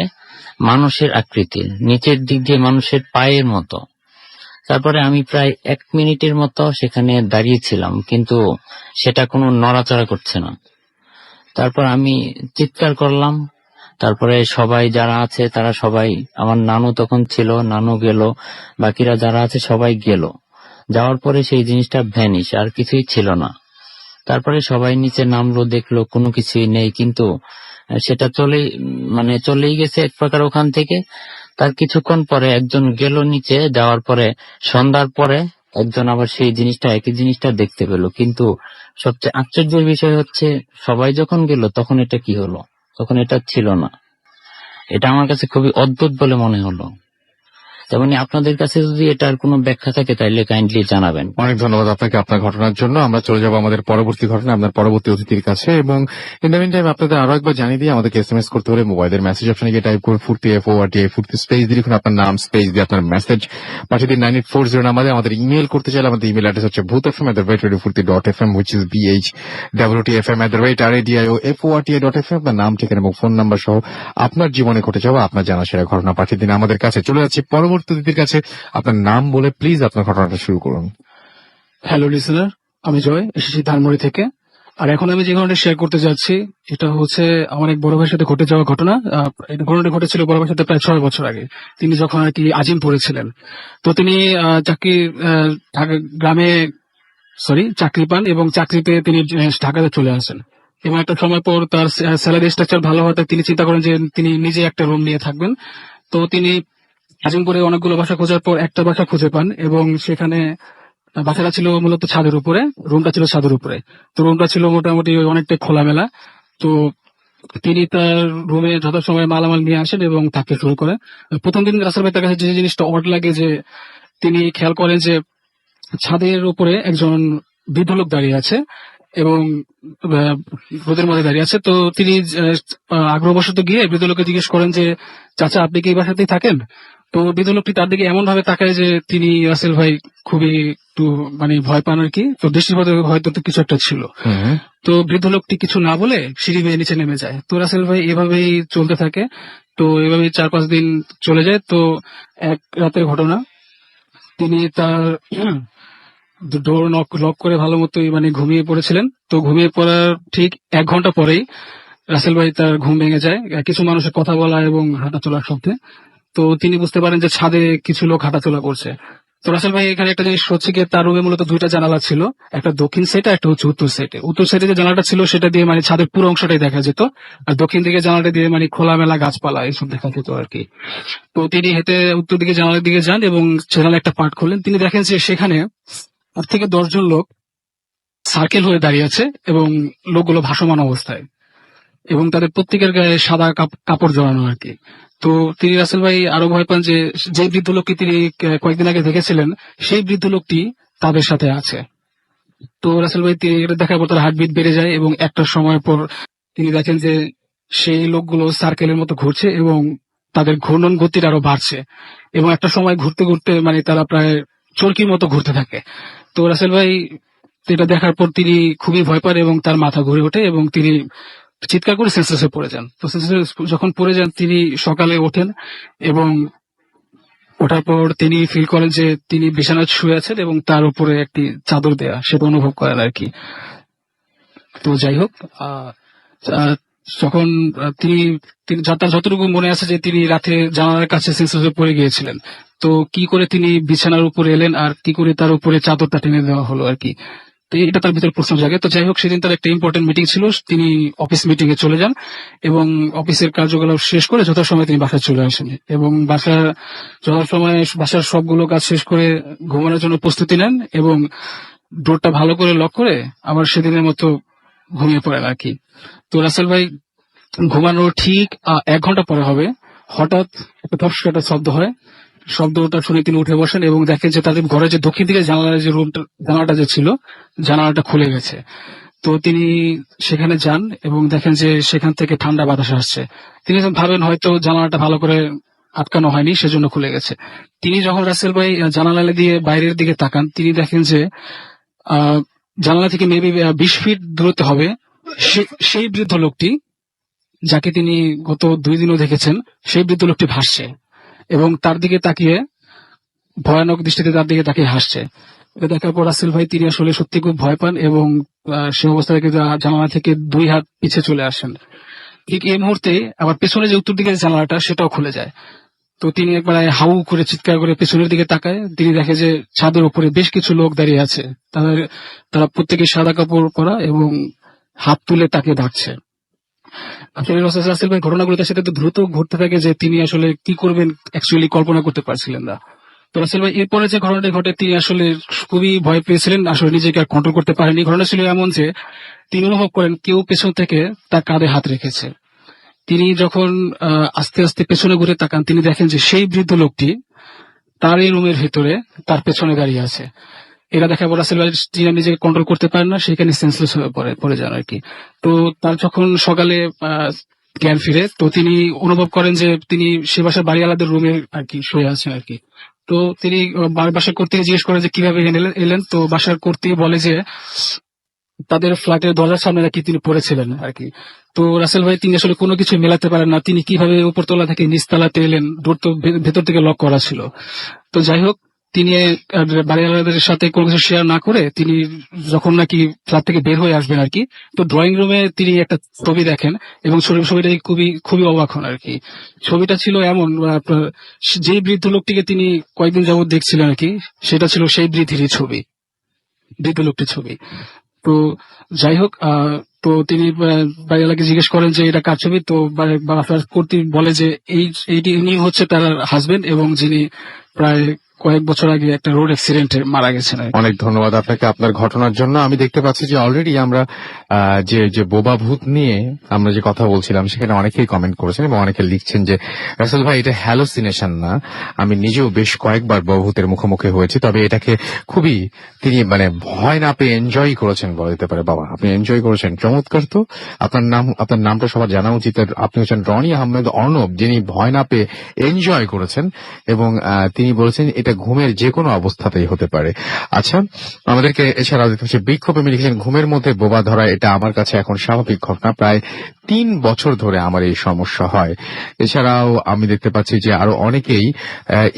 মানুষের আকৃতির, নিচের দিক দিয়ে মানুষের পায়ের মতো। তারপরে আমি প্রায় 1 মিনিটের মতো সেখানে দাঁড়িয়েছিলাম, কিন্তু সেটা কোনো নড়াচড়া করছে না। তারপর আমি চিৎকার করলাম। তারপরে সবাই যারা আছে তারা সবাই, আমার নানু তখন ছিল, নানু গেল, বাকিরা যারা আছে সবাই গেল। যাওয়ার পরে সেই জিনিসটা ভ্যানিশ, আর কিছুই ছিল না। তারপরে সবাই নিচে নামলো, দেখলো কোনো কিছুই নেই, কিন্তু সেটা চলেই গেছে এক প্রকার ওখান থেকে। তার কিছুক্ষণ পরে একজন গেল নিচে, যাওয়ার পরে সন্ধ্যার পরে একজন আবার সেই জিনিসটা, একই জিনিসটা দেখতে পেল। কিন্তু সবচেয়ে আশ্চর্যের বিষয় হচ্ছে, সবাই যখন গেল তখন এটা কি হলো, তখন এটা ছিল না। এটা আমার কাছে খুবই অদ্ভুত বলে মনে হলো। তেমনি আপনাদের কাছে যদি এটার কোনো ব্যাখ্যা থাকে তাহলে কাইন্ডলি জানাবেন। অনেক ধন্যবাদ আপনাকে আপনার ঘটনার জন্য। আমরা চলে যাব আমাদের পরবর্তী ঘটনা, আপনার পরবর্তী অতিথির কাছে। এবং ইন দ্য মিন টাইম আপনাদের আরো একবার জানিয়ে দিয়ে আমাদেরকে SMS করতে হলে মোবাইলের মেসেজ অপশনে গিয়ে টাইপ করে ফুর্তি FORTI ফুর্তি স্পেস দিয়ে লিখুন আপনার নাম, স্পেস দিয়ে আপনার মেসেজ পাঠিয়ে দিন 9840 নাম্বারে। আমাদের ইমেল করতে চাইলে আমাদের ইমেল অ্যাড্রেস হচ্ছে bhutfm@radiofurti.fm, which is BHWTFM@RADIOFORTI.FM। আপনার নাম, ঠিকানা এবং ফোন নাম্বার সহ আপনার জীবনে ঘটে যাওয়া আপনার জানা সেরা ঘটনা পাঠিয়ে দিন আমাদের কাছে। চলে যাচ্ছি পরবর্তী অতিথির কাছে। আপনার নাম বলে প্লিজ আপনার ঘটনাটা শুরু করুন। হ্যালো লিসেনার, আমি জয়, এসেছি ধানমন্ডি থেকে। আর এখন আমি যে ঘটনাটা শেয়ার করতে যাচ্ছি এটা হচ্ছে আমার এক বড় ভাইয়ের সাথে ঘটে যাওয়া ঘটনা। এই ঘটনাটা ঘটেছিল বড় ভাইয়ের সাথে প্রায় 6 বছর আগে। তিনি যখন আর কি আজিমপুরে ছিলেন, তো তিনি গ্রামে চাকরি পান এবং চাকরি পেয়ে তিনি ঢাকাতে চলে আসেন। এবং একটা সময় পর তার স্যালারি স্ট্রাকচার ভালো হওয়াতে তিনি চিন্তা করেন যে তিনি নিজে একটা রুম নিয়ে থাকবেন। তো তিনি আজিমপুরে অনেকগুলো বাসা খোঁজার পর একটা বাসা খুঁজে পান এবং সেখানে বাসাটা ছিল মূলত ছাদের উপরে, রুমটা ছিল ছাদের উপরে। তো রুমটা ছিল মোটামুটি অনেকটাই খোলামেলা। তো তিনি তার রুমে যথাসময়ে মালামাল নিয়ে আসেন এবং থাকতে শুরু করে। প্রথম দিন রাসেল ভাই তার কাছে যে জিনিসটা অড লাগে, যে তিনি খেয়াল করেন যে ছাদের উপরে একজন বৃদ্ধ লোক দাঁড়িয়ে আছে এবং রোদের মধ্যে দাঁড়িয়ে আছে। তো তিনি আগ্রহবশত গিয়ে বৃদ্ধ লোককে জিজ্ঞেস করেন যে, চাচা আপনি কি এই বাসাতেই থাকেন? তো বৃদ্ধ লোকটি তার দিকে এমন ভাবে তাকায় যে তিনি রাসেল ভাই খুবই একটু ভয় পান আর কি। তো দৃষ্টিপথে হয়তো কিছু একটা ছিল। তো বৃদ্ধ লোকটি কিছু না বলে সিঁড়ি বেয়ে নিচে নেমে যায়। তো রাসেল ভাই এভাবেই চলতে থাকে। তো এভাবেই 4-5 দিন চলে যায়। তো এক রাতের ঘটনা, তিনি তার ডোর লক করে ভালো মতোই ঘুমিয়ে পড়েছিলেন। তো ঘুমিয়ে পড়ার ঠিক 1 ঘন্টা পরেই রাসেল ভাই তার ঘুম ভেঙে যায় কিছু মানুষের কথা বলা এবং হাঁটা চলার শব্দে। তো তিনি বুঝতে পারেন যে ছাদে কিছু লোক হাঁটাচলা করছে। তো রাসেল ভাই এখানে একটা জিনিস হচ্ছে কি, তার রুমে মূলত 2টা জানালা ছিল, একটা দক্ষিণ সাইডে, একটা হচ্ছে উত্তর সাইডে। উত্তর সাইডে যে জানালাটা ছিল সেটা দিয়ে ছাদের পুরো অংশটাই দেখা যেত, আর দক্ষিণ দিকে জানালাটা দিয়ে খোলামেলা গাছপালা এইসব দেখা যেত আর কি। তো তিনি হেঁটে উত্তর দিকে জানালার দিকে যান এবং জানালা একটা পার্ট খুললেন। তিনি দেখেন যে সেখানে 8 থেকে 10 জন লোক সার্কেল হয়ে দাঁড়িয়ে আছে এবং লোকগুলো ভাসমান অবস্থায়, এবং তাদের প্রত্যেকের গায়ে সাদা কাপড় জড়ানো আর কি। তো তিনি রাসেল ভাই আরো ভয় পান যে যে বৃদ্ধ লোককে তিনি কয়েকদিন আগে দেখেছিলেন সেই বৃদ্ধ লোকটি তাদের সাথে আছে। তো রাসেল ভাই এটা দেখার পর তার হার্টবিট বেড়ে যায় এবং একটা সময় পর তিনি দেখেন যে সেই লোকগুলো সার্কেলের মতো ঘুরছে এবং তাদের ঘূর্ণন গতিটা আরো বাড়ছে এবং একটা সময় ঘুরতে ঘুরতে তারা প্রায় চরকির মতো ঘুরতে থাকে। তো রাসেল ভাই এটা দেখার পর তিনি খুবই ভয় পান এবং তার মাথা ঘুরে ওঠে এবং তিনি চিৎকার করে সেন্সলেসে পড়ে যান। তো সেন্সলেস যখন পড়ে যান তিনি সকালে ওঠেন এবং ওঠার পর তিনি ফিল করেন যে তিনি বিছানায় শুয়ে আছেন এবং তার উপরে একটি চাদর দেয়া, সেটা অনুভব করেন আর কি। তো যাই হোক, যখন তিনি তার যতটুকু মনে আছে যে তিনি রাতে জানালার কাছে সেন্সলেসে পড়ে গিয়েছিলেন। তো কি করে তিনি বিছানার উপরে এলেন আর কি করে তার উপরে চাদরটা টেনে দেওয়া হলো আর কি। তো এটা তার ভিতরে প্রশ্ন জাগে। তো যাই হোক, সেদিন তার একটা ইম্পর্টেন্ট মিটিং ছিল, তিনি অফিস মিটিং এ চলে যান এবং অফিসের কার্যকলাপ শেষ করে যথাসময়ে তিনি বাসায় চলে আসেন এবং যথাসময়ে বাসার সবগুলো কাজ শেষ করে ঘুমানোর জন্য প্রস্তুতি নেন এবং ডোরটা ভালো করে লক করে আবার সেদিনের মতো ঘুমিয়ে পড়েন আর কি। তো রাসেল ভাই ঘুমানোর ঠিক 1 ঘন্টা পরে হবে, হঠাৎ একটা ধপস একটা শব্দ হয়। শব্দটা শুনে তিনি উঠে বসেন এবং দেখেন যে তাদের ঘরে যে দক্ষিণ দিকে জানালাটা যে ছিল, জানালাটা খুলে গেছে। তো তিনি সেখানে যান এবং দেখেন যে সেখান থেকে ঠান্ডা বাতাস আসছে। তিনি ভাবেন হয়তো জানালাটা ভালো করে আটকানো হয়নি, সেজন্য খুলে গেছে। তিনি যখন রাসেল ভাই জানালা দিয়ে বাইরের দিকে তাকান, তিনি দেখেন যে জানালা থেকে মেবি 20 ফিট দূরত্বে হবে সেই বৃদ্ধ লোকটি, যাকে তিনি গত 2 দিনও দেখেছেন, সেই বৃদ্ধ লোকটি ভাসছে এবং তার দিকে তাকিয়ে ভয়ানক দৃষ্টিতে তার দিকে তাকিয়ে হাসছে। এটা দেখার পর রাসেল ভাই তিনি আসলে সত্যি খুব ভয় পান এবং সে অবস্থা থেকে জানালা থেকে 2 হাত পিছে চলে আসেন। ঠিক এই মুহূর্তে আবার পেছনে যে উত্তর দিকের জানালাটা সেটাও খুলে যায়। তো তিনি একবার হাউ করে চিৎকার করে পেছনের দিকে তাকায়, তিনি দেখে যে ছাদের উপরে বেশ কিছু লোক দাঁড়িয়ে আছে। তারা প্রত্যেকে সাদা কাপড় পরা এবং হাত তুলে তাকে ডাকছে। আসলে রাসেল ভাই ঘটনাগুলো তার সাথে এত দ্রুত ঘটতে থাকে যে তিনি আসলে কি করবেন অ্যাকচুয়ালি কল্পনা করতে পারছিলেন না। তো রাসেল ভাই এরপরে যে ঘটনাটি ঘটে তিনি আসলে খুবই ভয় পেয়েছিলেন, আসলে নিজেকে আর কন্ট্রোল করতে পারেনি। ঘটনা ছিল এমন যে তিনি অনুভব করেন কেউ পেছন থেকে তার কাঁধে হাত রেখেছে। তিনি যখন আস্তে আস্তে পেছনে ঘুরে তাকান, তিনি দেখেন যে সেই বৃদ্ধ লোকটি তার এই রুমের ভিতরে তার পেছনে দাঁড়িয়ে আছে। এটা দেখার পর রাসেল ভাই তিনি নিজেকে কন্ট্রোল করতে পারেন না, সেখানে সেন্সলেস হয়ে পড়ে যান আর কি। তো তার যখন সকালে জ্ঞান ফিরে, তো তিনি অনুভব করেন যে তিনি সে বাসার বাড়িওয়ালাদের রুমে আর কি শুয়ে আছেন আর কি। তো তিনি বাসার কর্তৃকে জিজ্ঞেস করেন যে কিভাবে এলেন। তো বাসার কর্তৃ বলে যে তাদের ফ্ল্যাটের দরজার সামনে নাকি তিনি পড়েছিলেন আর কি। তো রাসেল ভাই তিনি আসলে কোনো কিছু মেলাতে পারেন না, তিনি কিভাবে উপরতলা থেকে নিচতলাতে এলেন, ডোর তো ভেতর থেকে লক করা ছিল। তো যাই হোক, তিনি বাড়িওয়ালাদের সাথে কোনো কিছু শেয়ার না করে তিনি যখন নাকি ফ্ল্যাট থেকে বের হয়ে আসবেন আর কি, তো ড্রয়িং রুমে তিনি একটা ছবি দেখেন এবং ছবিটা খুবই অবাক হন আর কি। ছবিটা ছিল এমন, যেই বৃদ্ধ লোকটিকে তিনি কয়েকদিন যাবত দেখছিলেন আর কি, সেটা ছিল সেই বৃদ্ধ লোকটির ছবি। তো যাই হোক, তো তিনি বাড়িওয়ালাকে জিজ্ঞেস করেন যে এটা কার ছবি। তো কর্তৃ বলে যে ইনি হচ্ছে তার হাজবেন্ড এবং যিনি প্রায় কয়েক বছর আগে একটা রোড অ্যাক্সিডেন্টে মারা গেছেন। অনেক ধন্যবাদ আপনাকে আপনার ঘটনার জন্য। আমি দেখতে পাচ্ছি যে অলরেডি আমরা যে বোবা ভূত নিয়ে আমরা যে কথা বলছিলাম সেখানে অনেকেই কমেন্ট করেছেন এবং অনেকে লিখছেন যে রাসেল ভাই এটা হ্যালোসিনেশন না, আমি নিজেও বেশ কয়েকবার বোবা ভূতের মুখোমুখি হয়েছি, তবে এটাকে খুবই তিনি মানে ভয় না পেয়ে এনজয় করেছেন বলা যেতে পারে। বাবা আপনি এনজয় করেছেন, চমৎকার। তো আপনার নামটা সবার জানা উচিত। আপনি হচ্ছেন রনি আহমেদ অর্ণব, যিনি ভয় না পেয়ে এনজয় করেছেন এবং তিনি বলেছেন এটা ঘুমের যে কোনো অবস্থাতেই হতে পারে। আচ্ছা, আমাদেরকে এছাড়াও দেখতে পাচ্ছি বিক্ষোভে লিখেছেন ঘুমের মধ্যে বোবা ধরা এটা আমার কাছে এখন স্বাভাবিক ঘটনা, প্রায় 3 বছর ধরে আমার এই সমস্যা হয়। এছাড়াও আমি দেখতে পাচ্ছি যে আরো অনেকেই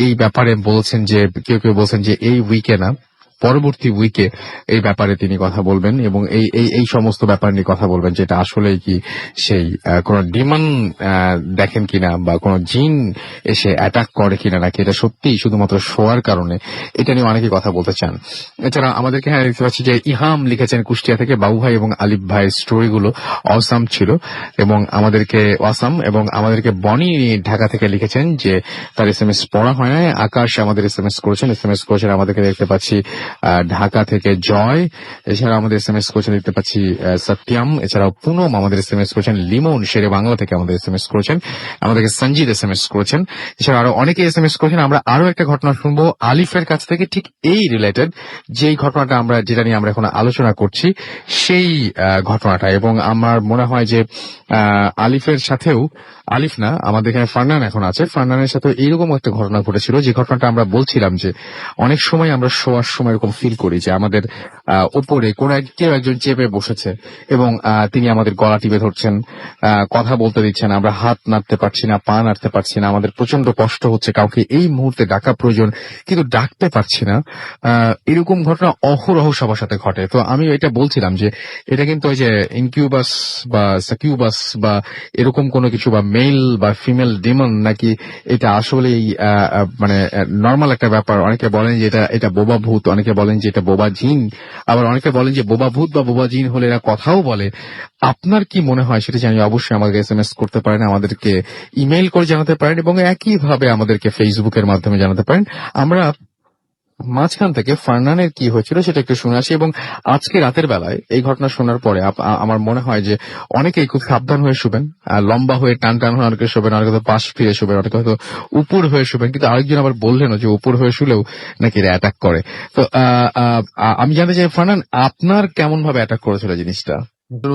এই ব্যাপারে বলছেন যে কেউ বলছেন যে এই উইকে না পরবর্তী উইকে এই ব্যাপারে তিনি কথা বলবেন এবং এই সমস্ত ব্যাপার নিয়ে কথা বলবেন, যেটা আসলে কি সেই কোন ডিমন দেখেন কিনা বা কোন জিন এসে অ্যাটাক করে কিনা, নাকি এটা সত্যি শুধুমাত্র শোয়ার কারণে, এটা নিয়ে অনেকে কথা বলতে চান। এছাড়া আমাদেরকে দেখতে পাচ্ছি যে ইহাম লিখেছেন কুষ্টিয়া থেকে, বাবু ভাই এবং আলিফ ভাইয়ের স্টোরিগুলো অসাম ছিল এবং আমাদেরকে বনি ঢাকা থেকে লিখেছেন যে তার SMS পড়া হয় না। আকাশ আমাদের SMS করেছেন আমাদেরকে দেখতে পাচ্ছি ঢাকা থেকে জয়। এছাড়া আমাদের SMS করেছেন দেখতে পাচ্ছি সত্যম। এছাড়াও পুনম আমাদের SMS করেছেন, লিমন শেরে বাংলা থেকে আমাদের SMS করেছেন, আমাদেরকে সঞ্জিত SMS করেছেন। এছাড়া আরো অনেকে SMS করেছেন। আমরা আরো একটা ঘটনা শুনবো আলিফের কাছ থেকে, ঠিক এই রিলেটেড যেই ঘটনাটা যেটা নিয়ে আমরা এখন আলোচনা করছি সেই ঘটনাটা। এবং আমার মনে হয় যে আলিফের সাথেও, আলিফ না আমাদের এখানে ফারনান এখন আছে, ফারনানের সাথে এইরকম একটা ঘটনা ঘটেছিল, যে ঘটনাটা আমরা বলছিলাম যে অনেক সময় আমরা শোয়ার সময় এরকম ফিল করি যে আমাদের উপরে কেউ একজন চেপে বসেছে এবং তিনি আমাদের গলা টিপে ধরছেন, কথা বলতে দিচ্ছেন, আমরা হাত নাড়তে পারছি না, পা নাড়তে পারছি না, আমাদের প্রচন্ড কষ্ট হচ্ছে, কাউকে এই মুহূর্তে ডাকা প্রয়োজন কিন্তু ডাকতে পারছি না। এরকম ঘটনা অহরহ সবার সাথে ঘটে। তো আমি এটা বলছিলাম যে এটা কিন্তু ওই যে ইনকিউবাস বা সাকিউবাস বা এরকম কোনো কিছু বা মেল বা ফিমেল ডিমন, নাকি এটা আসলেই মানে নর্মাল একটা ব্যাপার। অনেকে বলেন যে এটা বোবা ভূত, অনেকে বলেন যে এটা বোবা জিন, আবার অনেকে বলেন যে বোবা ভূত বা বোবা জিন হলে এরা কথাও বলে। আপনার কি মনে হয় সেটা জানি অবশ্যই আমাকে SMS করতে পারেন, আমাদেরকে ইমেইল করে জানাতে পারেন এবং একইভাবে আমাদেরকে ফেসবুকের মাধ্যমে জানাতে পারেন। আমরা মাঝখান থেকে ফারনানের কি হয়েছিল সেটা একটু শুনে আসি এবং আজকে রাতের বেলায় এই ঘটনা শোনার পরে আমার মনে হয় যে অনেকেই খুব সাবধান হয়ে শুবেন, লম্বা হয়ে টান হয়ে অনেকে শোবেন, অনেকে তো পাশ ফিরে শুবেন, অনেকে হয়তো উপর হয়ে শুবেন। কিন্তু আরেকজন আবার বললেন যে উপর হয়ে শুলেও নাকি এরা অ্যাটাক করে। তো আমি জানতে চাই ফারনান, আপনার কেমন ভাবে অ্যাটাক করেছিল জিনিসটা?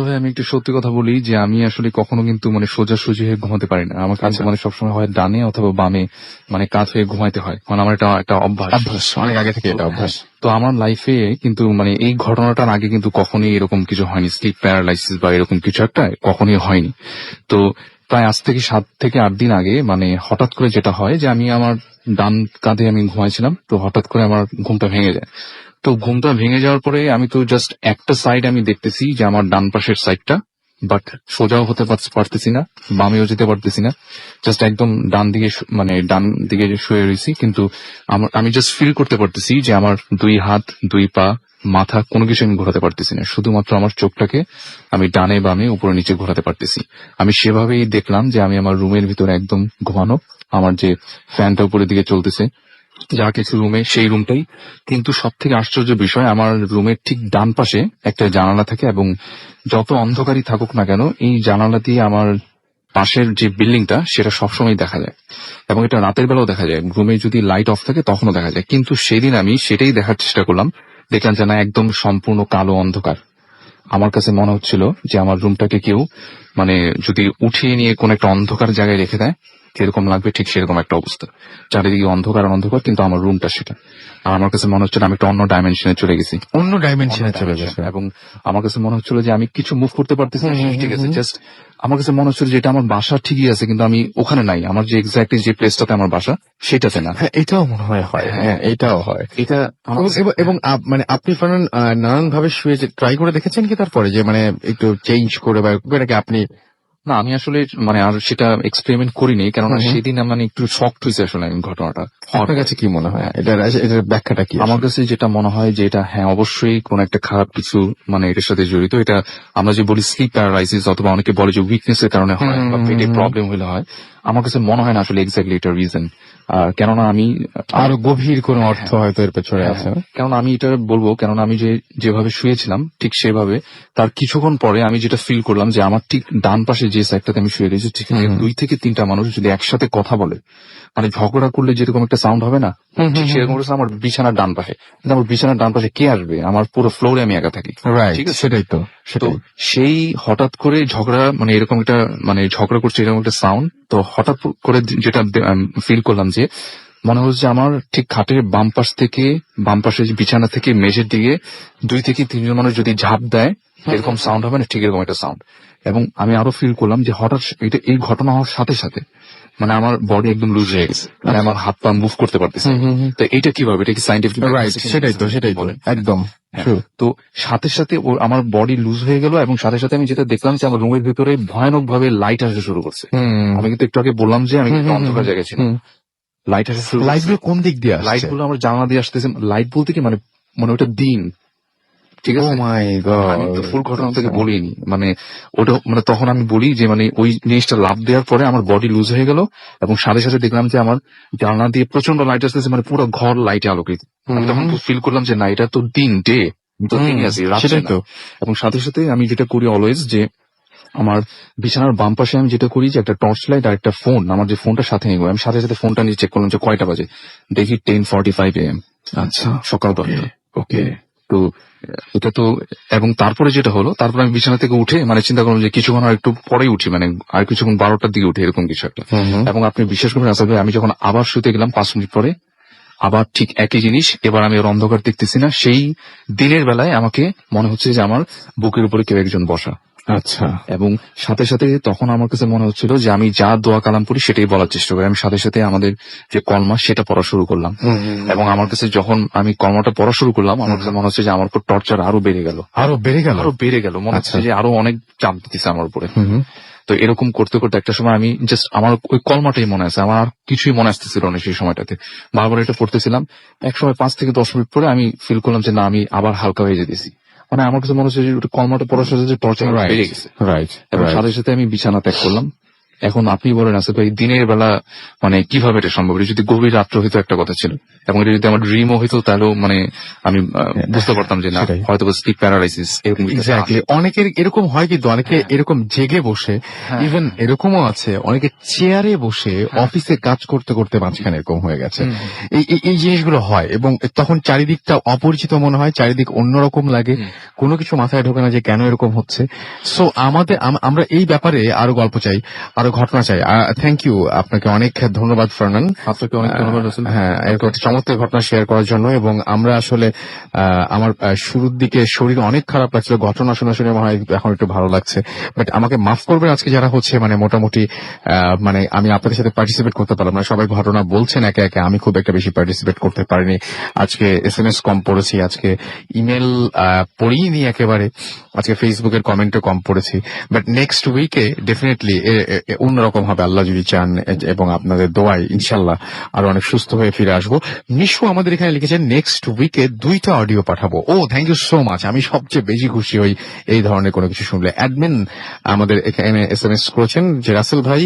ভাই আমি একটু সত্যি কথা বলি যে আমি আসলে কখনো কিন্তু মানে সোজাসুজি হয়ে ঘুমাতে পারি না। আমার কাছে মানে সবসময় হয় ডানে অথবা বামে মানে কাত হয়ে ঘুমাইতে হয়, মানে আমার একটা অভ্যাস অনেক আগে থেকে এটা অভ্যাস। তো আমার লাইফে কিন্তু মানে এই ঘটনাটার আগে কিন্তু কখনোই এরকম কিছু হয়নি, স্লিপ প্যারালাইসিস বা এরকম কিছু একটা কখনোই হয়নি। তো প্রায় আজ থেকে 7 থেকে 8 দিন আগে মানে হঠাৎ করে যেটা হয় যে আমি আমার ডান কাঁধে আমি ঘুমাইছিলাম, তো হঠাৎ করে আমার ঘুমটা ভেঙে যায়। তো ঘুমটা ভেঙে যাওয়ার পরে আমি তো জাস্ট একটা সাইড আমি দেখতেছি যে আমার ডান পাশের সাইডটা, বাট সোজাও হতে পারতেছি না, বামেও যেতে পারতেছি না, জাস্ট একদম ডান দিকে মানে ডান দিকে শুয়ে রয়েছি। কিন্তু আমি জাস্ট ফিল করতে পারতেছি যে আমার 2 হাত 2 পা মাথা কোনো কিছু আমি ঘোরাতে পারতেছি না, শুধুমাত্র আমার চোখটাকে আমি ডানে বামে উপরে নিচে ঘোরাতে পারতেছি। আমি সেভাবেই দেখলাম যে আমি আমার রুমের ভিতরে একদম ঘুমানো, আমার যে ফ্যানটা উপরের দিকে চলতেছে, যা কিছু রুমে সেই রুমটাই। কিন্তু সব থেকে আশ্চর্য বিষয়, আমার রুমের ঠিক ডান পাশে একটা জানালা থাকে এবং যত অন্ধকারই থাকুক না কেন এই জানালা দিয়ে আমার পাশের যে বিল্ডিংটা সেটা সবসময় দেখা যায়, এবং এটা রাতের বেলাও দেখা যায়, রুমে যদি লাইট অফ থাকে তখনও দেখা যায়। কিন্তু সেদিন আমি সেটাই দেখার চেষ্টা করলাম, দেখলাম যে না, একদম সম্পূর্ণ কালো অন্ধকার। আমার কাছে মনে হচ্ছিল যে আমার রুমটাকে কেউ মানে যদি উঠিয়ে নিয়ে কোন একটা অন্ধকার জায়গায় রেখে দেয় যেরকম লাগবে, ঠিক সেরকম একটা অবস্থা, চারিদিকে অন্ধকার আর অন্ধকার, কিন্তু আমার রুমটা সেটা। আর আমার কাছে মনে হচ্ছিল আমি একটা অন্য ডাইমেনশনে চলে গেছি, অন্য ডাইমেনশনে চলে গেছে। এবং আমার কাছে মনে হচ্ছিল যে আমি কিছু মুভ করতে পারতেছি না, ঠিক আছে, জাস্ট আমার কাছে মনে হচ্ছিল যে এটা আমার বাসা ঠিকই আছে, কিন্তু আমি ওখানে নাই, আমার যে এক্স্যাক্টলি যে প্লেসটাতে আমার বাসা সেটাতে না। হ্যাঁ, এটাও মনে হয় হয়, হ্যাঁ এটাও হয়। এটা আমার এবং মানে আপনি ফারহান নানান ভাবে শুয়ে ট্রাই করে দেখেছেন কি তারপরে যে মানে একটু চেঞ্জ করে বা এটাকে আপনি? না, আমি আসলে মানে আর সেটা এক্সপেরিমেন্ট করিনি, কেননা সেদিন মানে একটু শকড হয়েছে আসলে আমি ঘটনাটা। আপনার কাছে কি মনে হয় এটার ব্যাখ্যাটা কি? আমার কাছে যেটা মনে হয় যে এটা হ্যাঁ অবশ্যই কোন একটা খারাপ কিছু মানে এটার সাথে জড়িত। এটা আমরা যে বলি স্লিপ প্যারালাইসিস, অথবা অনেকে বলে যে উইকনেস এর কারণে হয় বা পেটে প্রবলেম হলে হয়, আমার কাছে মনে হয় না আসলে এক্স্যাক্টলি এটার রিজন। কেননা আমি আরো গভীর কোন অর্থ হয়তো এর পেছনে আছে। কেননা আমি এটা বলবো, কেননা আমি যেভাবে শুয়েছিলাম ঠিক সেভাবে তার কিছুক্ষণ পরে আমি যেটা ফিল করলাম যে আমার ঠিক ডান পাশে যে সাইডটাতে আমি শুয়ে রয়েছি, ঠিক 2 থেকে 3টা মানুষ যদি একসাথে কথা বলে, মানে ঝগড়া করলে যেরকম একটা সাউন্ড হবে না, ঠিক সেরকম আমার বিছানার ডান পাশে। কিন্তু আমার বিছানার ডান পাশে কে আসবে? আমার পুরো ফ্লোরে আমি একা থাকি, ঠিক আছে? সেটাই তো। তো সেই হঠাৎ করে ঝগড়া মানে এরকম একটা মানে ঝগড়া করছে এরকম একটা সাউন্ড, তো হঠাৎ করে যেটা ফিল করলাম যে মনে হচ্ছে যে আমার ঠিক খাটের বাম পাশে যে বিছানা থেকে মেঝের দিকে 2 থেকে 3জন মানুষ যদি ঝাঁপ দেয় এরকম সাউন্ড হবে না, ঠিক এরকম একটা সাউন্ড। এবং আমি আরো ফিল করলাম যে হঠাৎ এই ঘটনা হওয়ার সাথে সাথে মানে আমার বডি একদম লুজ হয়ে গেছে, মানে আমার হাত পা মুভ করতে পারতেছে। তো এটা কিভাবে? এটা কি সাইন্টিফিক? সেটাই তো একদম। তো সাথে সাথে আমার বডি লুজ হয়ে গেল, এবং সাথে সাথে আমি যেটা দেখলাম যে আমার রুমের ভিতরে ভয়ানক ভাবে লাইট আসতে শুরু করছে। আমি কিন্তু একটু আগে বললাম যে আমি অন্ধকার জায়গায় ছিলাম, লাইট আসতে শুরু। লাইটগুলো কোন দিক দিয়ে আসছে? লাইটগুলো আমার জানলা দিয়ে আসতেছে। লাইট বলতে কি মানে মানে ওটা দিন, ঠিক আছে? আমি তো ফুল ঘটনা থেকে বলিনি, মানে ওটা মানে তখন আমি বলি যে মানে ওই জিনিসটা লাভ দেওয়ার পরে আমার বডি লুজ হয়ে গেল, এবং সাথে সাথে দেখলাম যে আমার জানলা দিয়ে প্রচন্ড লাইট আসতেছে, মানে পুরো ঘর লাইটে আলোকিত। আমি তখন ফিল করলাম যে না, এটা তো দিন, ডে তো দিনই আছি, রাত্রে না। এবং সাথে সাথে আমি যেটা করি অলওয়েজ, যে আমার বিছানার বাম পাশে আমি যেটা করি যে একটা টর্চ লাইট আর একটা ফোন, আমার যে ফোনটা সাথে নিয়ে আমি সাথে সাথে ফোনটা নিয়ে চেক করলাম যে কয়টা বাজে, দেখি 10:45 AM। আচ্ছা, সকাল 10টা। ওকে, তো এটা তো, এবং তারপরে যেটা হলো, তারপরে আমি বিছানা থেকে উঠে মানে চিন্তা করলাম যে কিছুক্ষণ আর একটু পরেই উঠি, মানে আর কিছুক্ষণ 12টার দিকে উঠি, এরকম কিছু একটা। এবং আপনি বিশ্বাস করবেন আসলে আমি যখন আবার শুতে গেলাম 5 মিনিট পরে আবার ঠিক একই জিনিস, এবার আমি আর অন্ধকার দেখতেছি না, সেই দিনের বেলায় আমাকে মনে হচ্ছে যে আমার বুকের উপরে কেউ একজন বসা। আচ্ছা। এবং সাথে সাথে তখন আমার কাছে মনে হচ্ছিল যে আমি যা দোয়া কালাম পড়ি সেটাই বলার চেষ্টা করি। আমি সাথে সাথে আমাদের যে কলমা সেটা পড়া শুরু করলাম, এবং আমার কাছে যখন আমি কলমাটা পড়া শুরু করলাম আমার কাছে মনে হচ্ছে যে আমার উপর টর্চার আরো বেড়ে গেল, মনে হচ্ছে যে আরো অনেক চাপ দিতেছে আমার উপরে। তো এরকম করতে করতে একটা সময় আমি জাস্ট আমার ওই কলমাটাই মনে আছে, আমার আর কিছুই মনে আসতেছিল না সেই সময়টাতে, বারবার এটা পড়তেছিলাম। এক সময় 5 থেকে 10 মিনিট পরে আমি ফিল করলাম যে না, আমি আবার হালকা হয়ে যেতেছি, মানে আমার কাছে মনে হচ্ছে যে কলমাটা পড়ার সাথে যে টর্চার বেড়ে গেছে। এবং সাথে সাথে আমি বিছানা ত্যাগ করলাম। এখন আপনি বলেন আসলে ভাই, দিনের বেলা মানে কিভাবে এটা সম্ভব? এটা যদি গভীর রাত্র হইতো একটা কথা ছিল, এবং এটা যদি আমার ড্রিমও হইতো তাহলেও মানে আমি বুঝতে পারতাম যে না, হয়তো স্লিপ প্যারালাইসিস এরকম। অনেকের এরকম হয়, কিন্তু অনেকে এরকম জেগে বসে, ইভেন এরকমও আছে অনেকে চেয়ারে বসে অফিসে কাজ করতে করতে মাঝখানে এরকম হয়ে গেছে। এই জিনিসগুলো হয়, এবং তখন চারিদিকটা অপরিচিত মনে হয়, চারিদিক অন্যরকম লাগে, কোনো কিছু মাথায় ঢোকে না যে কেন এরকম হচ্ছে। সো আমরা এই ব্যাপারে আরো গল্প চাই, আরো আরো ঘটনা চাই। থ্যাংক ইউ, আপনাকে অনেক ধন্যবাদ ফারনান। আপনাকে অনেক ধন্যবাদ রাসেল। হ্যাঁ, এরকম একটা চমৎকার ঘটনা শেয়ার করার জন্য। এবং আমরা আসলে আমার শুরুর দিকে শরীর অনেক খারাপ লাগছিল, ঘটনা শোনা শুনে মনে হয় এখন একটু ভালো লাগছে। বাট আমাকে মাফ করবেন, আজকে যারা হচ্ছে মানে মোটামুটি মানে আমি আপনাদের সাথে পার্টিসিপেট করতে পারলাম না। সবাই ঘটনা বলছেন একে একে, আমি খুব একটা বেশি পার্টিসিপেট করতে পারিনি। আজকে SMS কম পড়েছি, আজকে ইমেল পড়িয়ে নি একেবারে, আজকে ফেসবুকের কমেন্টও কম পড়েছি। বাট নেক্সট উইকে ডেফিনেটলি অন্যরকম হবে আল্লাহ যদি চান, এবং আপনাদের দোয়ায় ইনশাল্লাহ আরো অনেক সুস্থ হয়ে ফিরে আসবো। নিশু আমাদের এখানে লিখেছেন নেক্সট উইকে 2টা অডিও পাঠাবো। ও থ্যাংক ইউ সো মাচ, আমি সবচেয়ে বেশি খুশি হই এই ধরনের কোনো কিছু শুনলে। অ্যাডমিন আমাদের এখানে SMS করেছেন যে রাসেল ভাই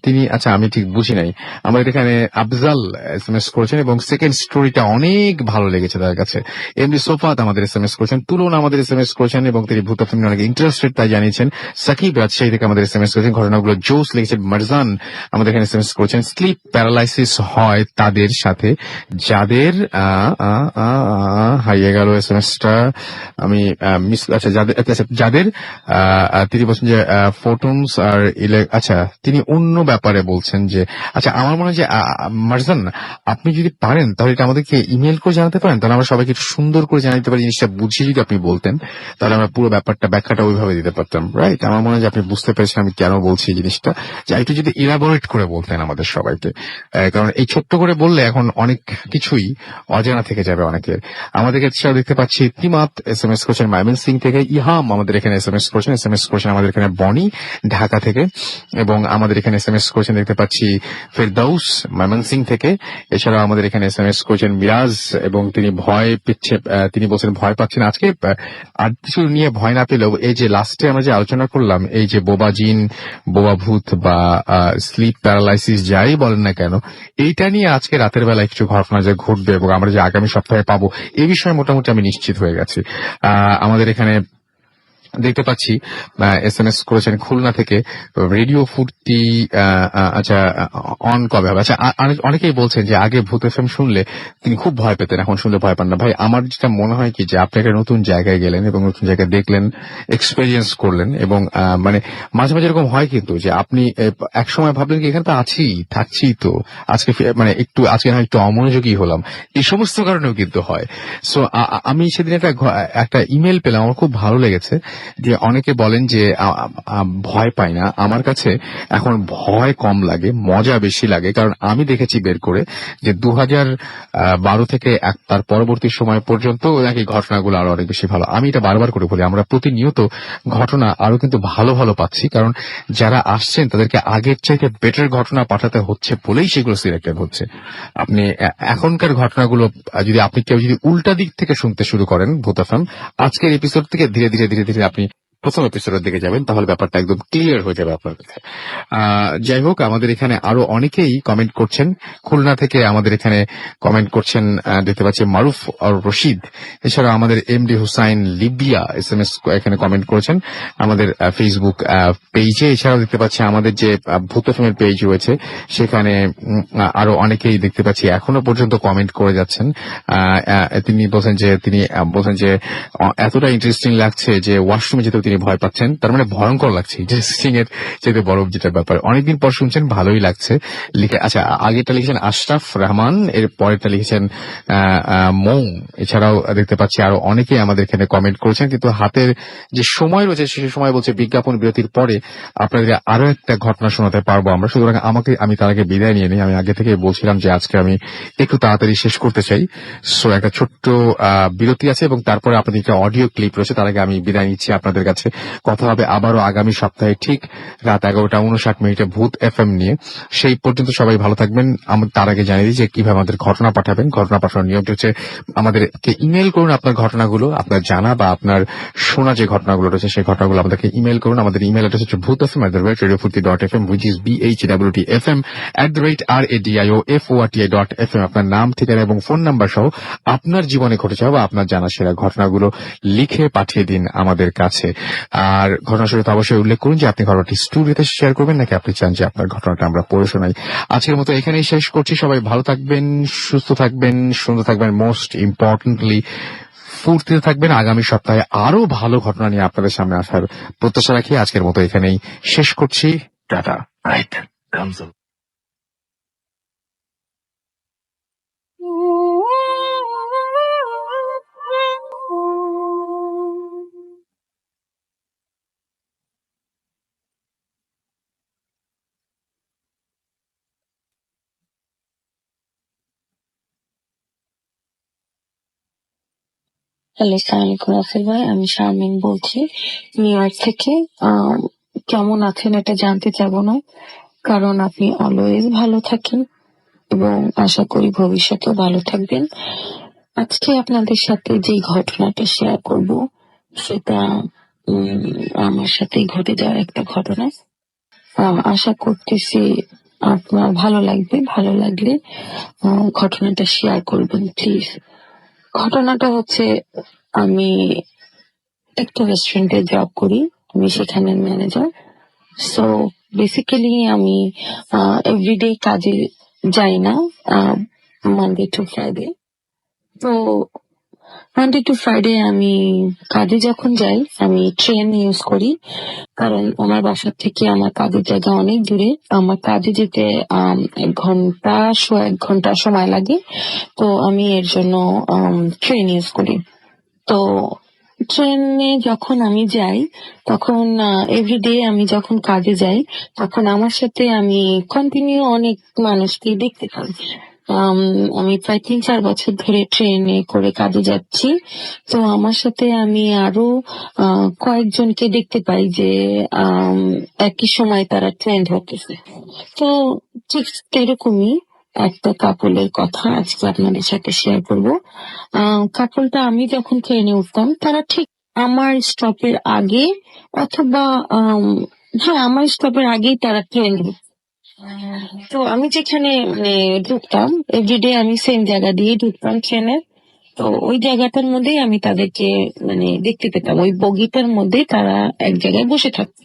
তিনি, আচ্ছা আমি ঠিক বুঝি নাই, আমাদের এখানে আফজাল SMS করেছেন এবং সেকেন্ড স্টোরিটা অনেক ভালো লেগেছে তার কাছে। এমডি সোফাত আমাদের SMS করেছেন, তুলন আমাদের SMS করেছেন এবং তিনি ভূত ফিল্মে অনেক ইন্টারেস্টেড তাই জানিয়েছেন। সাকিব রাজশাহী থেকে আমাদের SMS করেছেন, ঘটনাগুলো জোস লিখেছেন। মারজান আমাদের এখানে SMS করেছেন, স্লিপ প্যারালাইসিস হয় তাদের সাথে যাদের হারিয়ে গেল এসএমএসটা আমি মিস, আচ্ছা যাদের তিনি বলছেন যে ফোটনস আর আচ্ছা তিনি অন্য ব্যাপারে বলছেন যে, আচ্ছা আমার মনে হয় যে মারজান আপনি যদি পারেন তাহলে এটা আমাদেরকে ইমেল করে জানাতে পারেন, তাহলে আমরা সবাইকে একটু সুন্দর করে জানাতে পারি। জিনিসটা বুঝিয়ে যদি আপনি বলতেন তাহলে আমরা পুরো ব্যাখ্যাটা ওইভাবে দিতে পারতাম। রাইট, আমার মনে হয় যে আপনি বুঝতে পেরেছেন আমি কেন বলছি এই জিনিসটা, যে একটু যদি ইলাবোরেট করে বলতেন আমাদের সবাইকে, কারণ এই ছোট্ট করে বললে এখন অনেক কিছুই অজানা থেকে যাবে অনেকের। আমাদের কাছে দেখতে পাচ্ছি তিমাত SMS করেছেন ময়মনসিং থেকে, ইহাম আমাদের এখানে SMS করেছেন আমাদের এখানে বনি ঢাকা থেকে, এবং আমাদের এখানে SMS করেছেন দেখতে পাচ্ছি ফেরদাউস ময়মনসিং থেকে। এছাড়াও আমাদের এখানে SMS করেছেন মিরাজ, এবং তিনি তিনি বলছেন ভয় পাচ্ছেন আজকে আর কিছু নিয়ে ভয় না পেলেও এই যে লাস্টে আমরা যে আলোচনা করলাম এই যে বোবা জিন, বোবা ভূত বা স্লিপ প্যারালাইসিস যাই বলেন না কেন, এইটা নিয়ে আজকে রাতের বেলায় কিছু ঘটনা যে ঘটবে এবং আমরা যে আগামী সপ্তাহে পাবো এই বিষয়ে মোটামুটি আমি নিশ্চিত হয়ে গেছি। আমাদের এখানে দেখতে পাচ্ছি SMS করেছেন খুলনা থেকে রেডিও ফুর্তি, আচ্ছা অন কবে হবে? আচ্ছা অনেকেই বলছেন যে আগে ভূত FM শুনলে তিনি খুব ভয় পেতেন, এখন শুনলে ভয় পান না। ভাই আমার যেটা মনে হয় কি যে আপনি একটা নতুন জায়গায় গেলেন এবং নতুন জায়গায় দেখলেন, এক্সপেরিয়েন্স করলেন, এবং মানে মাঝে মাঝে এরকম হয় কিন্তু যে আপনি এক সময় ভাবলেন কি এখানে তো থাকছি তো আজকে মানে আজকে না একটু অমনোযোগী হলাম, এই সমস্ত কারণেও কিন্তু হয়। সো আমি সেদিন একটা ইমেল পেলাম, আমার খুব ভালো লেগেছে যে অনেকে বলেন যে ভয় পাই না, আমার কাছে এখন ভয় কম লাগে, মজা বেশি লাগে, কারণ আমি দেখেছি বের করে যে 2012 থেকে তার পরবর্তী সময় পর্যন্ত নাকি ঘটনাগুলো আরো অনেক বেশি ভালো। আমি এটা বারবার করে বলি, আমরা প্রতিনিয়ত ঘটনা আরো কিন্তু ভালো ভালো পাচ্ছি, কারণ যারা আসছেন তাদেরকে আগের চাইতে বেটার ঘটনা পাঠাতে হচ্ছে বলেই সেগুলো সিলেক্টেড হচ্ছে। আপনি এখনকার ঘটনাগুলো যদি কেউ উল্টা দিক থেকে শুনতে শুরু করেন ভূত FM, আজকের এপিসোড থেকে ধীরে ধীরে ধীরে ধীরে আপনি প্রথম এপিসোডের দিকে যাবেন, তাহলে ব্যাপারটা একদম ক্লিয়ার হয়ে যাবে আপনার কাছে। যাই হোক, আমাদের এখানে আরো অনেকেই কমেন্ট করছেন। খুলনা থেকে আমাদের এখানে কমেন্ট করছেন দেখতে পাচ্ছি মারুফ আর রশিদ। এছাড়া আমাদের MD হুসাইন লিবিয়া SMS এখানে কমেন্ট করেছেন আমাদের ফেসবুক পেজে। এছাড়াও দেখতে পাচ্ছি আমাদের যে ভূত FM এর পেজ রয়েছে সেখানে আরো অনেকেই দেখতে পাচ্ছি এখনো পর্যন্ত কমেন্ট করে যাচ্ছেন। তিনি বলছেন যে এতটা ইন্টারেস্টিং লাগছে যে ওয়াশরুমে যেতেও তিনি ভয় পাচ্ছেন, তার মানে ভয়ঙ্কর লাগছে। ইন্টারেস্টিং এর যেতে বড় যেটা ব্যাপার, অনেকদিন পর শুনছেন, ভালোই লাগছে লিখে। আচ্ছা আগেরটা লিখেছেন আশরাফ রহমান, এর পরেরটা লিখেছেন মৌ। এছাড়াও দেখতে পাচ্ছি আরো অনেকেই আমাদের এখানে কমেন্ট করেছেন, কিন্তু হাতের যে সময় রয়েছে সেই সময় বলছে বিজ্ঞাপন বিরতির পরে আপনাদের আরো একটা ঘটনা শোনাতে পারবো আমরা। সুতরাং আমি তার আগে বিদায় নিয়ে নিই। আমি আগে থেকে বলছিলাম যে আজকে আমি একটু তাড়াতাড়ি শেষ করতে চাই, সো একটা ছোট্ট বিরতি আছে এবং তারপরে আপনাদের একটা অডিও ক্লিপ রয়েছে। তার আগে আমি বিদায় নিচ্ছি আপনাদের কাছে। কথা হবে আবারও আগামী সপ্তাহে ঠিক রাত 11:59 ভূত FM নিয়ে। সেই পর্যন্ত সবাই ভালো থাকবেন। তার আগে জানিয়ে দিই যে কিভাবে আমাদের ঘটনা পাঠাবেন। ঘটনা পাঠানোর নিয়মটি হচ্ছে আমাদেরকে ইমেল করুন আপনার ঘটনাগুলো, আপনার জানা বা আপনার শোনা যে ঘটনাগুলো রয়েছে সেই ঘটনাগুলো আমাদেরকে ইমেল করুন। আমাদের ইমেল অ্যাড্রেস হচ্ছে bhutfm@radiofurti.fm, which is BHWTFM@radiofurti.fm। আপনার নাম, ঠিকানা এবং ফোন নাম্বার সহ আপনার জীবনে ঘটে যাওয়া বা আপনার জানা সেরা ঘটনাগুলো লিখে পাঠিয়ে দিন আমাদের কাছে। আর ঘটনার সাথে অবশ্যই উল্লেখ করুন যে আপনি ঘটনাটি স্টুডিওতে শেয়ার করবেন নাকি আপনি চান যে আপনার ঘটনাটা আমরা পড়ে শোনাই। আজকের মতো এখানেই শেষ করছি। সবাই ভালো থাকবেন, সুস্থ থাকবেন, সুন্দর থাকবেন, মোস্ট ইম্পর্টেন্টলি ফুর্তিতে থাকবেন। আগামী সপ্তাহে আরো ভালো ঘটনা নিয়ে আপনাদের সামনে আসার প্রত্যাশা রাখি আজকের মতো এখানেই শেষ করছি। Tata. Night comes alive. Hello, আসসালামু আলাইকুম রাফেল ভাই, আমি শারমিন বলছি নিউ ইয়র্ক থেকে। কেমন আছেন এটা জানতে চাবো না, কারণ আপনি অলওয়েজ ভালো থাকেন এবং আশা করি ভবিষ্যতেও ভালো থাকবেন। আজকে আপনাদের সাথে যে ঘটনাটা শেয়ার করব সেটা আমার সাথেই ঘটে যাওয়া একটা ঘটনা। আশা করতেছি আপনার ভালো লাগবে। ভালো লাগলে ঘটনাটা শেয়ার করবেন প্লিজ। ঘটনাটা হচ্ছে, আমি একটা রেস্টুরেন্টে জব করি, আমি সেখানে ম্যানেজার। সো বেসিক্যালি আমি এভরিডে কাজে যাই না, মানডে টু ফ্রাইডে। তো মানডে টু ফ্রাইডে আমি কাজে যখন যাই আমি ট্রেন ইউজ করি, কারণ আমার বাসার থেকে আমার কাজের জায়গা অনেক দূরে। আমার কাজে যেতে 1 ঘন্টা সময় লাগে। তো আমি এর জন্য ট্রেন ইউজ করি। তো ট্রেনে যখন আমি যাই তখন এভরিডে আমি যখন কাজে যাই তখন আমার সাথে আমি কন্টিনিউ অনেক মানুষকে দেখতে পাই। আমি প্রায় 3-4 বছর ধরে ট্রেনে করে কাজে যাচ্ছি। তো আমার সাথে আমি আরো কয়েকজনকে দেখতে পাই যে একই সময় তারা ট্রেন ধরতেছে। তো ঠিক এরকমই একটা কাপলের কথা আজকে আপনাদের সাথে শেয়ার করবো। কাপলটা, আমি যখন ট্রেনে উঠতাম তারা ঠিক আমার স্টপের আগে অথবা হ্যাঁ, আমার স্টপের আগেই তারা ট্রেন ধরত। তো আমি যেখানে মানে ঢুকতাম, এভরিডে আমি সেম জায়গা দিয়ে ঢুকতাম ট্রেনের। তো ওই জায়গাটার মধ্যেই আমি তাদেরকে মানে দেখতে পেতাম, ওই বগিটার মধ্যে তারা এক জায়গায় বসে থাকতো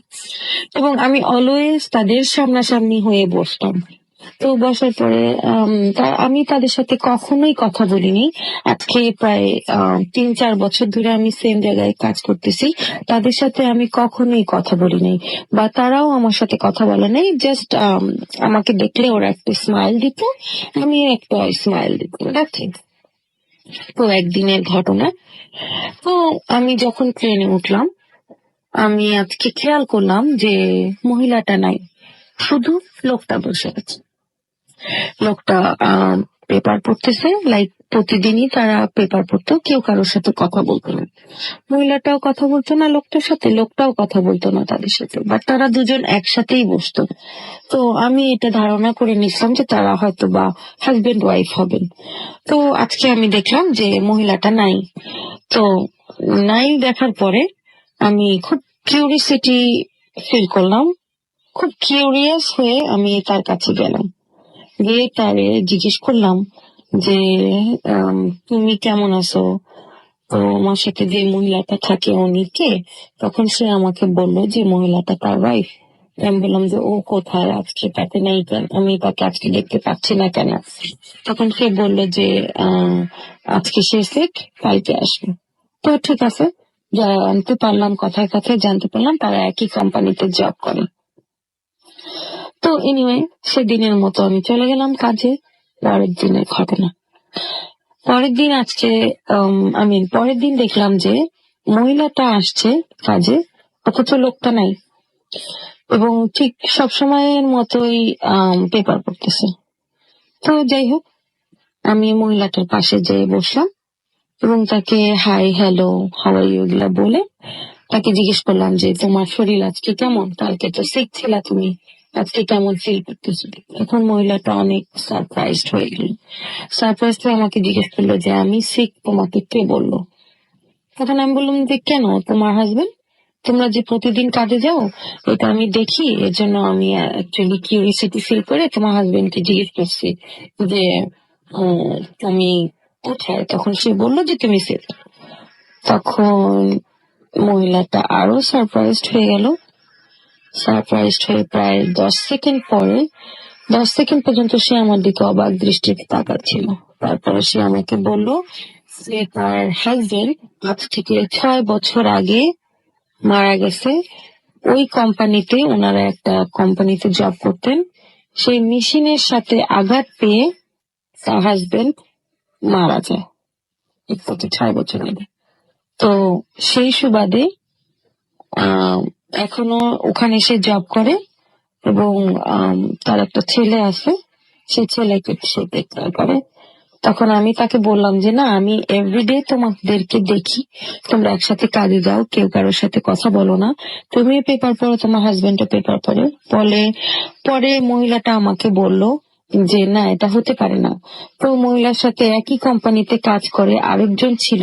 এবং আমি অলওয়েজ তাদের সামনাসামনি হয়ে বসতাম। তো বসার পরে আমি তাদের সাথে কখনোই কথা বলিনি। আজকে প্রায় 3-4 বছর ধরে আমি সেম জায়গায় কাজ করতেছি, তাদের সাথে আমি কখনোই কথা বলিনি বা তারাও আমার সাথে কথা বলে নাই। জাস্ট আমাকে দেখলে ওরা একটা স্মাইল দিত, আমি একটা স্মাইল দিতাম। তো একদিনের ঘটনা। তো আমি যখন ট্রেনে উঠলাম আমি আজকে খেয়াল করলাম যে মহিলাটা নাই, শুধু লোকটা বসে আছে। লোকটা পেপার পড়তেছে, লাইক প্রতিদিনই তারা পেপার পড়তো, কেউ কারোর সাথে কথা বলতো না। মহিলাটাও কথা বলতো না লোকটার সাথে, লোকটাও কথা বলতো না তাদের সাথে, বাট তারা দুজন একসাথেই বসতো। তো আমি এটা ধারণা করে নিছিলাম যে তারা হয়তো বা হাজবেন্ড ওয়াইফ হবেন। তো আজকে আমি দেখলাম যে মহিলাটা নাই। তো নাই দেখার পরে আমি খুব কিউরিয়াসিটি ফিল করলাম, খুব কিউরিয়াস হয়ে আমি তার কাছে গেলাম, গিয়ে তারে জিজ্ঞেস করলাম যে তুমি কেমন আছো। তো আমার সাথে যে মহিলাটা থাকে উনি কে? তখন সে আমাকে বললো যে মহিলাটা তার ওয়াইফ। আমি বললাম যে ও কোথায়, আজকে তাকে নেই কেন, আমি তাকে আজকে দেখতে পাচ্ছি না কেন? তখন সে বললো যে আজকে সে সিক, কালকে আসবে। তো ঠিক আছে, জানতে পারলাম, কথায় কথায় জানতে পারলাম তারা একই কোম্পানিতে জব করে। তো এনিওয়ে, সেদিনের মতো আমি চলে গেলাম কাজে। পরের দিনের ঘটনা, পরের দিন আজকে পরের দিন দেখলাম যে মহিলাটা আসছে কাজে, অথচ লোকটা নাই এবং ঠিক সব সময়ের মতোই পেপার পড়তেছে। তো যাই হোক, আমি মহিলাটার পাশে যেয়ে বসলাম এবং তাকে hi, hello, how are you এগুলা বলে তাকে জিজ্ঞেস করলাম যে তোমার শরীর আজকে কেমন, কালকে তো সিক ছিলা তুমি, আজকে কেমন ফিল করতেছো? এখন মহিলাটা অনেক সারপ্রাইজড হয়ে গেল। সারপ্রাইজ হয়ে আমাকে জিজ্ঞেস করলো যে আমি সিক তোমাকে কে বললো? তখন আমি বললাম যে কেন, তোমার হাজবেন্ড, তোমরা যে প্রতিদিন কাজে যাও এটা আমি দেখি, এর জন্য আমি অ্যাকচুয়ালি কিউরিয়াসিটি ফিল করে তোমার হাজবেন্ডকে জিজ্ঞেস করছি যে তুমি কোথায়। তখন সে বললো যে তুমি সিক। তখন মহিলাটা আরো সারপ্রাইজড হয়ে গেল। সারপ্রাইজড হয়ে প্রায় 10 সেকেন্ড পরে, 10 সেকেন্ড পর্যন্ত সে আমার দিকে অবাক দৃষ্টিতে তাকাচ্ছিল। তারপরে সে আমাকে বলল যে তার হাজবেন্ড আজ থেকে 6 বছর আগে মারা গেছে। ওই কোম্পানিতে, ওনারা একটা কোম্পানিতে জব করতেন, সেই মেশিনের সাথে আঘাত পেয়ে তার হাজবেন্ড মারা যায় 6 বছর আগে। তো সেই সুবাদে এখনো ওখানে সে জব করে এবং তার একটা ছেলে আছে, সেই ছেলেকে সে টেক করে। তখন আমি তাকে বললাম যে না, আমি এভরিডে তোমাদেরকে দেখি, তোমরা একসাথে কাজে যাও, কেউ কারোর সাথে কথা বলো না, তুমি পেপার পড়ো, তোমার হাজবেন্ডও পেপার পড়ে। পরে মহিলাটা আমাকে বলল যে না, এটা হতে পারে না। তো মহিলার সাথে একই কোম্পানিতে কাজ করে আরেকজন ছিল।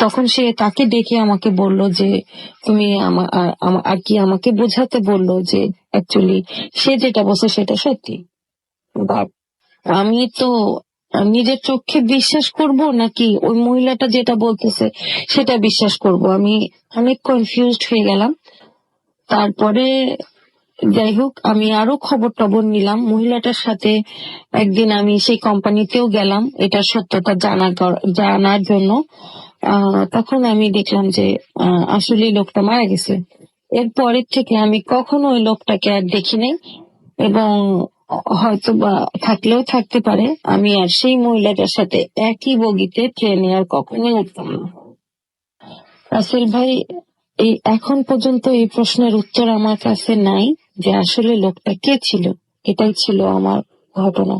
তখন সে তাকে ডেকে আমাকে বলল যে তুমি আর কি আমাকে বোঝাতে বললো যে অ্যাকচুয়ালি সে যেটা বলছে সেটা সত্যি। বাট আমি তো নিজের চোখে বিশ্বাস করব নাকি ওই মহিলাটা যেটা বলতেছে সেটা বিশ্বাস করব, আমি অনেক কনফিউজড হয়ে গেলাম। তারপরে যাই হোক, আমি আরো খবর টবর নিলাম মহিলাটার সাথে। একদিন আমি সেই কোম্পানিতেও গেলাম এটার সত্যতা জানার জন্য। তখন আমি দেখলাম যে আসলে লোকটা মারা গেছে। এরপরের থেকে আমি কখনো ওই লোকটাকে আর দেখি নাই, এবং হয়তো বা থাকলেও থাকতে পারে। আমি আর সেই মহিলাটার সাথে একই বগিতে ট্রেনে আর কখনোই উঠতাম না। রাসেল ভাই, এই এখন পর্যন্ত এই প্রশ্নের উত্তর আমার কাছে নাই যে আসলে লোকটা কে ছিল। এটাই ছিল আমার ঘটনা।